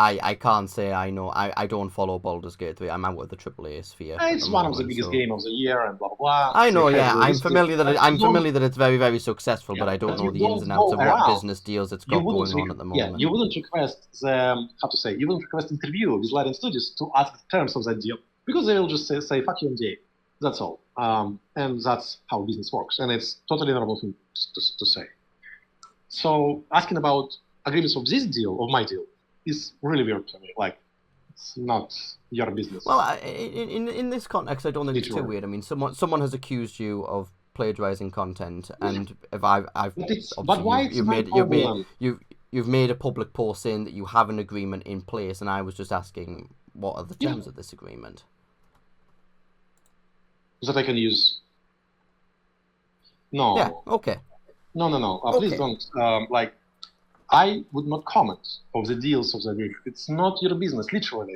I can't say I know. I don't follow Baldur's Gate 3. I'm out of the AAA sphere. It's one of the biggest game of the year and blah blah blah. I know, yeah. I'm familiar that it's very, very successful, but I don't know the ins and outs of what business deals it's got going on at the moment. Yeah, you wouldn't request you wouldn't request interview with Larian Studios to ask the terms of that deal, because they will just say fuck you NDA. That's all. And that's how business works, and it's totally normal thing to say. So asking about agreements of this deal, of my deal, is really weird to me. Like, it's not your business. Well, in this context, I don't think it's too weird. I mean, someone has accused you of plagiarizing content, and if you've made a public post saying that you have an agreement in place, and I was just asking, what are the terms of this agreement? That I can use. No. Yeah. Okay. No. Okay. Please don't like. I would not comment of the deals of the agreement. It's not your business, literally.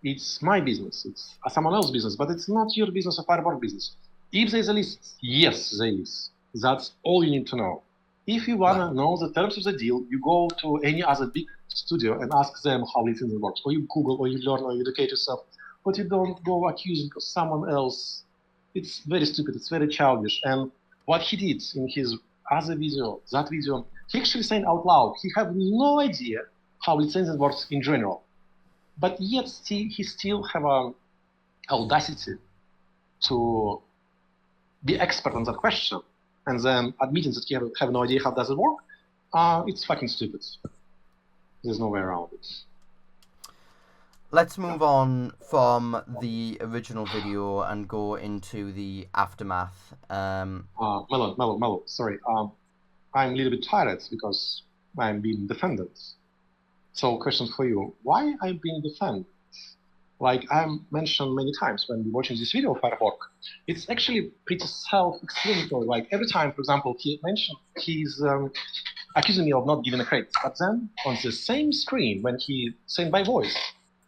It's my business. It's someone else's business, but it's not your business or Fireborn business. If there's a list, yes, there is. That's all you need to know. If you want to know the terms of the deal, you go to any other big studio and ask them how licensing works. Or you Google, or you learn, or you educate yourself. But you don't go accusing someone else. It's very stupid. It's very childish. And what he did in his other video, he actually saying out loud, he have no idea how licensing works in general. But yet he still have an audacity to be expert on that question, and then admitting that he have no idea how does it work. It's fucking stupid. There's no way around it. Let's move on from the original video and go into the aftermath. Mellow, sorry. I'm a little bit tired because I'm being defended. So, question for you: why I'm being defended? Like I mentioned many times when we're watching this video of Fireb0rn, it's actually pretty self-explanatory. Like every time, for example, he's accusing me of not giving a credit, but then on the same screen, when he saying by voice,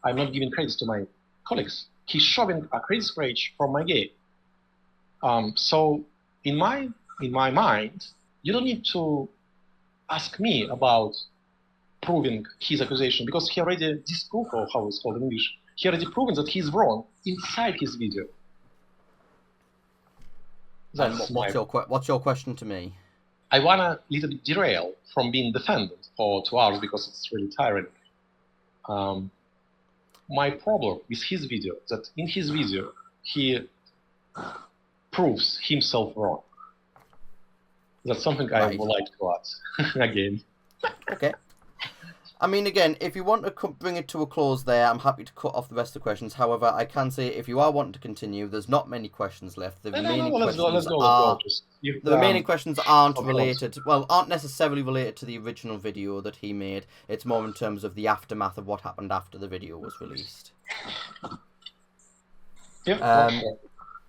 I'm not giving credits to my colleagues, he's shoving a credit page from my game. So in my mind, you don't need to ask me about proving his accusation, because he already disproved, or how it's called in English, he already proven that he's wrong inside his video. What's your question to me? I wanna little bit derail from being defended for 2 hours because it's really tiring. My problem with his video that in his video he proves himself wrong. That's something Right. I would like to add again. Okay. I mean, again, if you want to bring it to a close there, I'm happy to cut off the rest of the questions. However, I can say if you are wanting to continue, there's not many questions left. The remaining questions aren't related, well, aren't necessarily related to the original video that he made. It's more in terms of the aftermath of what happened after the video was released.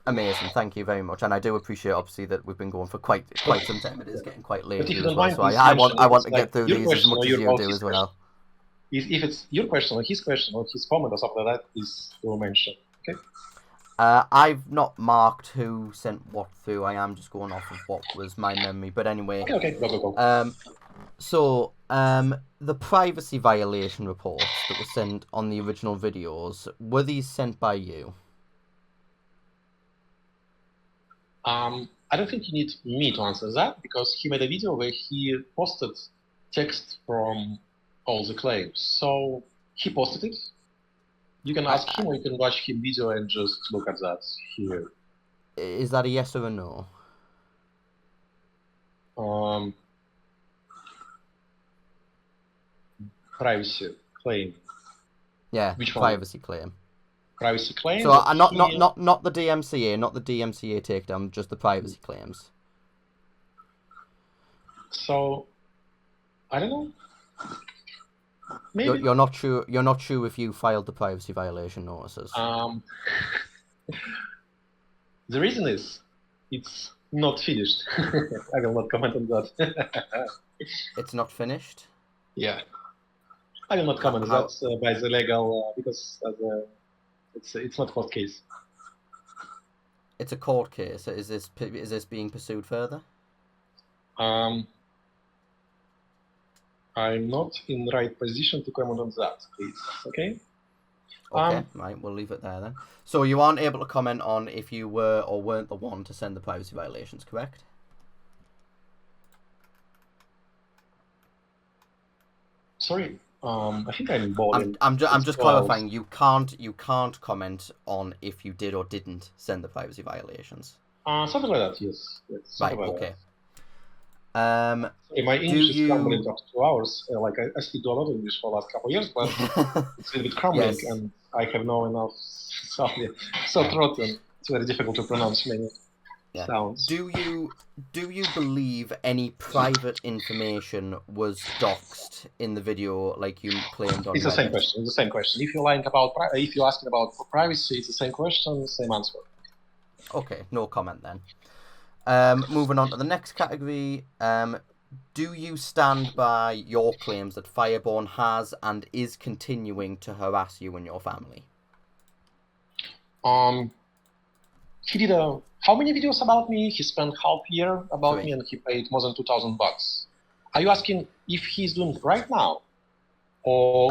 Amazing, thank you very much, and I do appreciate obviously that we've been going for quite some time. It is getting quite late here as well, so I want to get through these as much as you do as well. If it's your question or his comment or something like that, please do mention. Okay. I've not marked who sent what through. I am just going off of what was my memory. But anyway. Okay. Go. So the privacy violation reports that were sent on the original videos, were these sent by you? I don't think you need me to answer that because he made a video where he posted text from all the claims. So he posted it. You can ask him or you can watch his video and just look at that here. Is that a yes or a no? Privacy claim. Yeah, which privacy claim. Privacy claim. So not the DMCA, not the DMCA takedown, just the privacy claims. So I don't know. Maybe. You're not sure. You're not sure if you filed the privacy violation notices. The reason is it's not finished. I will not comment on that. It's not finished. Yeah, I will not comment on that by the legal because it's not court case. It's a court case. Is this being pursued further? I'm not in the right position to comment on that, please. Okay? Okay, right, we'll leave it there then. So you aren't able to comment on if you were or weren't the one to send the privacy violations, correct? Sorry, I think I'm bored. I'm just clarifying. You can't comment on if you did or didn't send the privacy violations. Something like that. Yes. Right. Okay. Sorry, my English is crumbling after 2 hours. I still do a lot of English for the last couple of years, but it's a little bit crumbling, yes. And I have no enough throat, and it's very difficult to pronounce many sounds. Do you believe any private information was doxed in the video, like you claimed on? It's the same question. It's the same question. If you're asking about privacy, it's the same question, same answer. Okay, no comment then. Moving on to the next category, do you stand by your claims that Fireborn has and is continuing to harass you and your family? He did how many videos about me? He spent half year about me and he paid more than $2,000. Are you asking if he's doing it right now? Or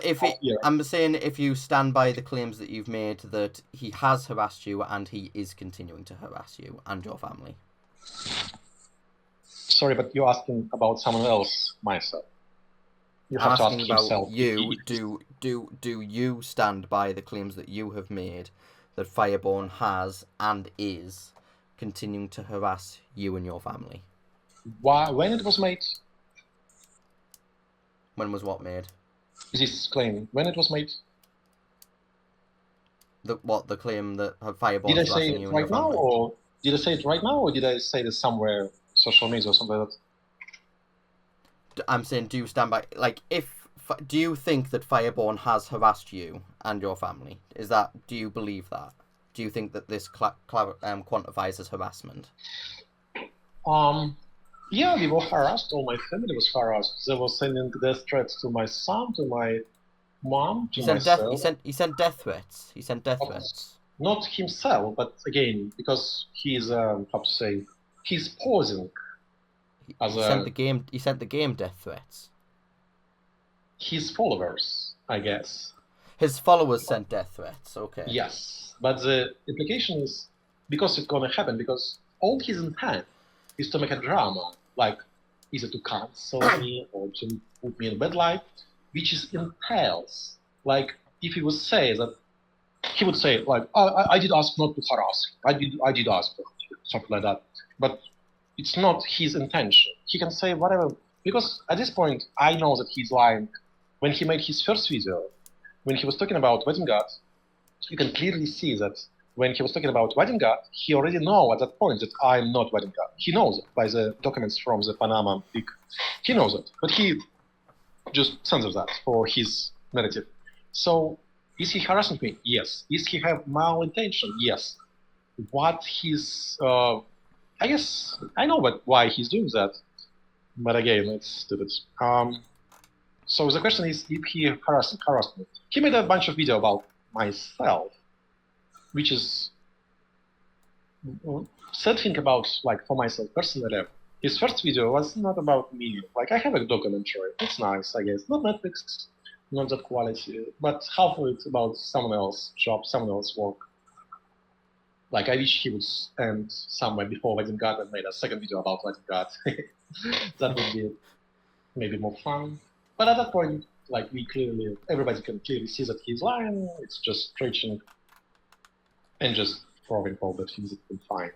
if he's I'm saying if you stand by the claims that you've made that he has harassed you and he is continuing to harass you and your family. Sorry, but you're asking about someone else, myself. You have to ask yourself. You. Do you stand by the claims that you have made that Fireborn has and is continuing to harass you and your family? When it was made? When was what made? This claim. When it was made? The claim that Fireborn is harassing you and your family? Or did I say it right now, or did I say this somewhere, social media or something like that? I'm saying, do you stand by, do you think that Fireborn has harassed you and your family? Do you believe that? Do you think that this quantifies as harassment? Yeah, we were harassed. All my family was harassed. They were sending death threats to my son, to my mom, to myself. He sent death threats. He sent death threats. Not himself, but again, because he's he's posing. He sent the game death threats. His followers, I guess. His followers sent death threats. Okay. Yes, but the implication is because it's gonna happen. Because all his intent is to make a drama like either to cancel me or to put me in a bad light, which is entails, like, if he would say that, he would say, like, I did ask not to harass him. I did ask for something like that. But it's not his intention. He can say whatever, because at this point, I know that he's lying. When he made his first video, when he was talking about Vadam God, you can clearly see that when he was talking about Vadam God, he already knows at that point that I'm not Vadam God. He knows it by the documents from the Panama leak. He knows it, but he just censors that for his narrative. So, is he harassing me? Yes. Is he have malintention? Yes. What he's, I guess I know why he's doing that, but again, it's stupid. So the question is if he harassed me. He made a bunch of video about myself, which is sad thing about, like, for myself personally. His first video was not about me. Like, I have a documentary. It's nice, I guess. Not Netflix, not that quality, but half of it about someone else's job, someone else's work. Like, I wish he would end somewhere before Vadam God and made a second video about Vadam God. That would be maybe more fun. But at that point, like, everybody can clearly see that he's lying. It's just stretching and just proving all the things it can find.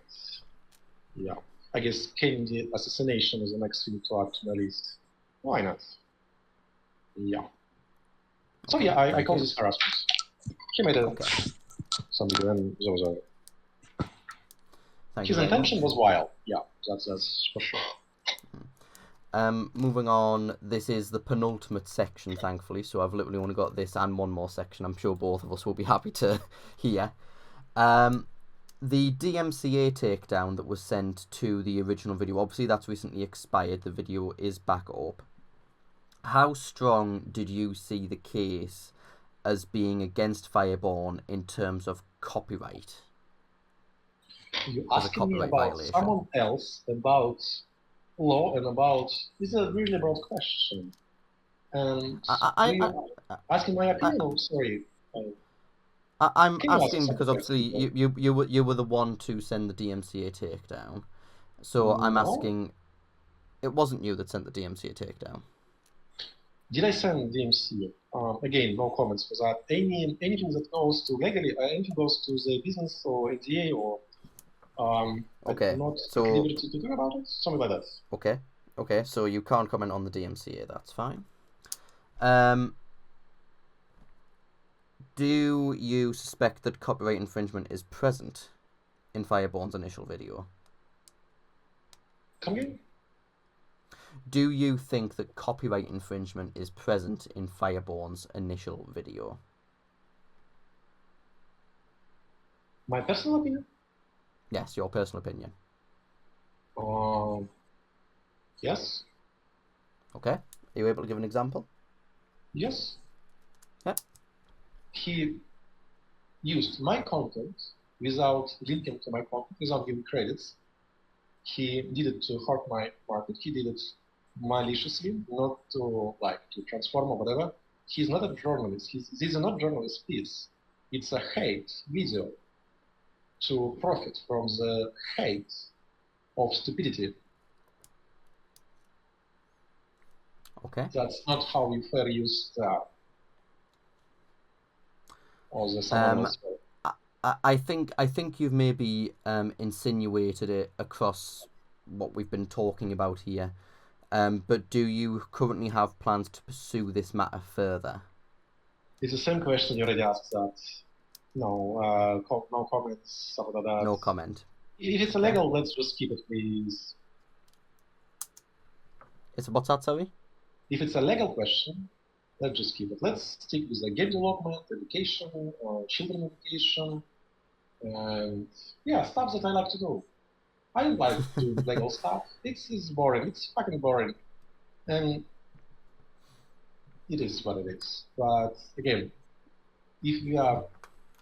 Yeah. I guess Kennedy assassination is the next thing to add to my list. Why not? Yeah. So yeah, I call this harassment. He made some video and that was his intention was wild. Yeah, that's for sure. Moving on, this is the penultimate section, thankfully, so I've literally only got this and one more section. I'm sure both of us will be happy to hear. The DMCA takedown that was sent to the original video, obviously that's recently expired, the video is back up. How strong did you see the case as being against Fireborn in terms of copyright? You're asking me about someone else, about law, and about... This is a really broad question. And asking my opinion, sorry. I'm asking because obviously you were the one to send the DMCA takedown, so I'm asking. It wasn't you that sent the DMCA takedown. Did I send DMCA? Again, no comments for that. Anything that goes to legally, anything goes to the business or NDA or okay, not so liberty to talk about it, something like that. Okay, so you can't comment on the DMCA. That's fine. Do you suspect that copyright infringement is present in Fireborn's initial video? Come again? Do you think that copyright infringement is present in Fireborn's initial video? My personal opinion? Yes, your personal opinion. Yes. Okay. Are you able to give an example? Yes. Yeah. He used my content without linking to my content, without giving credits. He did it to hurt my market. He did it maliciously, not to transform or whatever. He's not a journalist. These are not journalist piece. It's a hate video to profit from the hate of stupidity. Okay. That's not how you fair use the or the someone else. I think you've maybe insinuated it across what we've been talking about here. But do you currently have plans to pursue this matter further? It's the same question you already asked. That no, no comments, something like that. No comment. If it's illegal, let's just keep it, please. What's that, sorry? If it's a legal question, let's just keep it. Let's stick with the game development, education, children education, and yeah, stuff that I like to do. I don't like doing legal stuff. It's boring. It's fucking boring, and it is what it is. But again, if we are,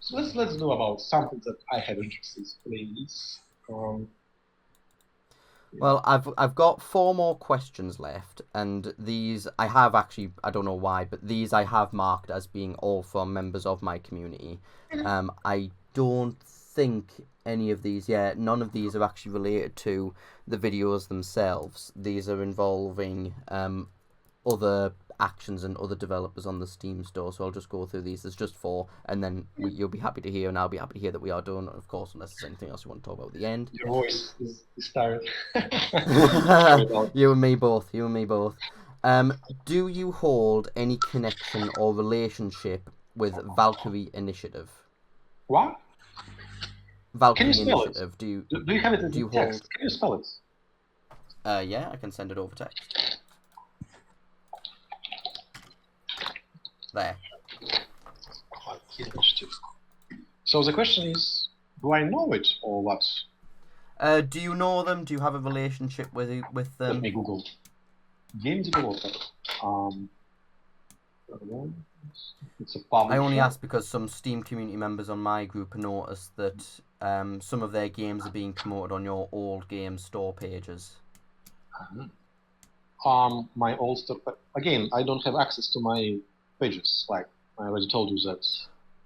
so let's do about something that I have interest in, please. Well, I've got 4 more questions left, and these I have actually, I don't know why, but these I have marked as being all from members of my community. I don't think any of these, none of these are actually related to the videos themselves. These are involving other actions and other developers on the Steam store. So I'll just go through these. There's just 4, and then you'll be happy to hear, and I'll be happy to hear that we are done, of course, unless there's anything else you want to talk about at the end. Your voice is tired. You and me both. You and me both. Do you hold any connection or relationship with Valkyrie Initiative? What? Valkyrie Can you spell Initiative. it? Do you you have it in do you text? hold? Can you spell it? Yeah, I can send it over text. There. So the question is, do I know it or what? Do you know them? Do you have a relationship with them? Let me Google. Game developer. It's a publisher. I only ask because some Steam community members on my group noticed that some of their games are being promoted on your old game store pages. My old store. Again, I don't have access to my pages. Like I already told you that.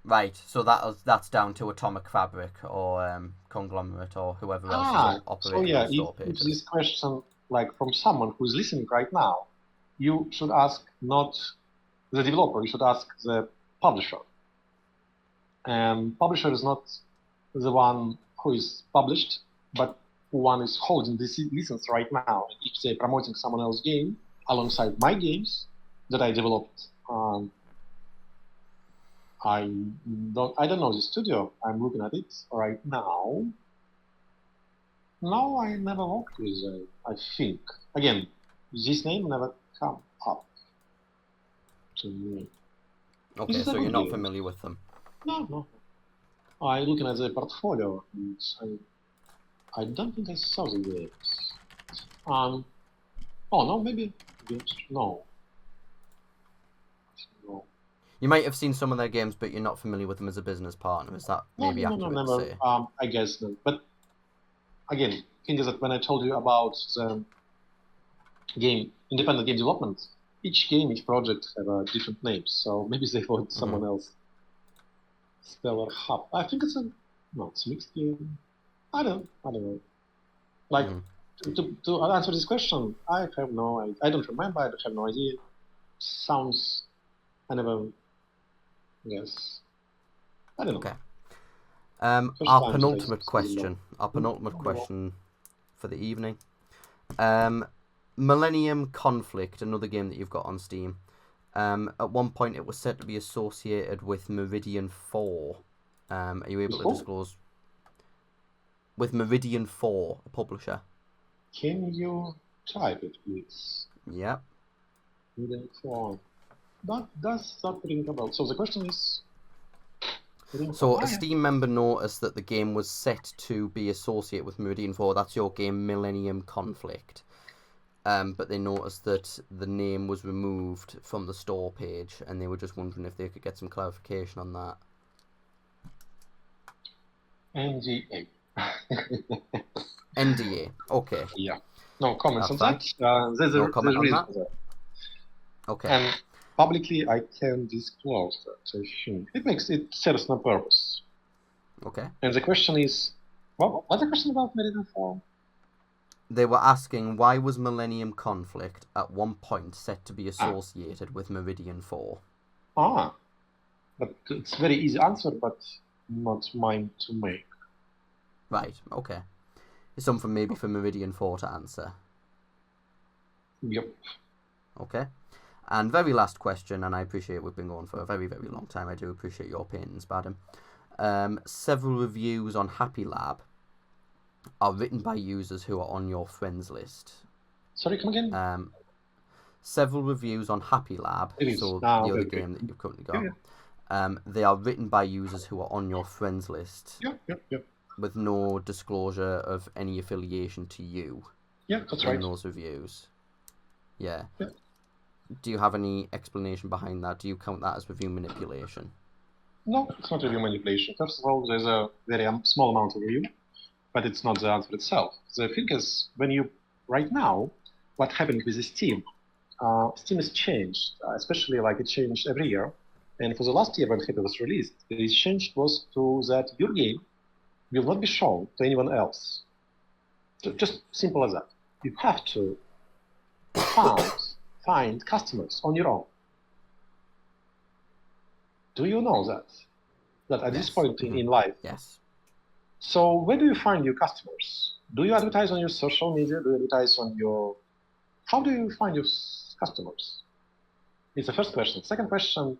Right. So that's down to Atomic Fabric or Conglomerate or whoever else is operating the store pages. If this question, like from someone who's listening right now, you should ask not the developer. You should ask the publisher. And publisher is not the one who is published, but who one is holding this license right now. If they're promoting someone else's game alongside my games that I developed, I don't know the studio. I'm looking at it right now. No, I never worked with it, I think. Again, this name never come up to me. Okay, so you're not familiar with them? No. I'm looking at the portfolio. And I don't think I saw the games. Oh no, maybe no. No. You might have seen some of their games, but you're not familiar with them as a business partner. Is that maybe accurate to say? I guess not. But again, thing is that when I told you about the independent game development, each project have a different names. So maybe they thought someone else. Stellar Hub. I think it's it's a mixed game. I don't know. Like to answer this question, I don't remember. I don't have no idea. Sounds kind of a yes. I don't know. Okay. Our penultimate question for the evening. Millennium Conflict, another game that you've got on Steam. At one point, it was said to be associated with Meridian 4. Are you able to disclose? With Meridian 4, a publisher. Can you type it, please? Yeah. Meridian 4. That does not ring a bell. So the question is... So a Steam member noticed that the game was set to be associated with Meridian 4. That's your game, Millennium Conflict. But they noticed that the name was removed from the store page, and they were just wondering if they could get some clarification on that. NDA. NDA. Okay. Yeah. No comments on fine. that. There's no a comment on that. There. Okay. And publicly, I can disclose that. I think it serves no purpose. Okay. And the question is, what's the question about Meridian 4? They were asking why was Millennium Conflict at one point set to be associated with Meridian 4? But it's very easy answer, but not mine to make. Right, okay. It's something maybe for Meridian 4 to answer. Yep. Okay. And very last question, and I appreciate we've been going for a very, very long time. I do appreciate your opinions, Badim. Several reviews on Happy Lab are written by users who are on your friends list. Sorry, come again? Several reviews on Happy Lab, so the other game that you've currently got, they are written by users who are on your friends list. Yep. With no disclosure of any affiliation to you. Yeah, that's right. In those reviews. Yeah. Yep. Do you have any explanation behind that? Do you count that as review manipulation? No, it's not review manipulation. First of all, there's a very small amount of review, but it's not the answer itself. The thing is, right now, what's happening with Steam? Steam has changed, especially like it changed every year. And for the last year when Happy was released, the change was to that your game will not be shown to anyone else. Just simple as that. You have to find customers on your own. Do you know that? That at this point in life? Yes. So where do you find your customers? Do you advertise on your social media? Do you advertise on your... How do you find your customers? It's the first question. Second question,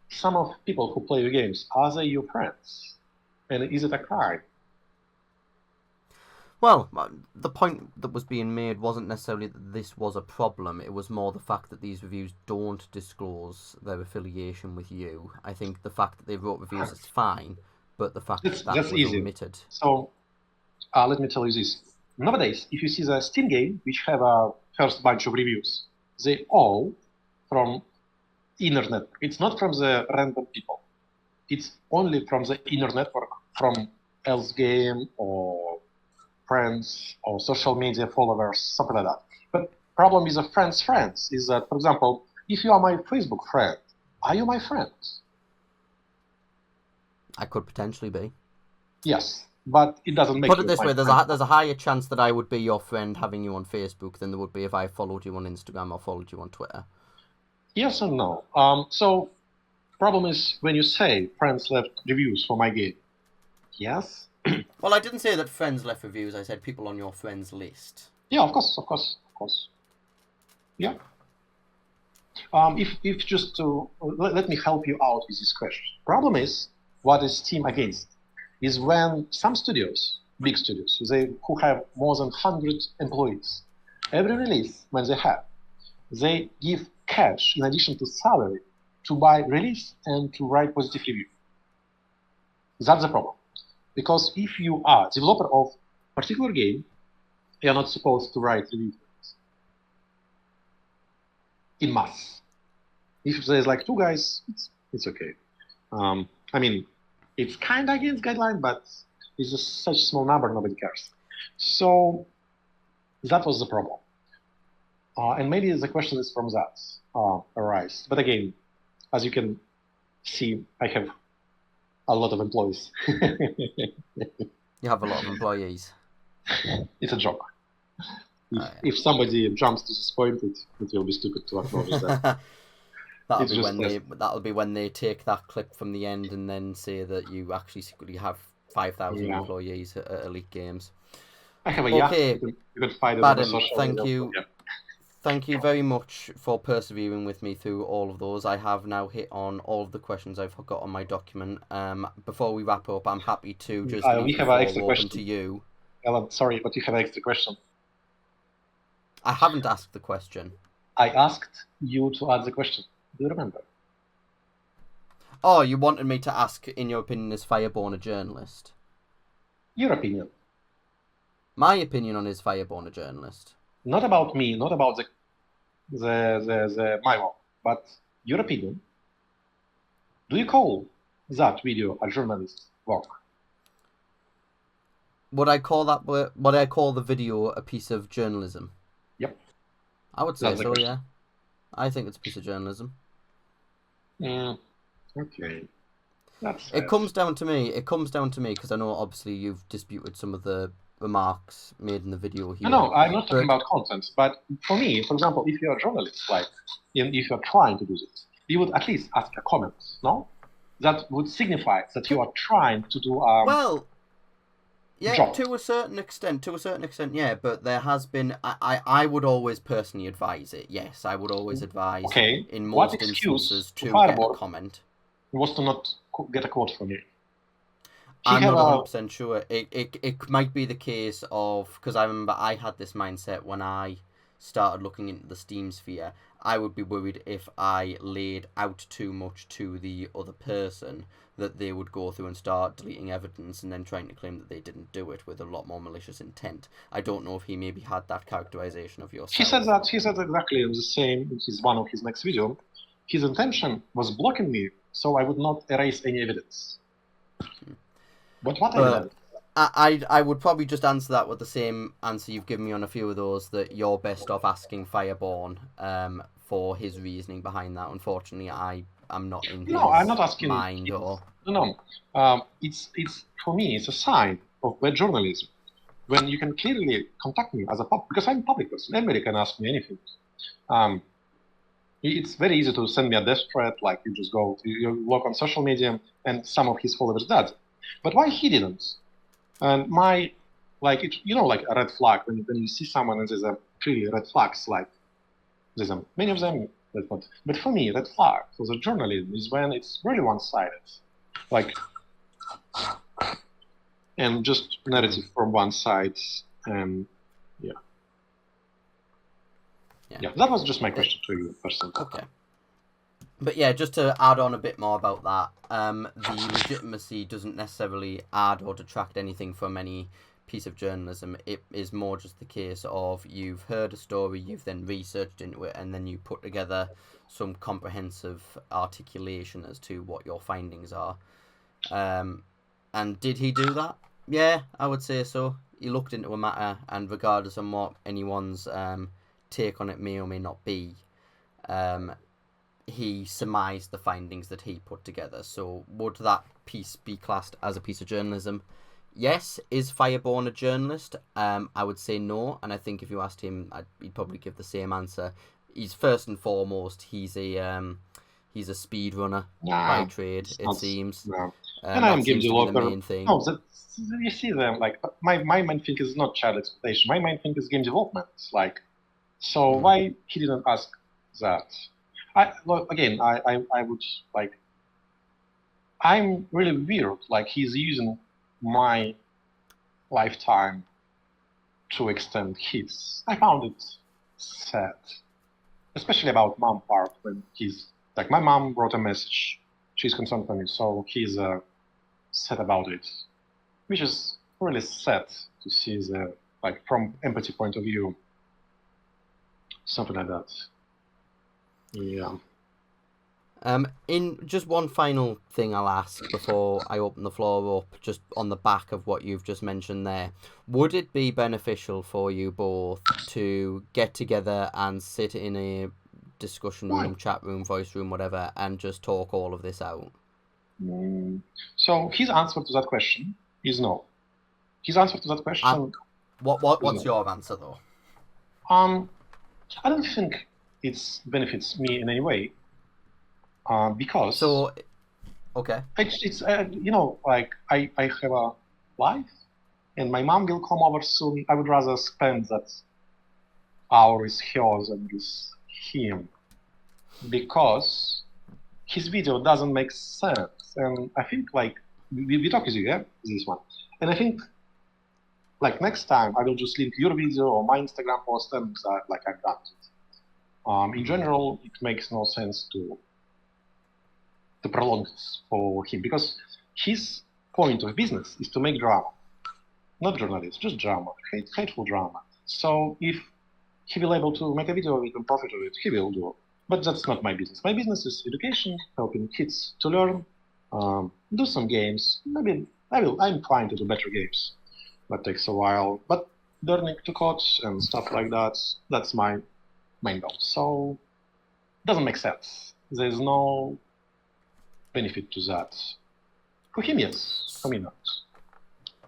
some of people who play your games, are they your friends? And is it a crime? Well, the point that was being made wasn't necessarily that this was a problem. It was more the fact that these reviews don't disclose their affiliation with you. I think the fact that they wrote reviews is fine, but the fact that was easy. omitted. So, let me tell you this. Nowadays, if you see the Steam game, which have a first bunch of reviews, they all from inner network. It's not from the random people. It's only from the inner network, from else game or friends or social media followers, something like that. But problem is a friend's friends is that, for example, if you are my Facebook friend, are you my friend? I could potentially be. Yes, but it doesn't make. Put it this way: there's a higher chance that I would be your friend having you on Facebook than there would be if I followed you on Instagram or followed you on Twitter. Yes and no. So, problem is when you say friends left reviews for my game. Yes. Well, I didn't say that friends left reviews. I said people on your friends list. Yeah, of course. Yeah. If just to let me help you out with this question. Problem is, what is Steam against? Is when some studios, big studios, who have more than 100 employees, every release when they give cash in addition to salary to buy release and to write positive review. That's the problem. Because if you are developer of a particular game, you are not supposed to write reviews in mass. If there's like two guys, it's okay. I mean, it's kind of against guideline, but it's just such small number, nobody cares. So that was the problem. And maybe the question is from that arise. But again, as you can see, I have a lot of employees. You have a lot of employees. It's a joke. If somebody jumps to this point, it will be stupid to acknowledge that. That'll be when they take that clip from the end and then say that you actually secretly have 5,000 employees at Elite Games. I have a yacht. You could find it on the social media. Thank you very much for persevering with me through all of those. I have now hit on all of the questions I've got on my document. Before we wrap up, I'm happy to just leave the floor open to you. Alan, sorry, but you have an extra question. I haven't asked the question. I asked you to ask the question. Do you remember? Oh, you wanted me to ask, in your opinion, is Fireborn a journalist? Your opinion. My opinion on is Fireborn a journalist? Not about me, not about my work, but your opinion. Do you call that video a journalist work? Would I call the video a piece of journalism? Yep. I would say so, yeah. I think it's a piece of journalism. Okay. It comes down to me because I know obviously you've disputed some of the remarks made in the video here. No, I'm not talking about content, but for me, for example, if you're a journalist, like, if you're trying to do this, you would at least ask a comment, no? That would signify that you are trying to do well, yeah, job. to a certain extent, yeah, but there has been, I would always personally advise it, yes, I would always advise in most instances to get a comment. Was to not get a quote from you. I'm not 100% sure. It might be the case of, because I remember I had this mindset when I started looking into the Steam sphere. I would be worried if I laid out too much to the other person that they would go through and start deleting evidence and then trying to claim that they didn't do it with a lot more malicious intent. I don't know if he maybe had that characterization of yourself. He said exactly the same in one of his next video. His intention was blocking me so I would not erase any evidence. But what I would probably just answer that with the same answer you've given me on a few of those, that you're best off asking Fireborn for his reasoning behind that. Unfortunately, I I'm not in No, I'm his not asking. mind or... No. It's for me. It's a sign of bad journalism when you can clearly contact me as a because I'm a public person. Anybody can ask me anything. It's very easy to send me a death threat. Like you just go, you look on social media, and some of his followers did. But why he didn't? And like a red flag when you see someone and there's a clearly red flags, like there's many of them. But for me, red flag for the journalism is when it's really one-sided, like, and just narrative from one side. Yeah, that was just my question to you, personally. Okay. But yeah, just to add on a bit more about that, the legitimacy doesn't necessarily add or detract anything from any piece of journalism. It is more just the case of you've heard a story, you've then researched into it, and then you put together some comprehensive articulation as to what your findings are. And did he do that? Yeah, I would say so. He looked into a matter, and regardless of what anyone's take on it may or may not be, he surmised the findings that he put together. So would that piece be classed as a piece of journalism? Yes. Is Fireborn a journalist? I would say no, and I think if you asked him, he'd probably give the same answer. He's first and foremost, he's a speedrunner by trade, it seems. No. And I'm game developer. The main thing. No, you see them, like, my main thing is not child exploitation. My main thing is game development. Like, so why he didn't ask that? I would, like, I'm really weird. Like, he's using my lifetime to extend his. I found it sad, especially about mom part, when he's like, my mom wrote a message. She's concerned for me, so he's sad about it, which is really sad to see the, like, from empathy point of view, something like that. Yeah. In just one final thing I'll ask before I open the floor up, just on the back of what you've just mentioned there, would it be beneficial for you both to get together and sit in a discussion room, chat room, voice room, whatever, and just talk all of this out? So his answer to that question is no. His answer to that question. What's your answer though? I don't think it benefits me in any way. Because okay, it's like I have a life, and my mom will come over soon. I would rather spend that hour with hers and with him, because his video doesn't make sense. And I think, like, we talk with you, yeah, this one, and I think, like, next time I will just link your video or my Instagram post, and like I've done it. In general, it makes no sense to prolong this for him, because his point of business is to make drama, not journalism, just drama, hateful drama. So if he will able to make a video with and profit of it, he will do it. But that's not my business. My business is education, helping kids to learn, do some games. Maybe I'm trying to do better games. That takes a while. But learning to code and stuff like that, that's my main goal. So it doesn't make sense. There's no benefit to that. For him, yes. For me, not.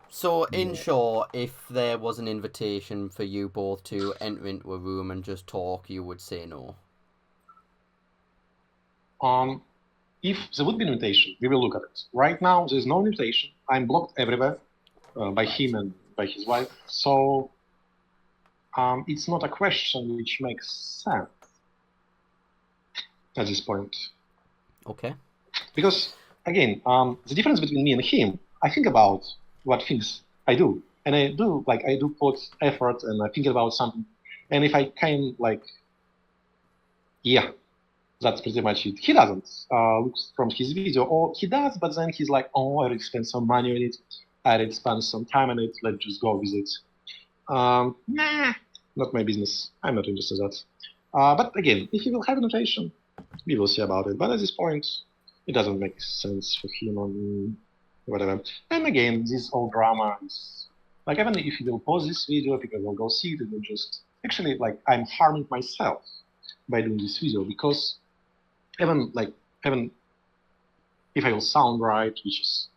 So, in short, if there was an invitation for you both to enter into a room and just talk, you would say no? If there would be an invitation, we will look at it. Right now, there's no invitation. I'm blocked everywhere by him and by his wife. So it's not a question which makes sense at this point. Okay. Because, again, the difference between me and him, I think about what things I do. And I do put effort, and I think about something. And if I can, like, yeah, that's pretty much it. He doesn't look from his video, or he does, but then he's like, oh, I already spent some money on it. I already spent some time on it. Let's just go with it. Nah, not my business. I'm not interested in that. But again, if he will have an invitation, we will see about it. But at this point, it doesn't make sense for him or me, whatever. And again, this whole drama is, like, even if you will pause this video, people will go see it, it will just, actually, like, I'm harming myself by doing this video, because even, like, even if I will sound right, which is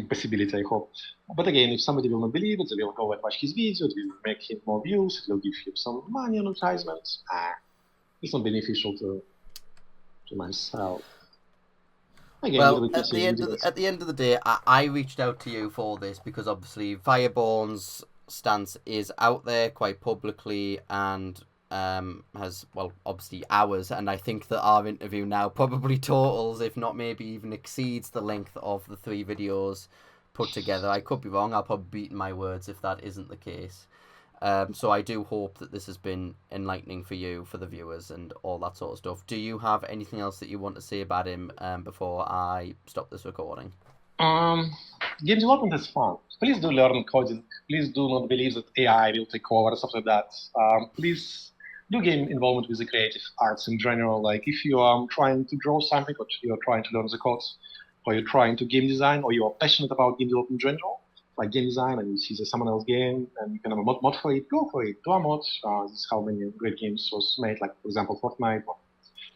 possibility, I hope. But again, if somebody will not believe it, they will go and watch his video, it will make him more views, it will give him some money on advertisements. It's not beneficial to myself. Again, well, at the end of the day, I reached out to you for this because obviously Fireborn's stance is out there quite publicly and has, well, obviously ours, and I think that our interview now probably totals, if not maybe even exceeds, the length of the 3 videos put together. I could be wrong. I'll probably beat my words if that isn't the case. So I do hope that this has been enlightening for you, for the viewers, and all that sort of stuff. Do you have anything else that you want to say about him before I stop this recording? Game development is fun. Please do learn coding. Please do not believe that AI will take over, stuff like that. Please do game involvement with the creative arts in general. Like if you are trying to draw something, or you're trying to learn the codes, or you're trying to game design, or you're passionate about game development in general, like game design, and you see someone else game, and you can have a mod for it, go for it, do a mod. This is how many great games was made, like, for example, Fortnite, or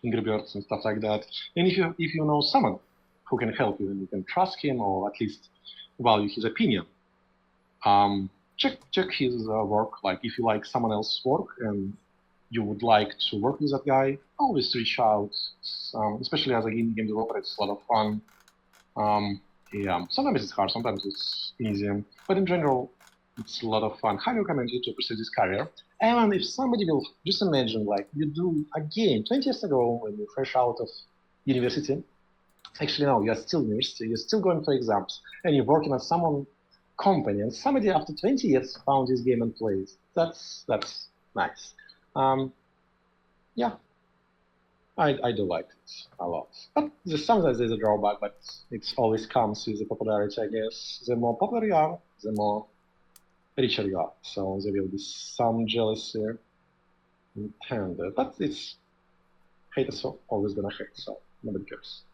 MrBadim and stuff like that. And if you know someone who can help you, and you can trust him, or at least value his opinion, check his work. Like, if you like someone else's work, and you would like to work with that guy, always reach out. Especially as a game developer, it's a lot of fun. Yeah, sometimes it's hard, sometimes it's easy, but in general, it's a lot of fun. Highly recommend you to pursue this career. And if somebody will, just imagine, like, you do a game 20 years ago when you're fresh out of university. Actually, no, you're still in university, you're still going for exams, and you're working at some company, and somebody after 20 years found this game and plays. That's nice. Yeah. I do like it a lot. But sometimes there's a drawback, but it always comes with the popularity, I guess. The more popular you are, the more richer you are. So there will be some jealousy intended. But it's haters are always gonna hate, so nobody cares.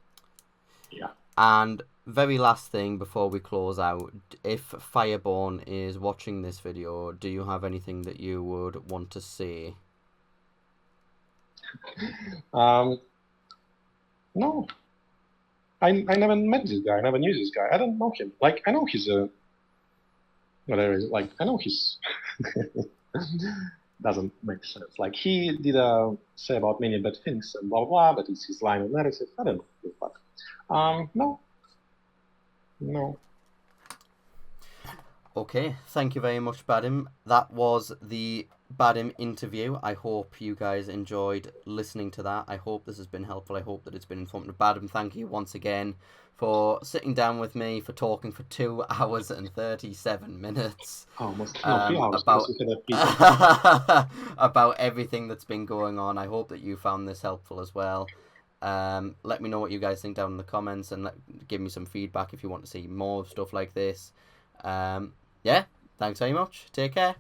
Yeah. And very last thing before we close out, if Fireborn is watching this video, do you have anything that you would want to say? No. I never met this guy. I never knew this guy. I don't know him. Like, I know he's a whatever. Like, I know he's doesn't make sense. Like, he did say about many bad things and blah blah, but it's his line of narrative. I don't know. But no. Okay, thank you very much, Badim. That was the Badim interview. I hope you guys enjoyed listening to that. I hope this has been helpful. I hope that it's been informative. Badim, thank you once again for sitting down with me, for talking for 2 hours and 37 minutes. Almost 3 hours. About everything that's been going on. I hope that you found this helpful as well. Let me know what you guys think down in the comments, and give me some feedback if you want to see more stuff like this. Yeah, thanks very much. Take care.